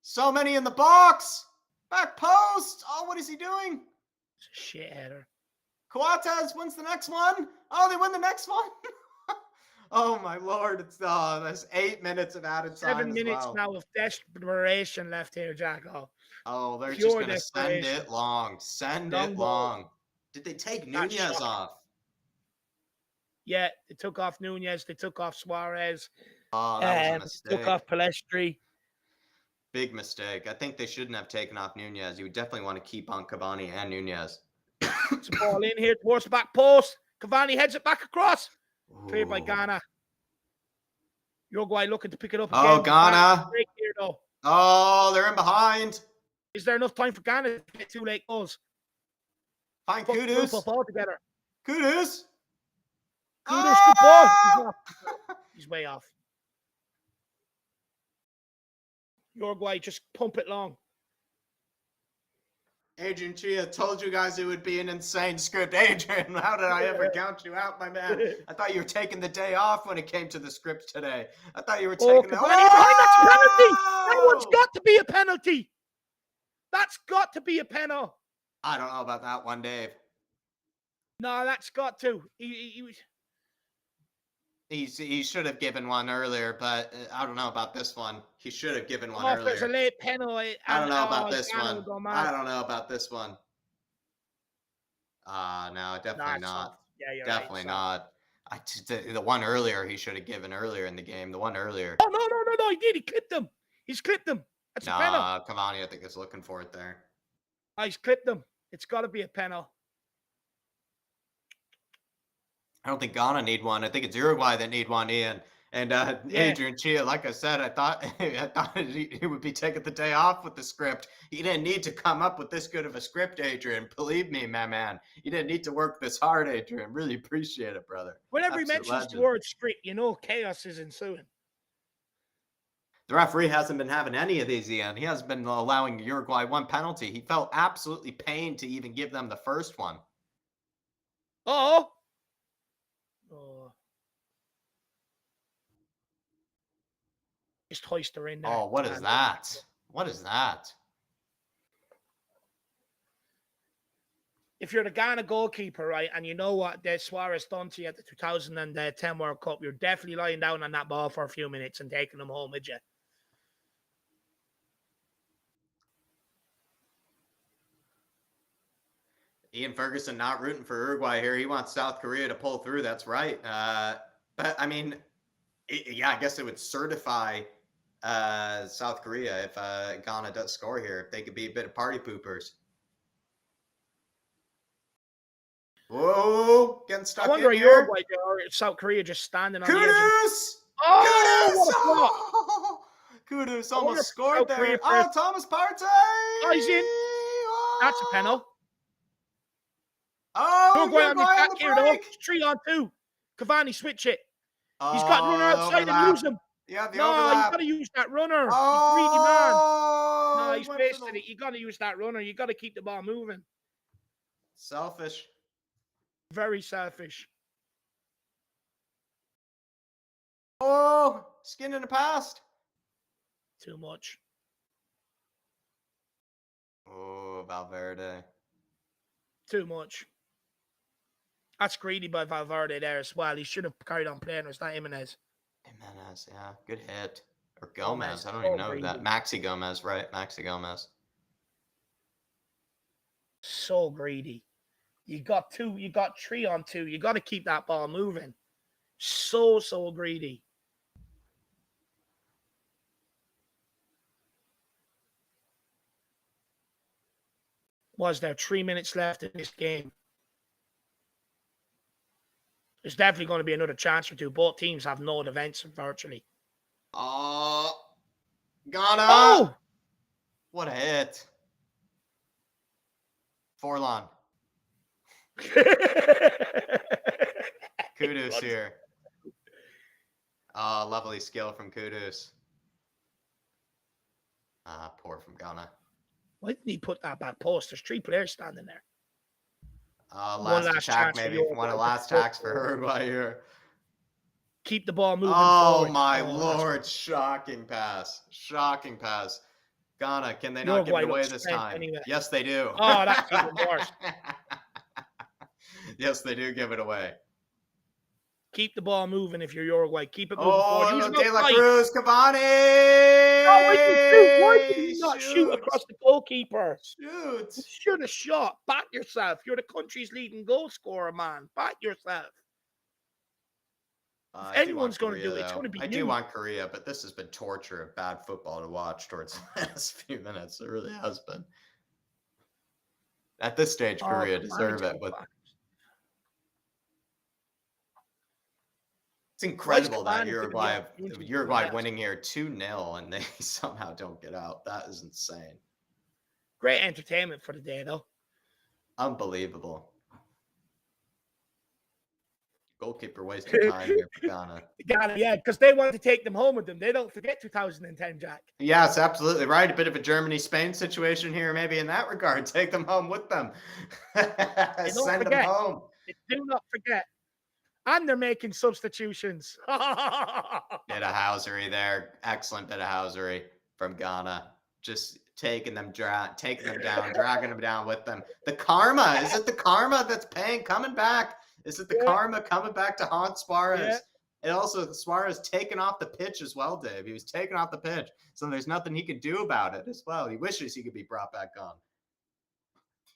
So many in the box. Back post. Oh, what is he doing? It's a shit header. Coates wins the next one. Oh, they win the next one. Oh my Lord! There's 8 minutes of added time. 7 minutes now of desperation left here, Jacko. Oh, they're just gonna send it long. Send it long. Did they take Núñez off? Yeah, they took off Núñez. They took off Suarez. Oh, that was a mistake. Took off Pellistri. Big mistake. I think they shouldn't have taken off Núñez. You would definitely want to keep on Cavani and Núñez. It's a ball in here towards the back post. Cavani heads it back across. Cleared by Ghana. Uruguay looking to pick it up again. Oh, Ghana. Here, though. Oh, they're in behind. Is there enough time for Ghana to get 2 late goals? Fine, Kudus. All together. Kudus. Kudus, good ball. He's way off. Uruguay, just pump it long. Adrian Chia told you guys it would be an insane script. Adrian, how did I ever count you out, my man? I thought you were taking the day off when it came to the script today. I thought you were taking the... That's a penalty! That one's got to be a penalty! That's got to be a penalty. I don't know about that one, Dave. No, that's got to. He should have given one earlier, but I don't know about this one. He should have given one earlier. There's a late penalty. I don't know about this one. I don't know about this one. No, definitely not. Yeah, you're definitely right, not. The one earlier he should have given earlier in the game. The one earlier. Oh, no, he did. He clipped him. He's clipped him. That's a penalty. Cavani, I think, is looking for it there. He's clipped him. It's got to be a penalty. I don't think Ghana need one. I think it's Uruguay that need one, Ian. And Adrian Chia, like I said, I thought he would be taking the day off with the script. He didn't need to come up with this good of a script, Adrian. Believe me, my man. You didn't need to work this hard, Adrian. Really appreciate it, brother. Whenever he mentions the word script, you know chaos is ensuing. The referee hasn't been having any of these, Ian. He hasn't been allowing Uruguay one penalty. He felt absolutely pained to even give them the first one. Oh. Just hoist her in there. Oh, what is that? What is that? If you're the Ghana goalkeeper, right, and you know what Suarez done to you at the 2010 World Cup, you're definitely lying down on that ball for a few minutes and taking them home with you. Ian Ferguson not rooting for Uruguay here. He wants South Korea to pull through. That's right. But, I mean, I guess it would certify South Korea if Ghana does score here. If they could be a bit of party poopers. Whoa, getting stuck I wonder in if here. Uruguay or South Korea just standing on the edge. Kudus! Oh, what a block! Oh! Kudus almost scored there. Oh, Thomas Partey! Oh, he's in. That's a penalty. Oh, Uruguay on the attack here, though. break. It's 3-on-2. Cavani, switch it. He's got to run outside and use him. Yeah, the no, overlap. You got to use that runner. Oh, you greedy man. No, he's went wasted it. You got to use that runner. You got to keep the ball moving. Selfish. Very selfish. Oh, skin in the past. Too much. Oh, Valverde. Too much. That's greedy by Valverde there as well. He should have carried on playing. It's not Jimenez. Jimenez, yeah. Good hit. Or Gomez. I don't even know that. Maxi Gomez, right? Maxi Gomez. So greedy. You got 3-on-2. You got to keep that ball moving. So greedy. Was there 3 minutes left in this game? There's definitely going to be another chance or two. Both teams have no defense virtually. Oh, Ghana. Oh! What a hit. Forlan. Kudus here. Oh, lovely skill from Kudus. Poor from Ghana. Why didn't he put that back post? There's 3 players standing there. Last attack, maybe. One of the last attacks for Uruguay here. Keep the ball moving forward. My Lord. Shocking pass. Shocking pass. Ghana, can they not give it away this time? Anyway. Yes, they do. Oh, that's even worse. Yes, they do give it away. Keep the ball moving if you're Uruguay. Keep it moving forward. Oh, De La Cruz, Cavani! Why did he not shoot across the goalkeeper? Shoot! You should have shot. Back yourself. You're the country's leading goal scorer, man. Back yourself. If anyone's going to do it, it's going to be you. I do want Korea, but this has been torture of bad football to watch towards the last few minutes. It really has been. At this stage, Korea deserve it, but it's incredible that Uruguay winning here 2-0 and they somehow don't get out. That is insane. Great entertainment for the day, though. Unbelievable. Goalkeeper wasting time here for Ghana. Ghana, yeah, because they want to take them home with them. They don't forget 2010, Jack. Yes, absolutely right. A bit of a Germany-Spain situation here, maybe in that regard. Take them home with them. Send them home. They do not forget. And they're making substitutions. Bit of housery there. Excellent bit of housery from Ghana. Just taking them down, dragging them down with them. The karma. Is it the karma that's coming back? Is it the karma coming back to haunt Suarez? Yeah. And also, Suarez taken off the pitch as well, Dave. He was taken off the pitch. So there's nothing he could do about it as well. He wishes he could be brought back on.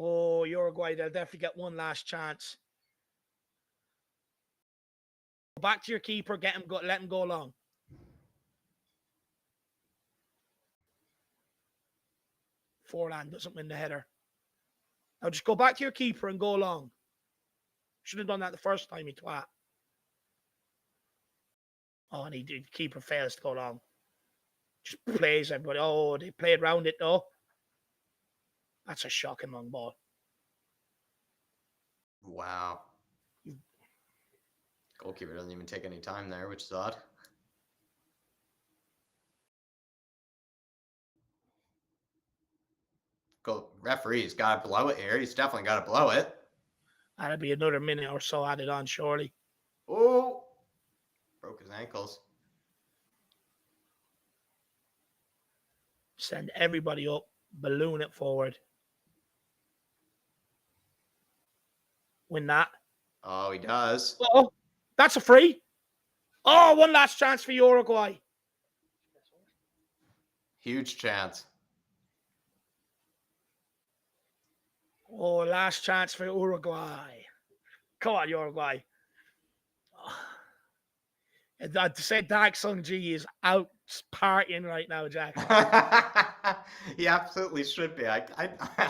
Oh, Uruguay, they'll definitely get one last chance. Go back to your keeper. Let him go long. Forlan doesn't win the header. Now just go back to your keeper and go long. Should have done that the first time, you twat. Oh, and the keeper fails to go long. Just plays everybody. Oh, they played around it, though. That's a shocking long ball. Wow. Goalkeeper doesn't even take any time there, which is odd. Referee's got to blow it here. He's definitely got to blow it. That'll be another minute or so added on, surely. Oh, broke his ankles. Send everybody up, balloon it forward. Win that. Oh, he does. Oh, that's a free. Oh, one last chance for Uruguay. Huge chance. Oh, last chance for Uruguay. Come on, Uruguay. I'd say Dark Sung G is out partying right now, Jack. He absolutely should be. I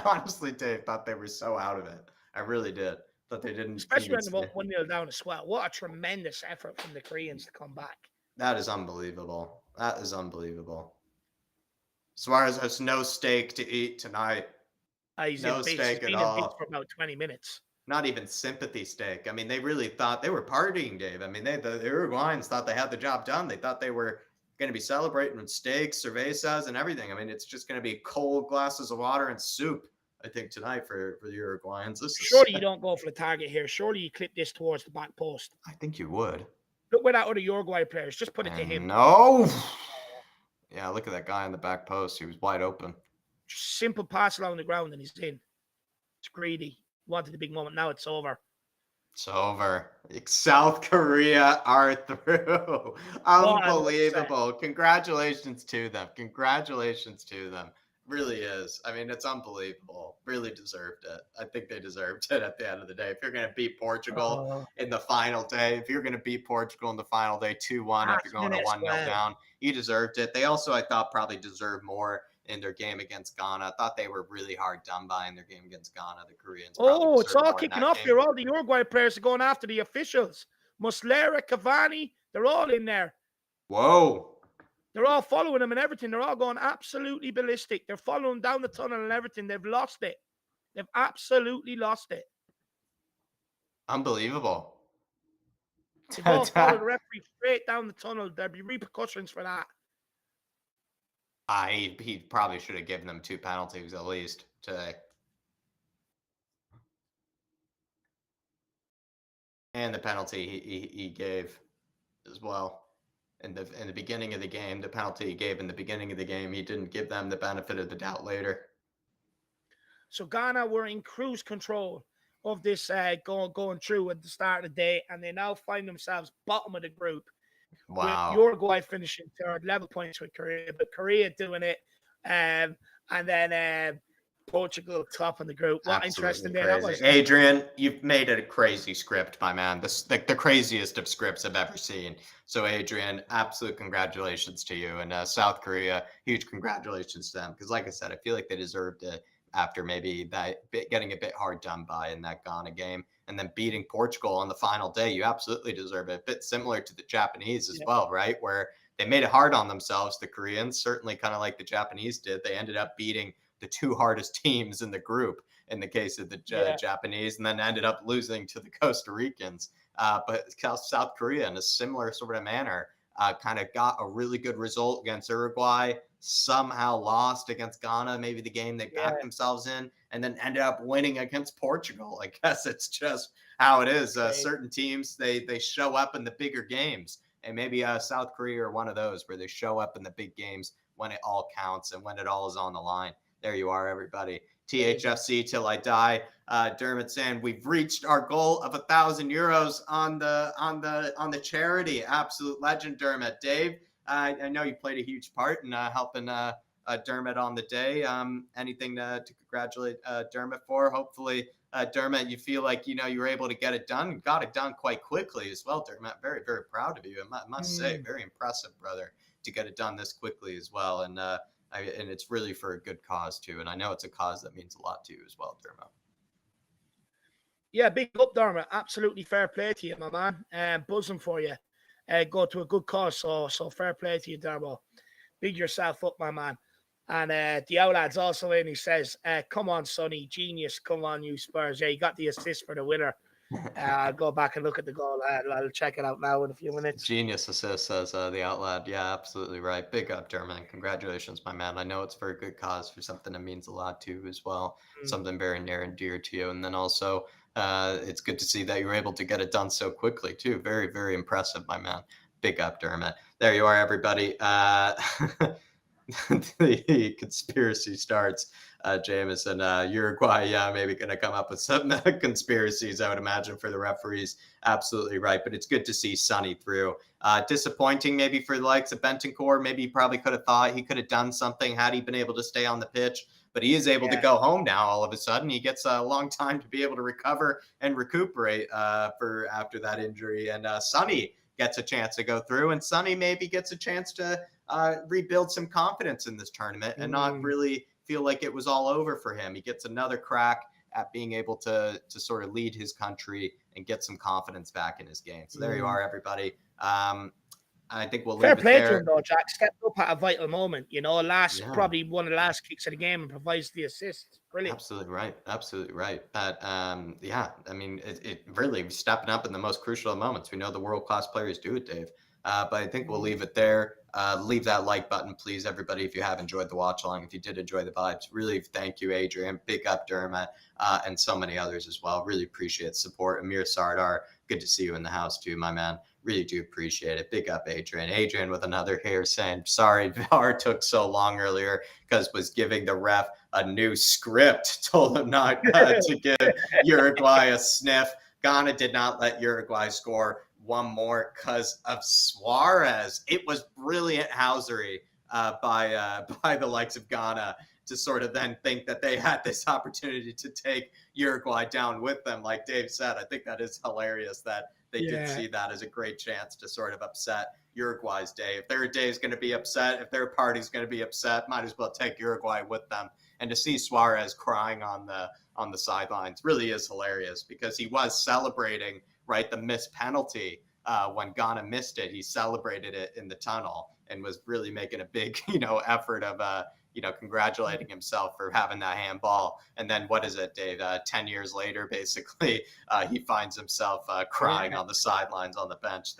honestly, Dave, thought they were so out of it. I really did. That they didn't Especially even when they're stay. 1-0 down as well. What a tremendous effort from the Koreans to come back. That is unbelievable. That is unbelievable. Suarez has no steak to eat tonight. He's in No bits. He's steak at been in bits for all. about 20 minutes. Not even sympathy steak. I mean, they really thought they were partying, Dave. I mean, the Uruguayans thought they had the job done. They thought they were going to be celebrating with steaks, cervezas, and everything. I mean, it's just going to be cold glasses of water and soup, I think, tonight for the Uruguayans. Surely you don't go for the target here. Surely you clip this towards the back post. I think you would. Look where that other Uruguay players. Just put it to him. No. Yeah, look at that guy on the back post. He was wide open. Just simple pass along the ground and he's in. It's greedy. Wanted the big moment. Now it's over. It's over. South Korea are through. Unbelievable. Congratulations to them. Congratulations to them. Really is. I mean, it's unbelievable. Really deserved it. I think they deserved it at the end of the day. If you're going to beat Portugal in the final day, if you're going to beat Portugal in the final day 2-1 after going to 1-0 down, you deserved it. They also, I thought, probably deserved more in their game against Ghana. I thought they were really hard done by in their game against Ghana. The Koreans. Oh, it's all kicking off here. All the Uruguay players are going after the officials. Muslera, Cavani, they're all in there. Whoa. They're all following them and everything. They're all going absolutely ballistic. They're following down the tunnel and everything. They've lost it. They've absolutely lost it. Unbelievable. They've all followed the referee straight down the tunnel. There'll be repercussions for that. He probably should have given them 2 penalties at least today. And the penalty he gave as well. In the beginning of the game, the penalty he gave in the beginning of the game, he didn't give them the benefit of the doubt later. So Ghana were in cruise control of this going through at the start of the day, and they now find themselves bottom of the group. Wow. With Uruguay finishing third, level points with Korea, but Korea doing it, and then Portugal top in the group. What interesting day that was. Adrian, you've made it a crazy script, my man. This the craziest of scripts I've ever seen. So, Adrian, absolute congratulations to you. And South Korea, huge congratulations to them. Because like I said, I feel like they deserved it after maybe getting a bit hard done by in that Ghana game. And then beating Portugal on the final day. You absolutely deserve it. A bit similar to the Japanese as well, right? Where they made it hard on themselves, the Koreans, certainly kind of like the Japanese did. They ended up beating the 2 hardest teams in the group in the case of the Japanese, and then ended up losing to the Costa Ricans. But South Korea, in a similar sort of manner, kind of got a really good result against Uruguay, somehow lost against Ghana, maybe the game they backed themselves in, and then ended up winning against Portugal. I guess it's just how it is. Certain teams, they show up in the bigger games. And maybe South Korea are one of those where they show up in the big games when it all counts and when it all is on the line. There you are, everybody. THFC till I die. Dermot saying we've reached our goal of €1,000 on the charity. Absolute legend, Dermot. Dave, I know you played a huge part in helping Dermot on the day. Anything to congratulate Dermot for? Hopefully, Dermot, you feel like you were able to get it done. Got it done quite quickly as well, Dermot. Very, very proud of you. I must say, very impressive, brother, to get it done this quickly as well. And it's really for a good cause too. And I know it's a cause that means a lot to you as well, Dermot. Yeah, big up, Dermot. Absolutely fair play to you, my man. Buzzing for you. Go to a good cause. So fair play to you, Dermot. Big yourself up, my man. And the outlad's also in. He says, come on, Sonny. Genius. Come on, you Spurs. Yeah, he got the assist for the winner. I'll go back and look at the goal. I'll check it out now in a few minutes. Genius assist, says the outlad. Yeah, absolutely right. Big up, Dermot. Congratulations, my man. I know it's for a good cause, for something that means a lot to you as well. Something very near and dear to you. And then also, it's good to see that you were able to get it done so quickly too. Very, very impressive, my man. Big up, Dermot. There you are, everybody. The conspiracy starts. Jameson, Uruguay, maybe going to come up with some conspiracies, I would imagine, for the referees. Absolutely right. But it's good to see Sonny through. Disappointing maybe for the likes of Bentancur. Maybe he probably could have thought he could have done something had he been able to stay on the pitch. But he is able to go home now all of a sudden. He gets a long time to be able to recover and recuperate for after that injury. And Sonny gets a chance to go through. And Sonny maybe gets a chance to rebuild some confidence in this tournament and not really feel like it was all over for him. He gets another crack at being able to sort of lead his country and get some confidence back in his game. So there you are, everybody. I think we'll Fair leave it play to there. him, though, Jack. Stepped up at a vital moment. Probably one of the last kicks of the game and provides the assist. Brilliant. Absolutely right. Absolutely right. But yeah, I mean, it really stepping up in the most crucial moments. We know the world-class players do it, Dave. But I think we'll leave it there. Leave that like button, please, everybody, if you have enjoyed the watch along. If you did enjoy the vibes, really thank you, Adrian. Big up Dermot, and so many others as well. Really appreciate support. Amir Sardar, good to see you in the house too, my man. Really do appreciate it. Big up Adrian. Adrian with another hair saying, sorry, VAR took so long earlier because was giving the ref a new script. Told him not to give Uruguay a sniff. Ghana did not let Uruguay score one more because of Suarez. It was brilliant housery by the likes of Ghana to sort of then think that they had this opportunity to take Uruguay down with them. Like Dave said, I think that is hilarious that they did see that as a great chance to sort of upset Uruguay's day. If their day is going to be upset, if their party's going to be upset, might as well take Uruguay with them. And to see Suarez crying on the sidelines really is hilarious because he was celebrating, right, the missed penalty when Ghana missed it. He celebrated it in the tunnel and was really making a big, effort of congratulating himself for having that handball. And then what is it, Dave? 10 years later, basically, he finds himself crying on the sidelines on the bench.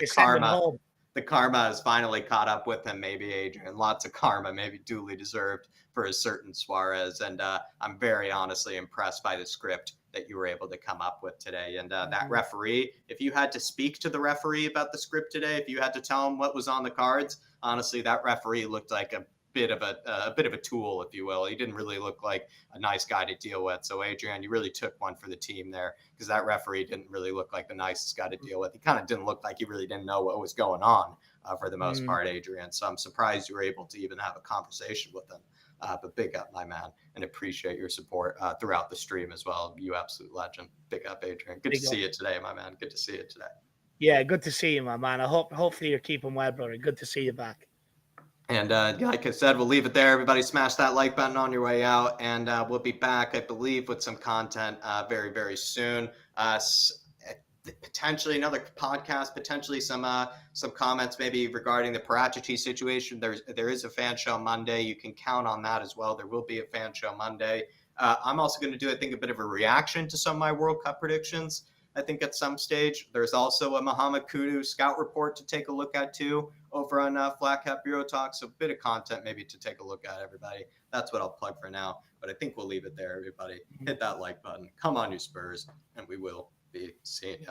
The karma has finally caught up with him, maybe, Adrian. Lots of karma, maybe duly deserved for a certain Suarez. And I'm very honestly impressed by the script that you were able to come up with today. And that referee, if you had to speak to the referee about the script today, if you had to tell him what was on the cards, honestly, that referee looked like a bit of a tool, if you will. He didn't really look like a nice guy to deal with. So Adrian, you really took one for the team there because that referee didn't really look like the nicest guy to deal with. He kind of didn't look like he really didn't know what was going on for the most part, Adrian. So I'm surprised you were able to even have a conversation with him. But big up, my man, and appreciate your support throughout the stream as well. You absolute legend. Big up, Adrian. Good to see you today, my man. Good to see you today. Yeah, good to see you, my man. Hopefully you're keeping well, brother. Good to see you back. And like I said, we'll leave it there. Everybody smash that like button on your way out. And we'll be back, I believe, with some content very, very soon. Potentially another podcast, potentially some comments maybe regarding the Paratici situation. There is a fan show Monday. You can count on that as well. There will be a fan show Monday. I'm also going to do, I think, a bit of a reaction to some of my World Cup predictions. I think at some stage. There's also a Muhammad Kudu scout report to take a look at too over on flatcapeurotalk. So a bit of content maybe to take a look at, everybody. That's what I'll plug for now. But I think we'll leave it there, everybody. Hit that like button. Come on, you Spurs, and we will be seeing you.